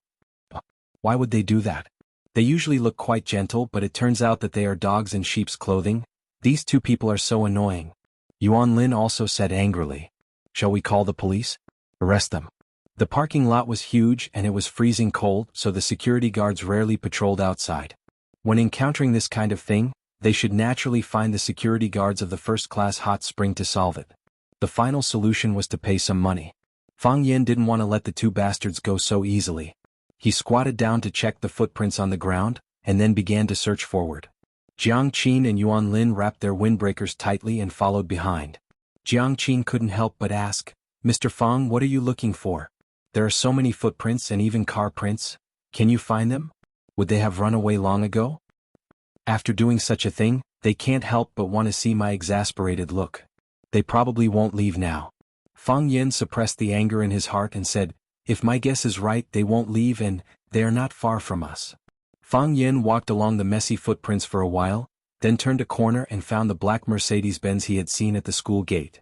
Why would they do that? They usually look quite gentle, but it turns out that they are dogs in sheep's clothing. These two people are so annoying. Yuan Lin also said angrily. Shall we call the police? Arrest them. The parking lot was huge and it was freezing cold, so the security guards rarely patrolled outside. When encountering this kind of thing, They should naturally find the security guards of the first-class hot spring to solve it. The final solution was to pay some money. Fang Yen didn't want to let the two bastards go so easily. He squatted down to check the footprints on the ground, and then began to search forward. Jiang Qin and Yuan Lin wrapped their windbreakers tightly and followed behind. Jiang Qin couldn't help but ask, "Mr. Fang, what are you looking for? There are so many footprints and even car prints. Can you find them? Would they have run away long ago? After doing such a thing, they can't help but want to see my exasperated look. They probably won't leave now." Fang Yen suppressed the anger in his heart and said, "If my guess is right, they won't leave and they are not far from us." Fang Yen walked along the messy footprints for a while, then turned a corner and found the black Mercedes-Benz he had seen at the school gate.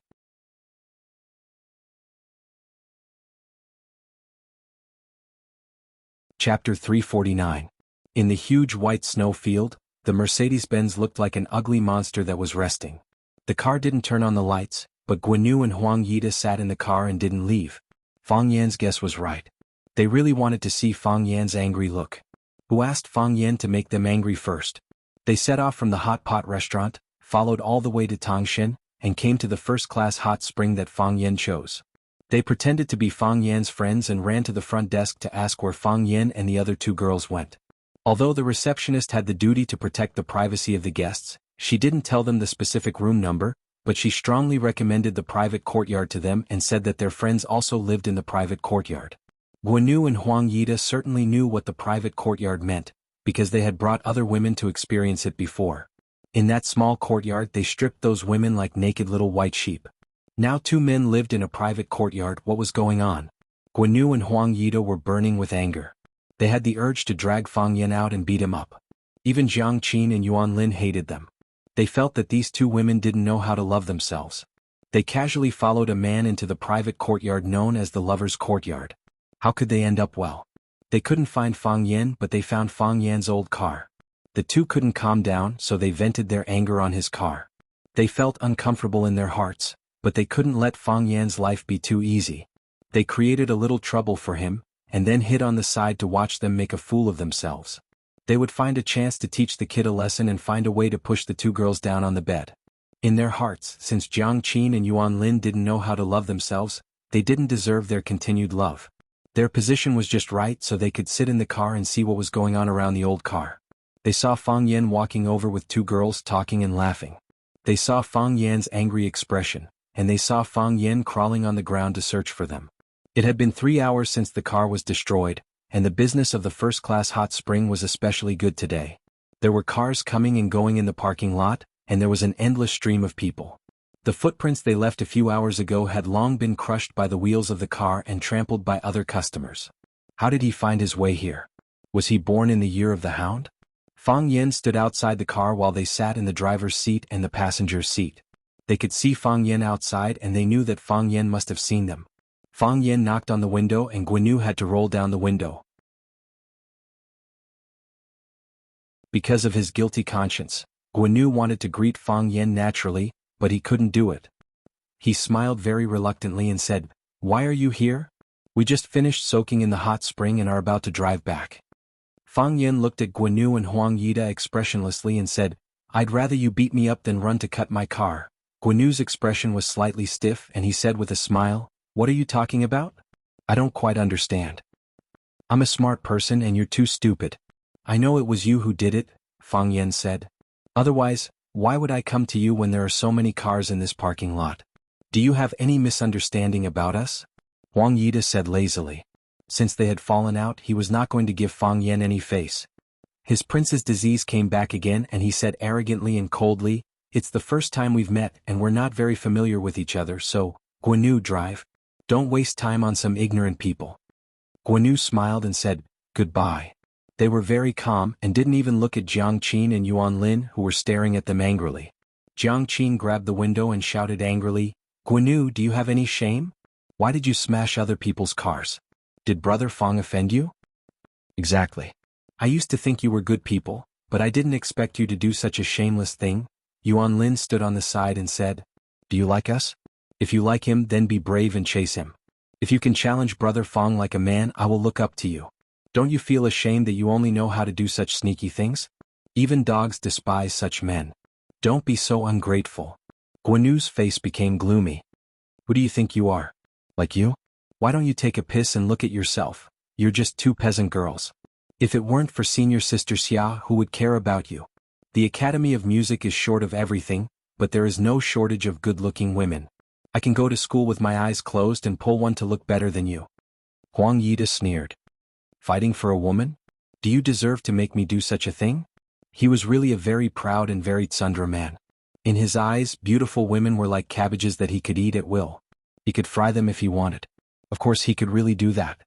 Chapter 349. In the huge white snow field, the Mercedes-Benz looked like an ugly monster that was resting. The car didn't turn on the lights, but Guanyu and Huang Yida sat in the car and didn't leave. Fang Yan's guess was right. They really wanted to see Fang Yan's angry look. Who asked Fang Yan to make them angry first? They set off from the hot pot restaurant, followed all the way to Tangshan, and came to the first-class hot spring that Fang Yan chose. They pretended to be Fang Yan's friends and ran to the front desk to ask where Fang Yan and the other two girls went. Although the receptionist had the duty to protect the privacy of the guests, she didn't tell them the specific room number, but she strongly recommended the private courtyard to them and said that their friends also lived in the private courtyard. Guanyu and Huang Yida certainly knew what the private courtyard meant, because they had brought other women to experience it before. In that small courtyard they stripped those women like naked little white sheep. Now two men lived in a private courtyard. What was going on? Guanyu and Huang Yida were burning with anger. They had the urge to drag Fang Yan out and beat him up. Even Jiang Qin and Yuan Lin hated them. They felt that these two women didn't know how to love themselves. They casually followed a man into the private courtyard known as the Lover's Courtyard. How could they end up well? They couldn't find Fang Yan, but they found Fang Yan's old car. The two couldn't calm down, so they vented their anger on his car. They felt uncomfortable in their hearts, but they couldn't let Fang Yan's life be too easy. They created a little trouble for him, and then hid on the side to watch them make a fool of themselves. They would find a chance to teach the kid a lesson and find a way to push the two girls down on the bed. In their hearts, since Jiang Qin and Yuan Lin didn't know how to love themselves, they didn't deserve their continued love. Their position was just right so they could sit in the car and see what was going on around the old car. They saw Fang Yan walking over with two girls talking and laughing. They saw Fang Yan's angry expression, and they saw Fang Yan crawling on the ground to search for them. It had been 3 hours since the car was destroyed, and the business of the first-class hot spring was especially good today. There were cars coming and going in the parking lot, and there was an endless stream of people. The footprints they left a few hours ago had long been crushed by the wheels of the car and trampled by other customers. How did he find his way here? Was he born in the year of the hound? Fang Yan stood outside the car while they sat in the driver's seat and the passenger's seat. They could see Fang Yan outside and they knew that Fang Yan must have seen them. Fang Yan knocked on the window and Guanyu had to roll down the window. Because of his guilty conscience, Guanyu wanted to greet Fang Yan naturally, but he couldn't do it. He smiled very reluctantly and said, "Why are you here? We just finished soaking in the hot spring and are about to drive back." Fang Yan looked at Guanyu and Huang Yida expressionlessly and said, "I'd rather you beat me up than run to cut my car." Guanyu's expression was slightly stiff and he said with a smile, "What are you talking about? I don't quite understand." "I'm a smart person and you're too stupid. I know it was you who did it," Fang Yan said. "Otherwise, why would I come to you when there are so many cars in this parking lot? Do you have any misunderstanding about us?" Huang Yida said lazily. Since they had fallen out, he was not going to give Fang Yan any face. His prince's disease came back again and he said arrogantly and coldly, "It's the first time we've met and we're not very familiar with each other, so, Guanyu, drive. Don't waste time on some ignorant people." Guanyu smiled and said, "Goodbye." They were very calm and didn't even look at Jiang Qin and Yuan Lin who were staring at them angrily. Jiang Qin grabbed the window and shouted angrily, "Guanyu, do you have any shame? Why did you smash other people's cars? Did Brother Fang offend you?" "Exactly. I used to think you were good people, but I didn't expect you to do such a shameless thing." Yuan Lin stood on the side and said, "Do you like us? If you like him, then be brave and chase him. If you can challenge Brother Fang like a man, I will look up to you. Don't you feel ashamed that you only know how to do such sneaky things?" Even dogs despise such men. Don't be so ungrateful. Guanu's face became gloomy. Who do you think you are? Like you? Why don't you take a piss and look at yourself? You're just two peasant girls. If it weren't for senior sister Xia, who would care about you? The Academy of Music is short of everything, but there is no shortage of good-looking women. I can go to school with my eyes closed and pull one to look better than you. Huang Yida sneered. Fighting for a woman? Do you deserve to make me do such a thing? He was really a very proud and very tsundere man. In his eyes, beautiful women were like cabbages that he could eat at will. He could fry them if he wanted. Of course he could really do that.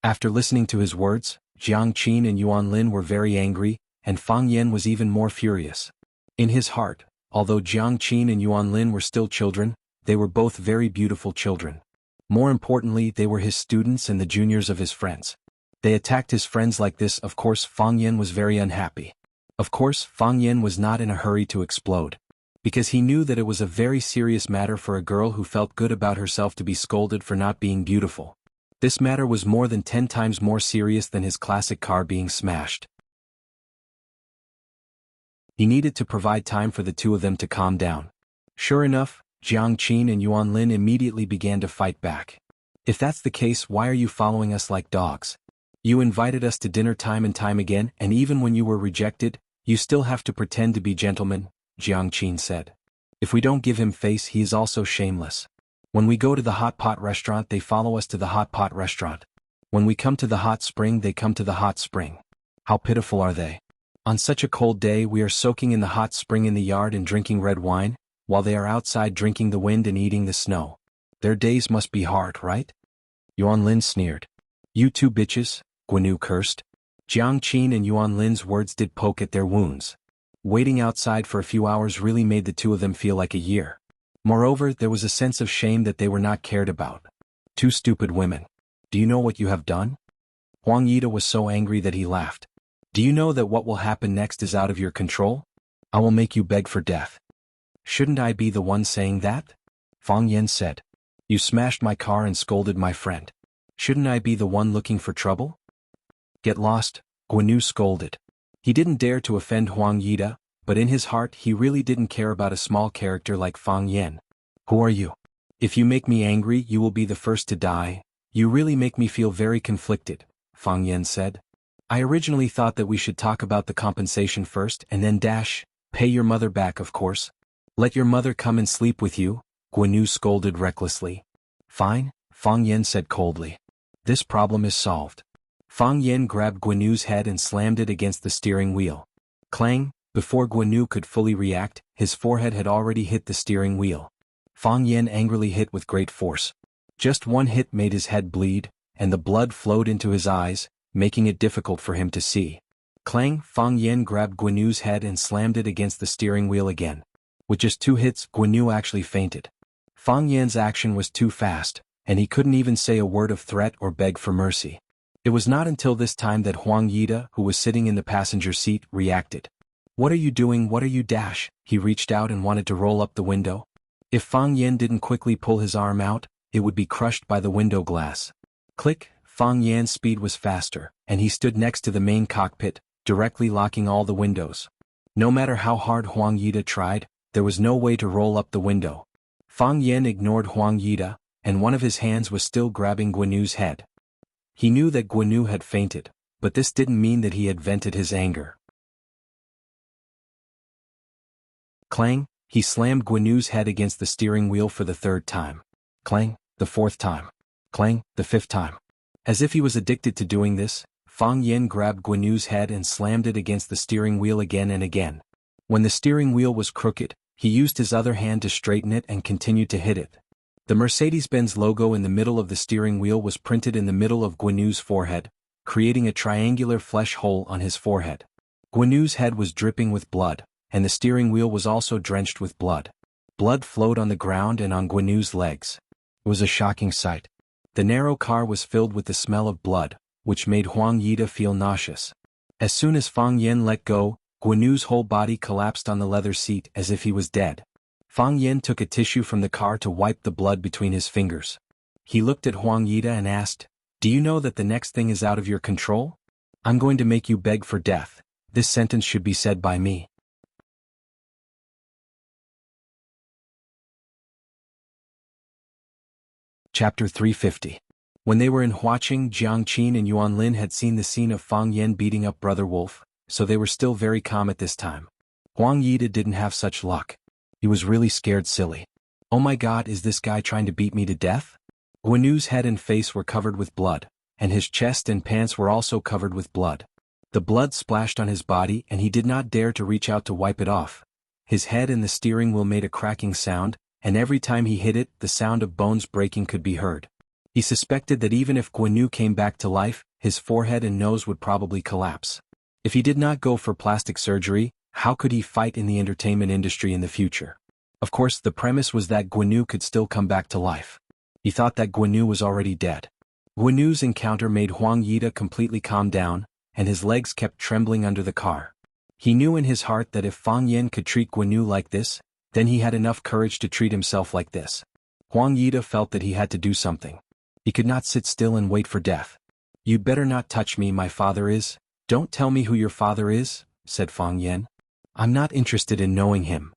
After listening to his words, Jiang Qin and Yuan Lin were very angry, and Fang Yan was even more furious. In his heart, although Jiang Qin and Yuan Lin were still children, they were both very beautiful children. More importantly, they were his students and the juniors of his friends. They attacked his friends like this. Of course Fang Yan was very unhappy. Of course Fang Yan was not in a hurry to explode. Because he knew that it was a very serious matter for a girl who felt good about herself to be scolded for not being beautiful. This matter was more than 10 times more serious than his classic car being smashed. He needed to provide time for the two of them to calm down. Sure enough, Jiang Qin and Yuan Lin immediately began to fight back. If that's the case, why are you following us like dogs? You invited us to dinner time and time again, and even when you were rejected, you still have to pretend to be gentlemen, Jiang Qin said. If we don't give him face, he is also shameless. When we go to the hot pot restaurant, they follow us to the hot pot restaurant. When we come to the hot spring, they come to the hot spring. How pitiful are they? On such a cold day, we are soaking in the hot spring in the yard and drinking red wine, while they are outside drinking the wind and eating the snow. Their days must be hard, right? Yuan Lin sneered. You two bitches, Guanu cursed. Jiang Qin and Yuan Lin's words did poke at their wounds. Waiting outside for a few hours really made the two of them feel like a year. Moreover, there was a sense of shame that they were not cared about. Two stupid women. Do you know what you have done? Huang Yida was so angry that he laughed. Do you know that what will happen next is out of your control? I will make you beg for death. Shouldn't I be the one saying that? Fang Yan said. You smashed my car and scolded my friend. Shouldn't I be the one looking for trouble? Get lost, Guanu scolded. He didn't dare to offend Huang Yida, but in his heart he really didn't care about a small character like Fang Yan. Who are you? If you make me angry, you will be the first to die. You really make me feel very conflicted, Fang Yan said. I originally thought that we should talk about the compensation first and then pay your mother back, of course. Let your mother come and sleep with you, Guanu scolded recklessly. Fine, Fang Yan said coldly. This problem is solved. Fang Yan grabbed Guanu's head and slammed it against the steering wheel. Clang! Before Guanu could fully react, his forehead had already hit the steering wheel. Fang Yan angrily hit with great force. Just one hit made his head bleed, and the blood flowed into his eyes, making it difficult for him to see. Clang! Fang Yan grabbed Guanu's head and slammed it against the steering wheel again. With just 2 hits, Guanu actually fainted. Fang Yan's action was too fast, and he couldn't even say a word of threat or beg for mercy. It was not until this time that Huang Yida, who was sitting in the passenger seat, reacted. What are you doing? What are you? He reached out and wanted to roll up the window. If Fang Yan didn't quickly pull his arm out, it would be crushed by the window glass. Click! Fang Yan's speed was faster, and he stood next to the main cockpit, directly locking all the windows. No matter how hard Huang Yida tried, there was no way to roll up the window. Fang Yan ignored Huang Yida, and one of his hands was still grabbing Guanu's head. He knew that Guanu had fainted, but this didn't mean that he had vented his anger. Clang! He slammed Guanu's head against the steering wheel for the 3rd time. Clang! The 4th time. Clang! The 5th time. As if he was addicted to doing this, Fang Yan grabbed Guanu's head and slammed it against the steering wheel again and again. When the steering wheel was crooked, he used his other hand to straighten it and continued to hit it. The Mercedes-Benz logo in the middle of the steering wheel was printed in the middle of Guanu's forehead, creating a triangular flesh hole on his forehead. Guanu's head was dripping with blood, and the steering wheel was also drenched with blood. Blood flowed on the ground and on Guanu's legs. It was a shocking sight. The narrow car was filled with the smell of blood, which made Huang Yida feel nauseous. As soon as Fang Yan let go, Guanu's whole body collapsed on the leather seat as if he was dead. Fang Yan took a tissue from the car to wipe the blood between his fingers. He looked at Huang Yida and asked, Do you know that the next thing is out of your control? I'm going to make you beg for death. This sentence should be said by me. Chapter 350. When they were in Huaqing, Jiang Qin and Yuan Lin had seen the scene of Fang Yen beating up Brother Wolf, so they were still very calm at this time. Huang Yida didn't have such luck. He was really scared silly. Oh my god, is this guy trying to beat me to death? Guanu's head and face were covered with blood, and his chest and pants were also covered with blood. The blood splashed on his body and he did not dare to reach out to wipe it off. His head and the steering wheel made a cracking sound, and every time he hit it, the sound of bones breaking could be heard. He suspected that even if Guanu came back to life, his forehead and nose would probably collapse. If he did not go for plastic surgery, how could he fight in the entertainment industry in the future? Of course, the premise was that Guanu could still come back to life. He thought that Guanu was already dead. Guanu's encounter made Huang Yida completely calm down, and his legs kept trembling under the car. He knew in his heart that if Fang Yen could treat Guanu like this, then he had enough courage to treat himself like this. Huang Yida felt that he had to do something. He could not sit still and wait for death. "You'd better not touch me, my father is." "Don't tell me who your father is," said Fang Yen. "I'm not interested in knowing him."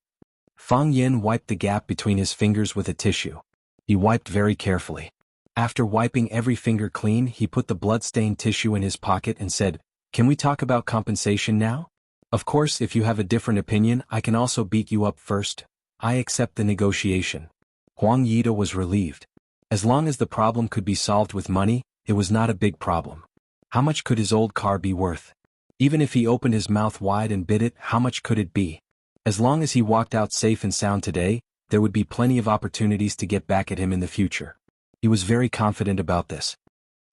Fang Yen wiped the gap between his fingers with a tissue. He wiped very carefully. After wiping every finger clean, he put the blood-stained tissue in his pocket and said, "Can we talk about compensation now? Of course, if you have a different opinion, I can also beat you up first. I accept the negotiation." Huang Yida was relieved. As long as the problem could be solved with money, it was not a big problem. How much could his old car be worth? Even if he opened his mouth wide and bit it, how much could it be? As long as he walked out safe and sound today, there would be plenty of opportunities to get back at him in the future. He was very confident about this.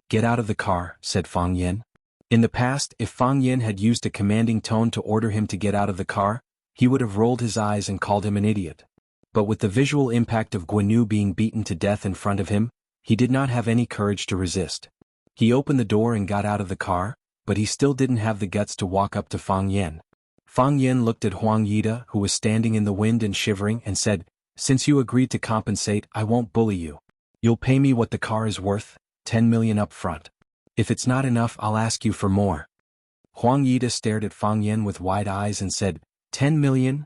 "Get out of the car," said Fang Yen. In the past, if Fang Yen had used a commanding tone to order him to get out of the car, he would have rolled his eyes and called him an idiot. But with the visual impact of Guanu being beaten to death in front of him, he did not have any courage to resist. He opened the door and got out of the car, but he still didn't have the guts to walk up to Fang Yen. Fang Yen looked at Huang Yida, who was standing in the wind and shivering, and said, "Since you agreed to compensate, I won't bully you. You'll pay me what the car is worth, 10 million up front. If it's not enough, I'll ask you for more." Huang Yida stared at Fang Yen with wide eyes and said, 10 million?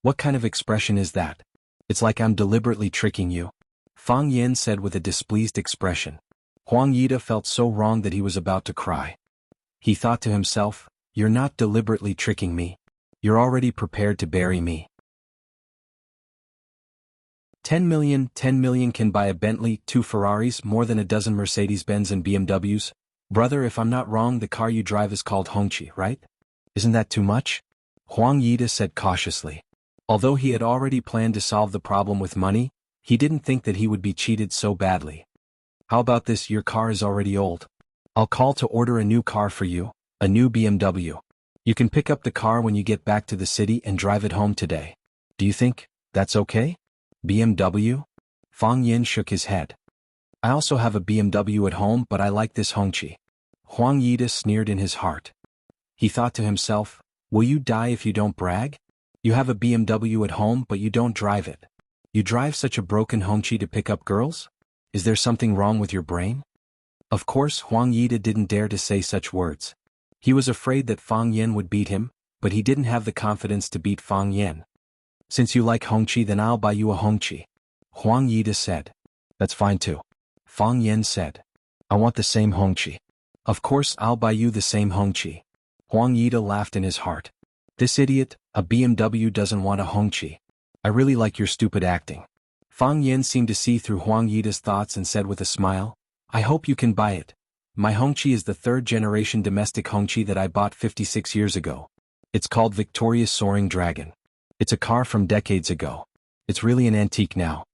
What kind of expression is that? It's like I'm deliberately tricking you. Fang Yen said with a displeased expression. Huang Yida felt so wrong that he was about to cry. He thought to himself, "You're not deliberately tricking me. You're already prepared to bury me." 10 million can buy a Bentley, 2 Ferraris, more than a dozen Mercedes-Benz and BMWs. Brother, if I'm not wrong, the car you drive is called Hongqi, right? Isn't that too much? Huang Yida said cautiously. Although he had already planned to solve the problem with money, he didn't think that he would be cheated so badly. "How about this? Your car is already old. I'll call to order a new car for you, a new BMW. You can pick up the car when you get back to the city and drive it home today. Do you think that's okay?" "BMW?" Fang Yen shook his head. "I also have a BMW at home, but I like this Hongqi." Huang Yida sneered in his heart. He thought to himself, "Will you die if you don't brag? You have a BMW at home, but you don't drive it. You drive such a broken Hongqi to pick up girls? Is there something wrong with your brain?" Of course, Huang Yida didn't dare to say such words. He was afraid that Fang Yen would beat him, but he didn't have the confidence to beat Fang Yen. "Since you like Hongqi, then I'll buy you a Hongqi," Huang Yida said. "That's fine too," Fang Yen said. "I want the same Hongqi." "Of course I'll buy you the same Hongqi." Huang Yida laughed in his heart. "This idiot, a BMW doesn't want a Hongqi. I really like your stupid acting." Fang Yen seemed to see through Huang Yida's thoughts and said with a smile, "I hope you can buy it. My Hongqi is the third-generation domestic Hongqi that I bought 56 years ago. It's called Victoria's Soaring Dragon. It's a car from decades ago. It's really an antique now."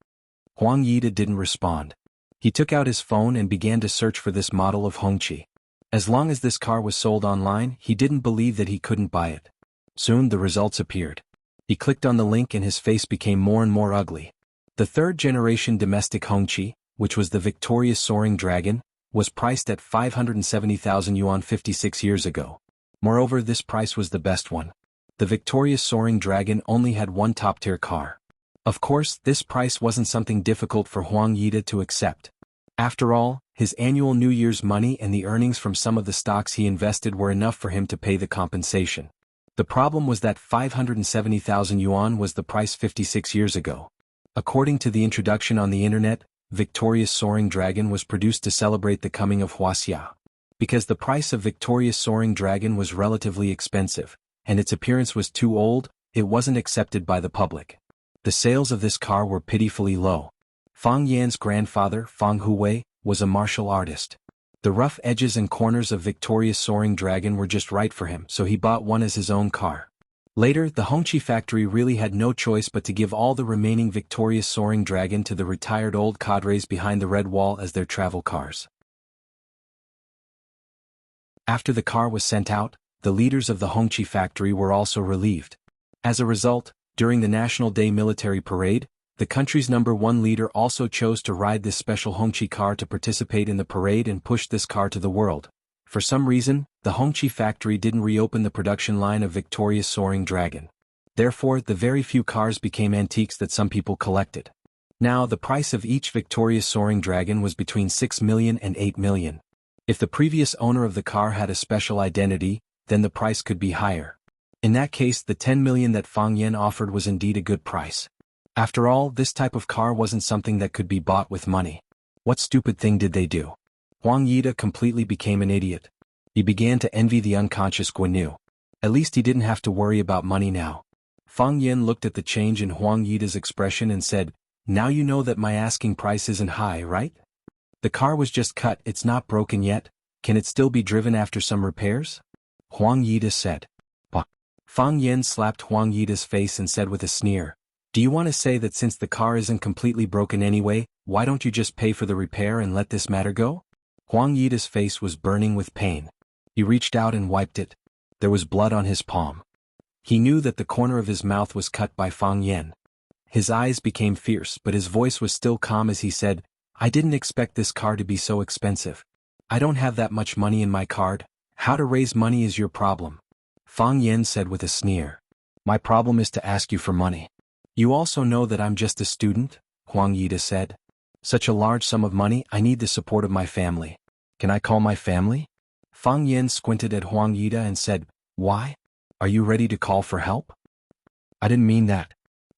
Huang Yida didn't respond. He took out his phone and began to search for this model of Hongqi. As long as this car was sold online, he didn't believe that he couldn't buy it. Soon the results appeared. He clicked on the link and his face became more and more ugly. The third-generation domestic Hongqi, which was the Victoria's Soaring Dragon, was priced at 570,000 yuan 56 years ago. Moreover, this price was the best one. The Victoria's Soaring Dragon only had one top-tier car. Of course, this price wasn't something difficult for Huang Yida to accept. After all, his annual New Year's money and the earnings from some of the stocks he invested were enough for him to pay the compensation. The problem was that 570,000 yuan was the price 56 years ago. According to the introduction on the internet, Victoria's Soaring Dragon was produced to celebrate the coming of Wuxia. Because the price of Victoria's Soaring Dragon was relatively expensive, and its appearance was too old, it wasn't accepted by the public. The sales of this car were pitifully low. Fang Yan's grandfather, Fang Huwei, was a martial artist. The rough edges and corners of Victoria's Soaring Dragon were just right for him, so he bought one as his own car. Later, the Hongqi factory really had no choice but to give all the remaining Victoria's Soaring Dragon to the retired old cadres behind the red wall as their travel cars. After the car was sent out, the leaders of the Hongqi factory were also relieved. As a result, during the National Day military parade, the country's #1 leader also chose to ride this special Hongqi car to participate in the parade and push this car to the world. For some reason, the Hongqi factory didn't reopen the production line of Victoria's Soaring Dragon. Therefore, the very few cars became antiques that some people collected. Now, the price of each Victoria's Soaring Dragon was between 6 million and 8 million. If the previous owner of the car had a special identity, then the price could be higher. In that case, the 10 million that Fang Yan offered was indeed a good price. After all, this type of car wasn't something that could be bought with money. What stupid thing did they do? Huang Yida completely became an idiot. He began to envy the unconscious Guanyu. At least he didn't have to worry about money now. Fang Yan looked at the change in Huang Yida's expression and said, "Now you know that my asking price isn't high, right? The car was just cut, it's not broken yet, can it still be driven after some repairs?" Huang Yida said. Bah. Fang Yan slapped Huang Yida's face and said with a sneer, "Do you want to say that since the car isn't completely broken anyway, why don't you just pay for the repair and let this matter go?" Huang Yida's face was burning with pain. He reached out and wiped it. There was blood on his palm. He knew that the corner of his mouth was cut by Fang Yan. His eyes became fierce, but his voice was still calm as he said, "I didn't expect this car to be so expensive. I don't have that much money in my card. How to raise money is your problem." Fang Yan said with a sneer. "My problem is to ask you for money. You also know that I'm just a student," Huang Yida said. "Such a large sum of money, I need the support of my family. Can I call my family?" Fang Yan squinted at Huang Yida and said, "Why? Are you ready to call for help?" "I didn't mean that."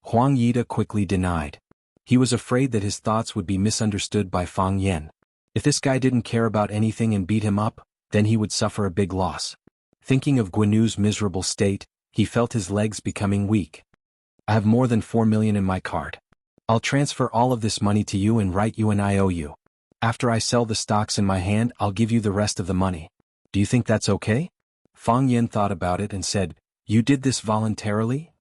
Huang Yida quickly denied. He was afraid that his thoughts would be misunderstood by Fang Yan. If this guy didn't care about anything and beat him up, then he would suffer a big loss. Thinking of Guanyu's miserable state, he felt his legs becoming weak. "I have more than 4 million in my card. I'll transfer all of this money to you and write you an IOU. After I sell the stocks in my hand, I'll give you the rest of the money. Do you think that's okay?" Fang Yan thought about it and said, "You did this voluntarily?"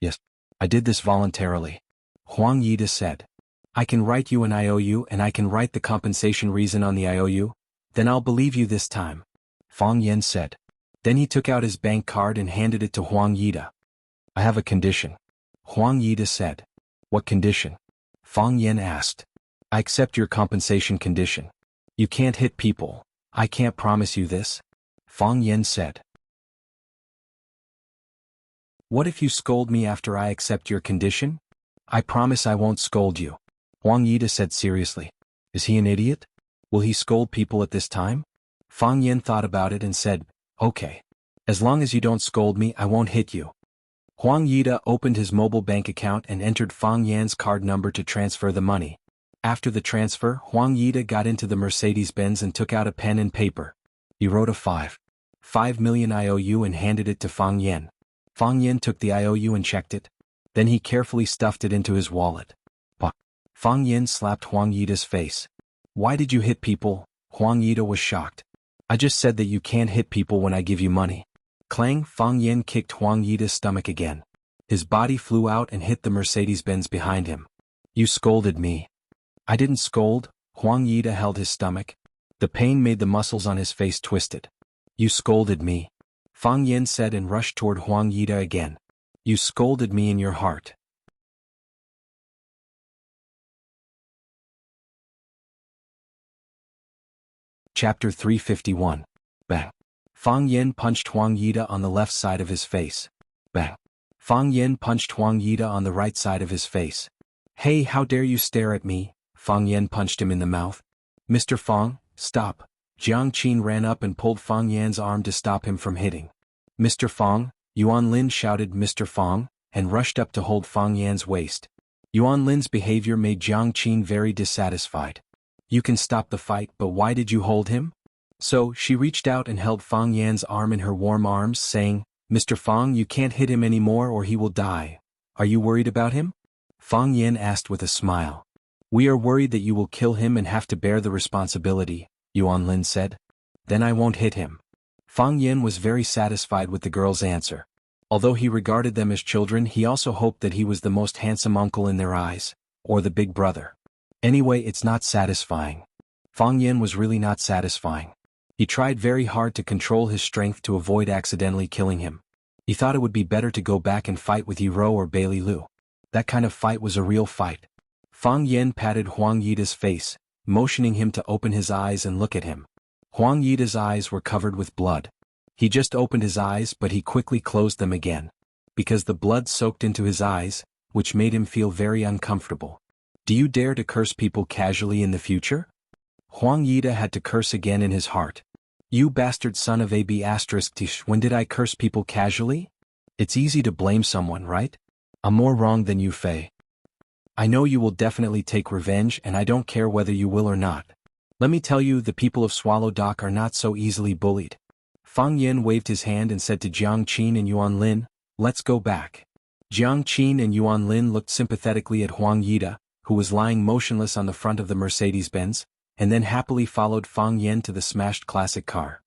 "Yes, I did this voluntarily." Huang Yida said. "I can write you an IOU and I can write the compensation reason on the IOU, then I'll believe you this time," Fang Yan said. Then he took out his bank card and handed it to Huang Yida. "I have a condition," Huang Yida said. "What condition?" Fang Yan asked. "I accept your compensation condition. You can't hit people. I can't promise you this," Fang Yan said. "What if you scold me after I accept your condition?" "I promise I won't scold you," Huang Yida said seriously. Is he an idiot? Will he scold people at this time? Fang Yan thought about it and said, "Okay. As long as you don't scold me, I won't hit you." Huang Yida opened his mobile bank account and entered Fang Yan's card number to transfer the money. After the transfer, Huang Yida got into the Mercedes-Benz and took out a pen and paper. He wrote a 5 million IOU and handed it to Fang Yan. Fang Yan took the IOU and checked it. Then he carefully stuffed it into his wallet. Fang Yan slapped Huang Yida's face. "Why did you hit people?" Huang Yida was shocked. "I just said that you can't hit people when I give you money." Clang! Fang Yan kicked Huang Yida's stomach again. His body flew out and hit the Mercedes-Benz behind him. "You scolded me." "I didn't scold," Huang Yida held his stomach. The pain made the muscles on his face twisted. "You scolded me," Fang Yan said and rushed toward Huang Yida again. "You scolded me in your heart." Chapter 351. Bang. Fang Yan punched Huang Yida on the left side of his face. Bang. Fang Yan punched Huang Yida on the right side of his face. "Hey, how dare you stare at me?" Fang Yan punched him in the mouth. "Mr. Fang, stop." Jiang Qin ran up and pulled Fang Yan's arm to stop him from hitting. "Mr. Fang, Yuan Lin shouted Mr. Fang, and rushed up to hold Fang Yan's waist. Yuan Lin's behavior made Jiang Qin very dissatisfied. You can stop the fight, but why did you hold him? So, she reached out and held Fang Yan's arm in her warm arms, saying, Mr. Fang, you can't hit him anymore or he will die. Are you worried about him? Fang Yan asked with a smile. We are worried that you will kill him and have to bear the responsibility, Yuan Lin said. Then I won't hit him. Fang Yan was very satisfied with the girl's answer. Although he regarded them as children, he also hoped that he was the most handsome uncle in their eyes, or the big brother. Anyway, it's not satisfying. Fang Yan was really not satisfying. He tried very hard to control his strength to avoid accidentally killing him. He thought it would be better to go back and fight with Yi Rou or Bailey Lu. That kind of fight was a real fight. Fang Yan patted Huang Yida's face, motioning him to open his eyes and look at him. Huang Yida's eyes were covered with blood. He just opened his eyes, but he quickly closed them again, because the blood soaked into his eyes, which made him feel very uncomfortable. Do you dare to curse people casually in the future? Huang Yida had to curse again in his heart. You bastard son of a b****, when did I curse people casually? It's easy to blame someone, right? I'm more wrong than you, Fei. I know you will definitely take revenge and I don't care whether you will or not. Let me tell you, the people of Swallow Dock are not so easily bullied. Fang Yan waved his hand and said to Jiang Qin and Yuan Lin, let's go back. Jiang Qin and Yuan Lin looked sympathetically at Huang Yida, who was lying motionless on the front of the Mercedes-Benz, and then happily followed Fang Yan to the smashed classic car.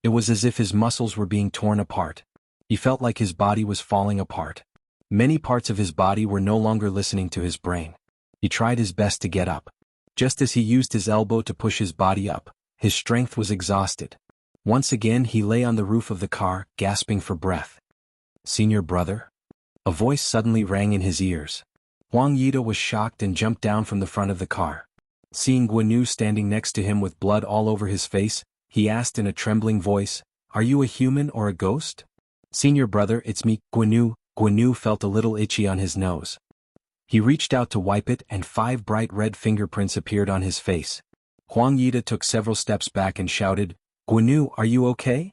It was as if his muscles were being torn apart. He felt like his body was falling apart. Many parts of his body were no longer listening to his brain. He tried his best to get up. Just as he used his elbow to push his body up, his strength was exhausted. Once again he lay on the roof of the car, gasping for breath. Senior brother? A voice suddenly rang in his ears. Huang Yida was shocked and jumped down from the front of the car. Seeing Guanu standing next to him with blood all over his face, he asked in a trembling voice, Are you a human or a ghost? Senior brother, it's me, Guanu. Guanu felt a little itchy on his nose. He reached out to wipe it and 5 bright red fingerprints appeared on his face. Huang Yida took several steps back and shouted, Guanu, are you okay?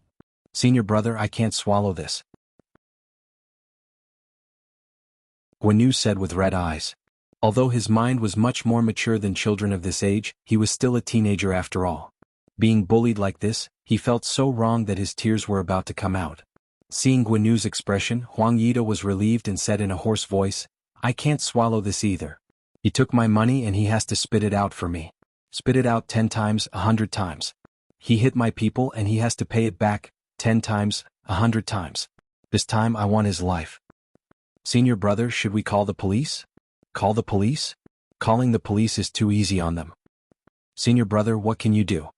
Senior brother, I can't swallow this. Guanu said with red eyes. Although his mind was much more mature than children of this age, he was still a teenager after all. Being bullied like this, he felt so wrong that his tears were about to come out. Seeing Guanu's expression, Huang Yida was relieved and said in a hoarse voice, I can't swallow this either. He took my money and he has to spit it out for me. Spit it out 10 times, 100 times. He hit my people and he has to pay it back, 10 times, 100 times. This time I want his life. Senior brother, should we call the police? Call the police? Calling the police is too easy on them. Senior brother, what can you do?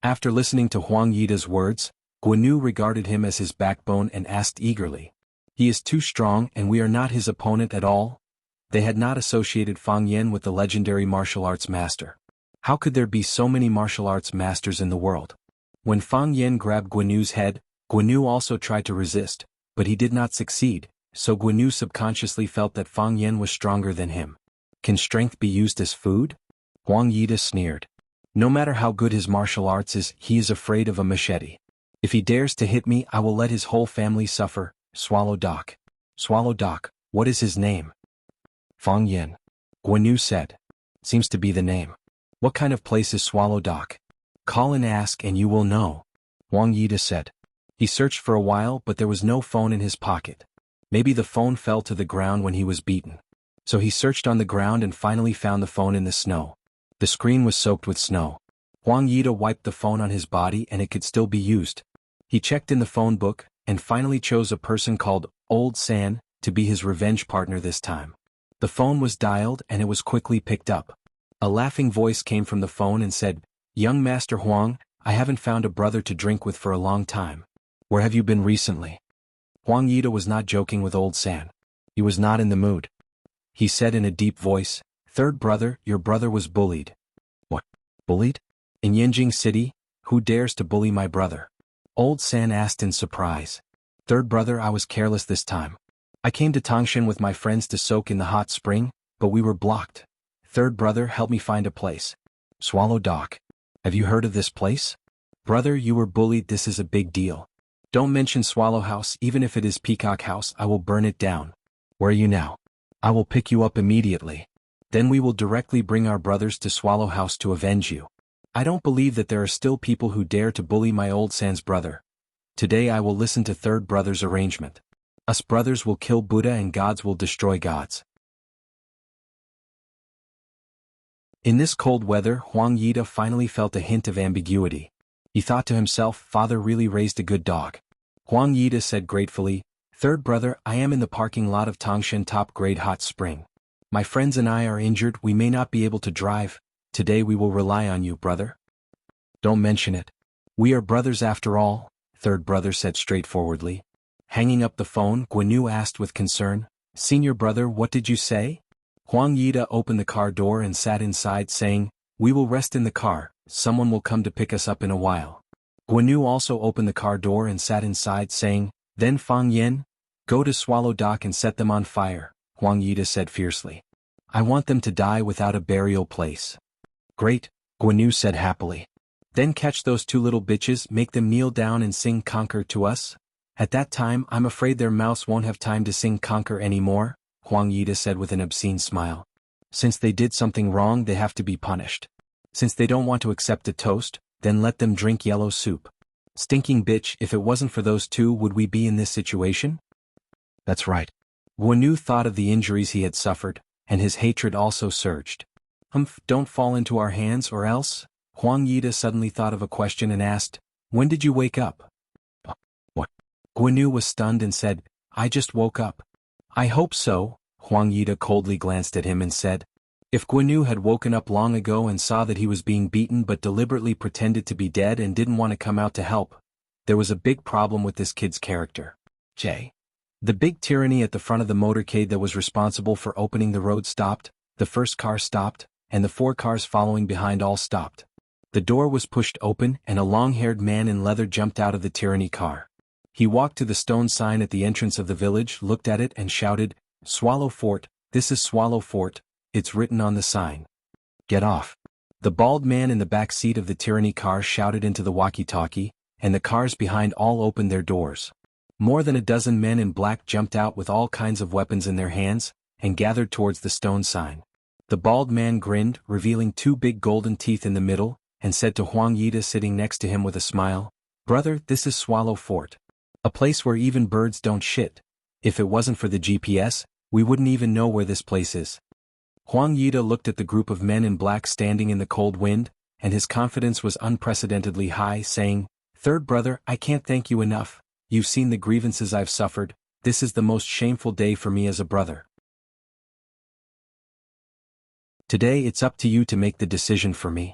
After listening to Huang Yida's words, Guanu regarded him as his backbone and asked eagerly. He is too strong and we are not his opponent at all? They had not associated Fang Yan with the legendary martial arts master. How could there be so many martial arts masters in the world? When Fang Yan grabbed Guanu's head, Guanu also tried to resist, but he did not succeed, so Guanu subconsciously felt that Fang Yan was stronger than him. Can strength be used as food? Huang Yida sneered. No matter how good his martial arts is, he is afraid of a machete. If he dares to hit me, I will let his whole family suffer. Swallow Dock. Swallow Dock, what is his name? Fang Yan. Guanu said. Seems to be the name. What kind of place is Swallow Dock? Call and ask and you will know. Huang Yida said. He searched for a while but there was no phone in his pocket. Maybe the phone fell to the ground when he was beaten. So he searched on the ground and finally found the phone in the snow. The screen was soaked with snow. Huang Yida wiped the phone on his body and it could still be used. He checked in the phone book and finally chose a person called Old San to be his revenge partner this time. The phone was dialed and it was quickly picked up. A laughing voice came from the phone and said, Young Master Huang, I haven't found a brother to drink with for a long time. Where have you been recently? Huang Yida was not joking with Old San. He was not in the mood. He said in a deep voice, Third brother, your brother was bullied. What? Bullied? In Yanjing City? Who dares to bully my brother? Old San asked in surprise. Third brother, I was careless this time. I came to Tangshan with my friends to soak in the hot spring, but we were blocked. Third brother, help me find a place. Swallow Dock. Have you heard of this place? Brother, you were bullied, this is a big deal. Don't mention Swallow House, even if it is Peacock House, I will burn it down. Where are you now? I will pick you up immediately. Then we will directly bring our brothers to Swallow House to avenge you. I don't believe that there are still people who dare to bully my old Sans brother. Today I will listen to third brother's arrangement. Us brothers will kill Buddha and gods will destroy gods. In this cold weather, Huang Yida finally felt a hint of ambiguity. He thought to himself, father really raised a good dog. Huang Yida said gratefully, third brother, I am in the parking lot of Tangshan Top Grade Hot Spring. My friends and I are injured, we may not be able to drive. Today we will rely on you, brother. Don't mention it. We are brothers after all, third brother said straightforwardly. Hanging up the phone, Guanyu asked with concern, senior brother, what did you say? Huang Yida opened the car door and sat inside saying, we will rest in the car, someone will come to pick us up in a while. Guanyu also opened the car door and sat inside saying, then Fang Yen, go to Swallow Dock and set them on fire, Huang Yida said fiercely. I want them to die without a burial place. Great, Guanyu said happily. Then catch those two little bitches, make them kneel down and sing Conquer to us. At that time I'm afraid their mouths won't have time to sing Conquer anymore, Huang Yida said with an obscene smile. Since they did something wrong they have to be punished. Since they don't want to accept a toast, then let them drink yellow soup. Stinking bitch, if it wasn't for those two would we be in this situation? That's right. Guanyu thought of the injuries he had suffered, and his hatred also surged. Don't fall into our hands or else? Huang Yida suddenly thought of a question and asked, when did you wake up? What? Guanyu was stunned and said, I just woke up. I hope so, Huang Yida coldly glanced at him and said. If Guanyu had woken up long ago and saw that he was being beaten but deliberately pretended to be dead and didn't want to come out to help, there was a big problem with this kid's character. The big tyranny at the front of the motorcade that was responsible for opening the road stopped, the first car stopped, and the 4 cars following behind all stopped. The door was pushed open and a long-haired man in leather jumped out of the tyranny car. He walked to the stone sign at the entrance of the village, looked at it and shouted, Swallow Fort, this is Swallow Fort, it's written on the sign. Get off. The bald man in the back seat of the tyranny car shouted into the walkie-talkie, and the cars behind all opened their doors. More than a dozen men in black jumped out with all kinds of weapons in their hands, and gathered towards the stone sign. The bald man grinned, revealing 2 big golden teeth in the middle, and said to Huang Yida sitting next to him with a smile, brother, this is Swallow Fort. A place where even birds don't shit. If it wasn't for the GPS, we wouldn't even know where this place is. Huang Yida looked at the group of men in black standing in the cold wind, and his confidence was unprecedentedly high, saying, third brother, I can't thank you enough. You've seen the grievances I've suffered, this is the most shameful day for me as a brother. Today it's up to you to make the decision for me.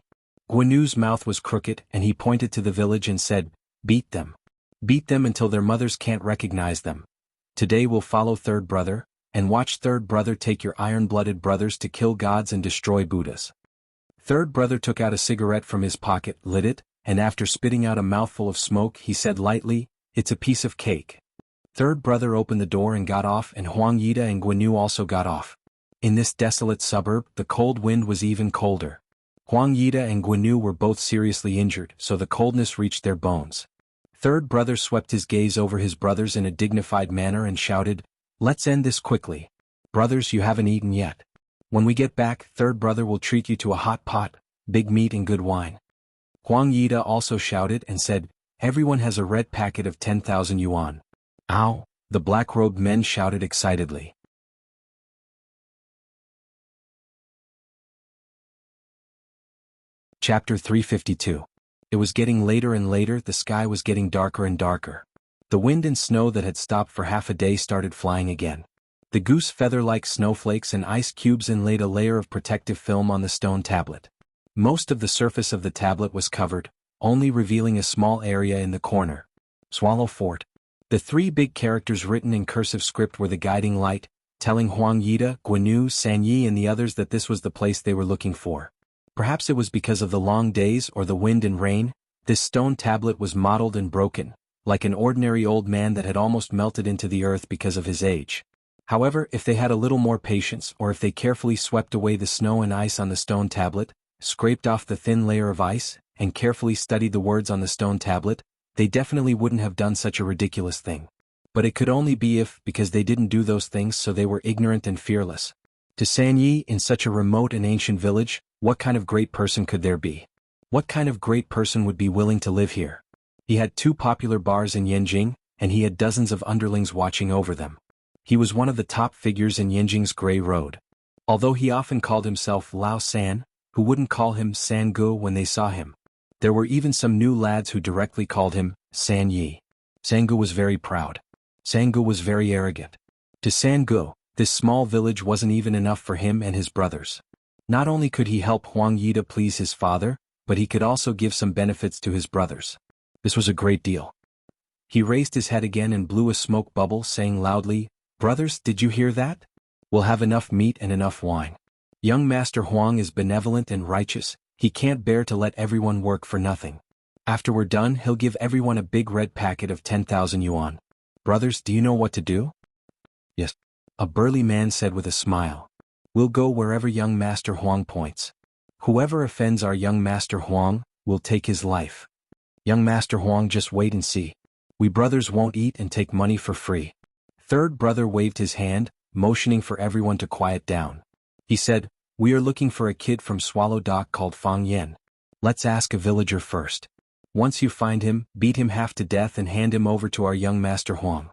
Guanyu's mouth was crooked and he pointed to the village and said, beat them. Beat them until their mothers can't recognize them. Today we'll follow third brother, and watch third brother take your iron-blooded brothers to kill gods and destroy Buddhas. Third brother took out a cigarette from his pocket, lit it, and after spitting out a mouthful of smoke he said lightly, it's a piece of cake. Third brother opened the door and got off, and Huang Yida and Guanyu also got off. In this desolate suburb, the cold wind was even colder. Huang Yida and Guanyu were both seriously injured, so the coldness reached their bones. Third brother swept his gaze over his brothers in a dignified manner and shouted, let's end this quickly. Brothers, you haven't eaten yet. When we get back, third brother will treat you to a hot pot, big meat and good wine. Huang Yida also shouted and said, everyone has a red packet of 10,000 yuan. Ow, the black-robed men shouted excitedly. Chapter 352. It was getting later and later, the sky was getting darker and darker. The wind and snow that had stopped for half a day started flying again. The goose feather-like snowflakes and ice cubes inlaid a layer of protective film on the stone tablet. Most of the surface of the tablet was covered, only revealing a small area in the corner. Swallow Fort. The 3 big characters written in cursive script were the guiding light, telling Huang Yida, Guanyu, Sanyi and the others that this was the place they were looking for. Perhaps it was because of the long days or the wind and rain, this stone tablet was mottled and broken, like an ordinary old man that had almost melted into the earth because of his age. However, if they had a little more patience or if they carefully swept away the snow and ice on the stone tablet, scraped off the thin layer of ice, and carefully studied the words on the stone tablet, they definitely wouldn't have done such a ridiculous thing. But it could only be because they didn't do those things, so they were ignorant and fearless. To San Yi, in such a remote and ancient village, what kind of great person could there be? What kind of great person would be willing to live here? He had 2 popular bars in Yanjing, and he had dozens of underlings watching over them. He was one of the top figures in Yanjing's Grey Road. Although he often called himself Lao San, who wouldn't call him San Gu when they saw him. There were even some new lads who directly called him San Yi. San Gu was very proud. San Gu was very arrogant. To San Gu, this small village wasn't even enough for him and his brothers. Not only could he help Huang Yi to please his father, but he could also give some benefits to his brothers. This was a great deal. He raised his head again and blew a smoke bubble, saying loudly, "Brothers, did you hear that? We'll have enough meat and enough wine. Young Master Huang is benevolent and righteous, he can't bear to let everyone work for nothing. After we're done, he'll give everyone a big red packet of 10,000 yuan. Brothers, do you know what to do?" "Yes," a burly man said with a smile. "We'll go wherever young Master Huang points. Whoever offends our young Master Huang, will take his life. Young Master Huang, just wait and see. We brothers won't eat and take money for free." Third brother waved his hand, motioning for everyone to quiet down. He said, "We are looking for a kid from Swallow Dock called Fang Yan. Let's ask a villager first. Once you find him, beat him half to death and hand him over to our young Master Huang."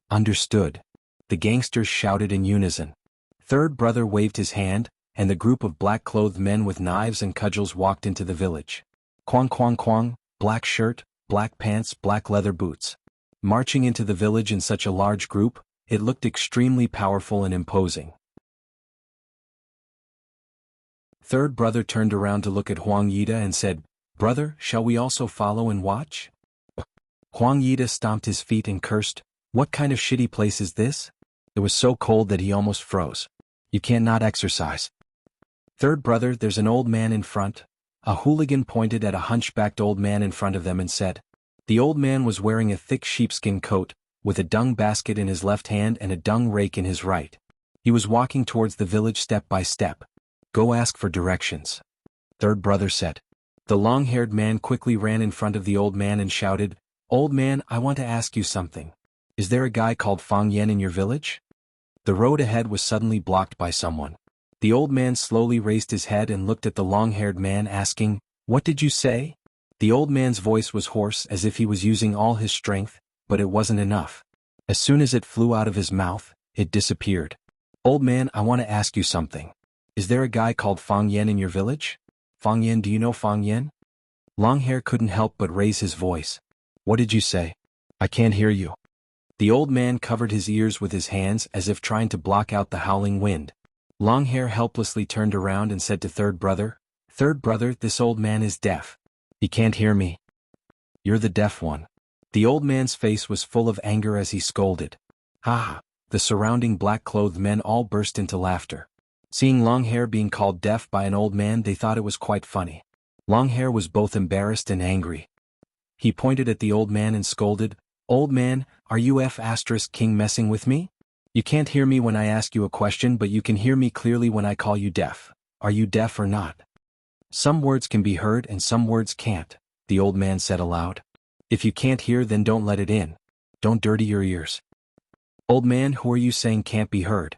"Understood," the gangsters shouted in unison. Third brother waved his hand, and the group of black-clothed men with knives and cudgels walked into the village. Quang quang quang, black shirt, black pants, black leather boots. Marching into the village in such a large group, it looked extremely powerful and imposing. Third brother turned around to look at Huang Yida and said, "Brother, shall we also follow and watch?" Huang Yida stomped his feet and cursed, "What kind of shitty place is this?" It was so cold that he almost froze. "You can't not exercise." "Third brother, there's an old man in front." A hooligan pointed at a hunchbacked old man in front of them and said. The old man was wearing a thick sheepskin coat, with a dung basket in his left hand and a dung rake in his right. He was walking towards the village step by step. "Go ask for directions," third brother said. The long-haired man quickly ran in front of the old man and shouted, "Old man, I want to ask you something. Is there a guy called Fang Yan in your village?" The road ahead was suddenly blocked by someone. The old man slowly raised his head and looked at the long-haired man, asking, "What did you say?" The old man's voice was hoarse as if he was using all his strength, but it wasn't enough. As soon as it flew out of his mouth, it disappeared. "Old man, I want to ask you something. Is there a guy called Fang Yan in your village? Fang Yan, do you know Fang Yan?" Longhair couldn't help but raise his voice. "What did you say? I can't hear you." The old man covered his ears with his hands as if trying to block out the howling wind. Longhair helplessly turned around and said to third brother, "Third brother, this old man is deaf. He can't hear me." "You're the deaf one." The old man's face was full of anger as he scolded. "Ha ha!" The surrounding black-clothed men all burst into laughter. Seeing Longhair being called deaf by an old man, they thought it was quite funny. Longhair was both embarrassed and angry. He pointed at the old man and scolded, "Old man, are you King messing with me? You can't hear me when I ask you a question, but you can hear me clearly when I call you deaf. Are you deaf or not?" "Some words can be heard and some words can't," the old man said aloud. "If you can't hear, then don't let it in. Don't dirty your ears." "Old man, who are you saying can't be heard?"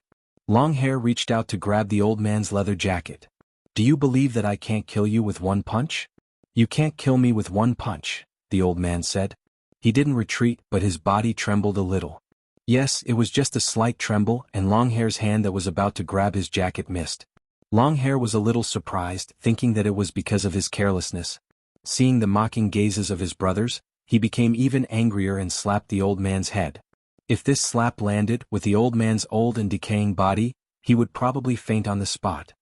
Longhair reached out to grab the old man's leather jacket. "Do you believe that I can't kill you with one punch?" "You can't kill me with one punch," the old man said. He didn't retreat, but his body trembled a little. Yes, it was just a slight tremble, and Longhair's hand that was about to grab his jacket missed. Longhair was a little surprised, thinking that it was because of his carelessness. Seeing the mocking gazes of his brothers, he became even angrier and slapped the old man's head. If this slap landed with the old man's old and decaying body, he would probably faint on the spot.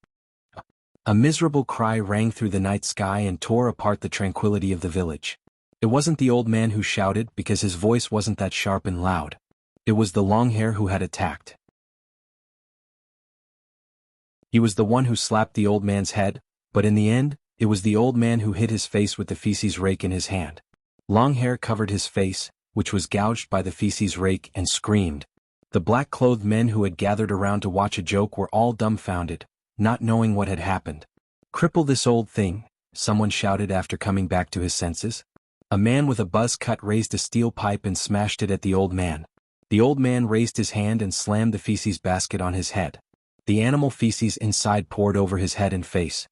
A miserable cry rang through the night sky and tore apart the tranquility of the village. It wasn't the old man who shouted because his voice wasn't that sharp and loud. It was the Longhair who had attacked. He was the one who slapped the old man's head, but in the end, it was the old man who hit his face with the feces rake in his hand. Longhair covered his face, which was gouged by the feces rake, and screamed. The black-clothed men who had gathered around to watch a joke were all dumbfounded, not knowing what had happened. "Cripple this old thing," someone shouted after coming back to his senses. A man with a buzz cut raised a steel pipe and smashed it at the old man. The old man raised his hand and slammed the feces basket on his head. The animal feces inside poured over his head and face.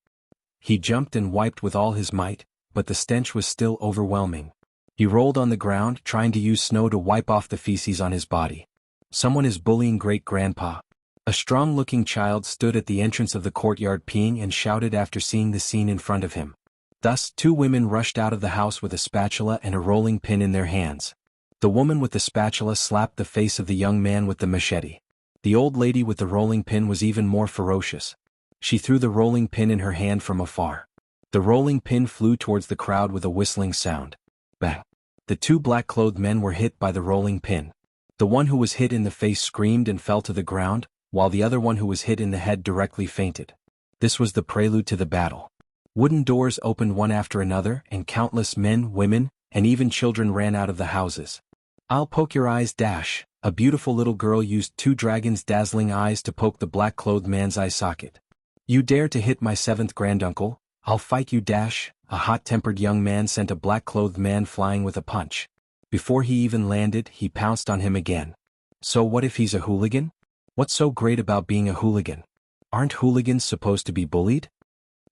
He jumped and wiped with all his might, but the stench was still overwhelming. He rolled on the ground, trying to use snow to wipe off the feces on his body. Someone is bullying great-grandpa. A strong-looking child stood at the entrance of the courtyard peeing and shouted after seeing the scene in front of him. Thus, two women rushed out of the house with a spatula and a rolling pin in their hands. The woman with the spatula slapped the face of the young man with the machete. The old lady with the rolling pin was even more ferocious. She threw the rolling pin in her hand from afar. The rolling pin flew towards the crowd with a whistling sound. Bang! The two black-clothed men were hit by the rolling pin. The one who was hit in the face screamed and fell to the ground, while the other one who was hit in the head directly fainted. This was the prelude to the battle. Wooden doors opened one after another, and countless men, women, and even children ran out of the houses. "I'll poke your eyes, dash." A beautiful little girl used two dragons' dazzling eyes to poke the black-clothed man's eye socket. "You dare to hit my seventh granduncle? I'll fight you, dash." A hot-tempered young man sent a black-clothed man flying with a punch. Before he even landed, he pounced on him again. So what if he's a hooligan? What's so great about being a hooligan? Aren't hooligans supposed to be bullied?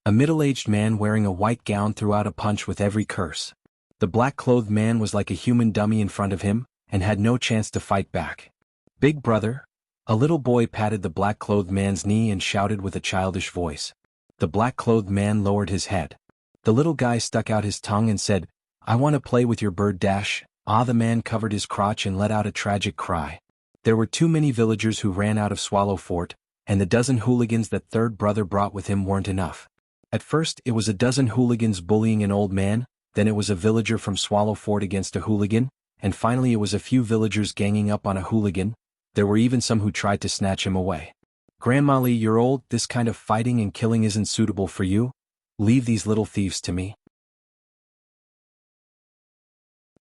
A middle-aged man wearing a white gown threw out a punch with every curse. The black-clothed man was like a human dummy in front of him, and had no chance to fight back. "Big brother." A little boy patted the black-clothed man's knee and shouted with a childish voice. The black-clothed man lowered his head. The little guy stuck out his tongue and said, "I want to play with your bird, dash." The man covered his crotch and let out a tragic cry. There were too many villagers who ran out of Swallow Fort, and the dozen hooligans that third brother brought with him weren't enough. At first, it was a dozen hooligans bullying an old man, then it was a villager from Swallow Fort against a hooligan, and finally it was a few villagers ganging up on a hooligan. There were even some who tried to snatch him away. "Grandma Lee, you're old, this kind of fighting and killing isn't suitable for you. Leave these little thieves to me."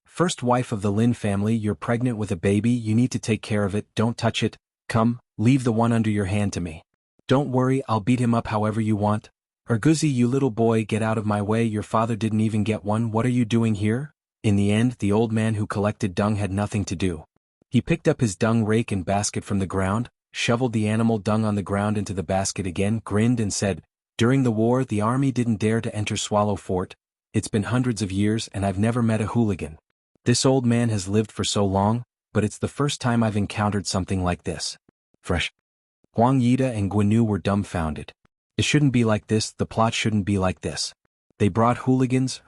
First wife of the Lin family, you're pregnant with a baby, you need to take care of it, don't touch it. Come, leave the one under your hand to me. Don't worry, I'll beat him up however you want. Urguzi, you little boy, get out of my way, your father didn't even get one, what are you doing here? In the end, the old man who collected dung had nothing to do. He picked up his dung rake and basket from the ground, shoveled the animal dung on the ground into the basket again, grinned and said, "During the war, the army didn't dare to enter Swallow Fort. It's been hundreds of years and I've never met a hooligan. This old man has lived for so long, but it's the first time I've encountered something like this. Fresh." Huang Yida and Guinu were dumbfounded. It shouldn't be like this, the plot shouldn't be like this. They brought hooligans,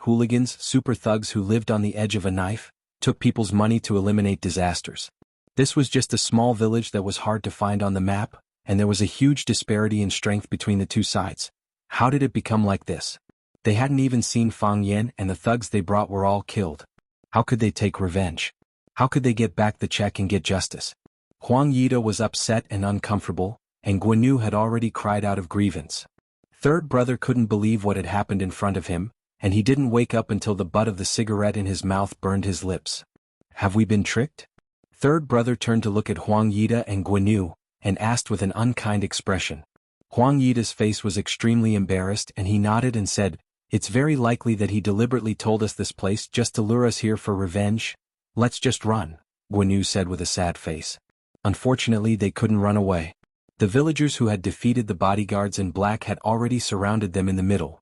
super thugs who lived on the edge of a knife, took people's money to eliminate disasters. This was just a small village that was hard to find on the map, and there was a huge disparity in strength between the two sides. How did it become like this? They hadn't even seen Fang Yan, and the thugs they brought were all killed. How could they take revenge? How could they get back the check and get justice? Huang Yida was upset and uncomfortable, and Guinu had already cried out of grievance. Third brother couldn't believe what had happened in front of him, and he didn't wake up until the butt of the cigarette in his mouth burned his lips. Have we been tricked? Third brother turned to look at Huang Yida and Guinu, and asked with an unkind expression. Huang Yida's face was extremely embarrassed and he nodded and said, "It's very likely that he deliberately told us this place just to lure us here for revenge. Let's just run," Guinu said with a sad face. Unfortunately, they couldn't run away. The villagers who had defeated the bodyguards in black had already surrounded them in the middle.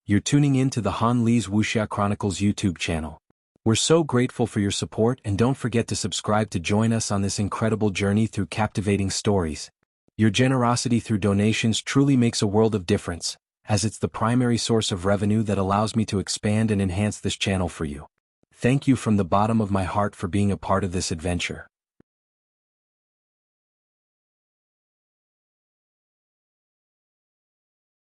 You're tuning in to the Han Lee's Wuxia Chronicles YouTube channel. We're so grateful for your support, and don't forget to subscribe to join us on this incredible journey through captivating stories. Your generosity through donations truly makes a world of difference, as it's the primary source of revenue that allows me to expand and enhance this channel for you. Thank you from the bottom of my heart for being a part of this adventure.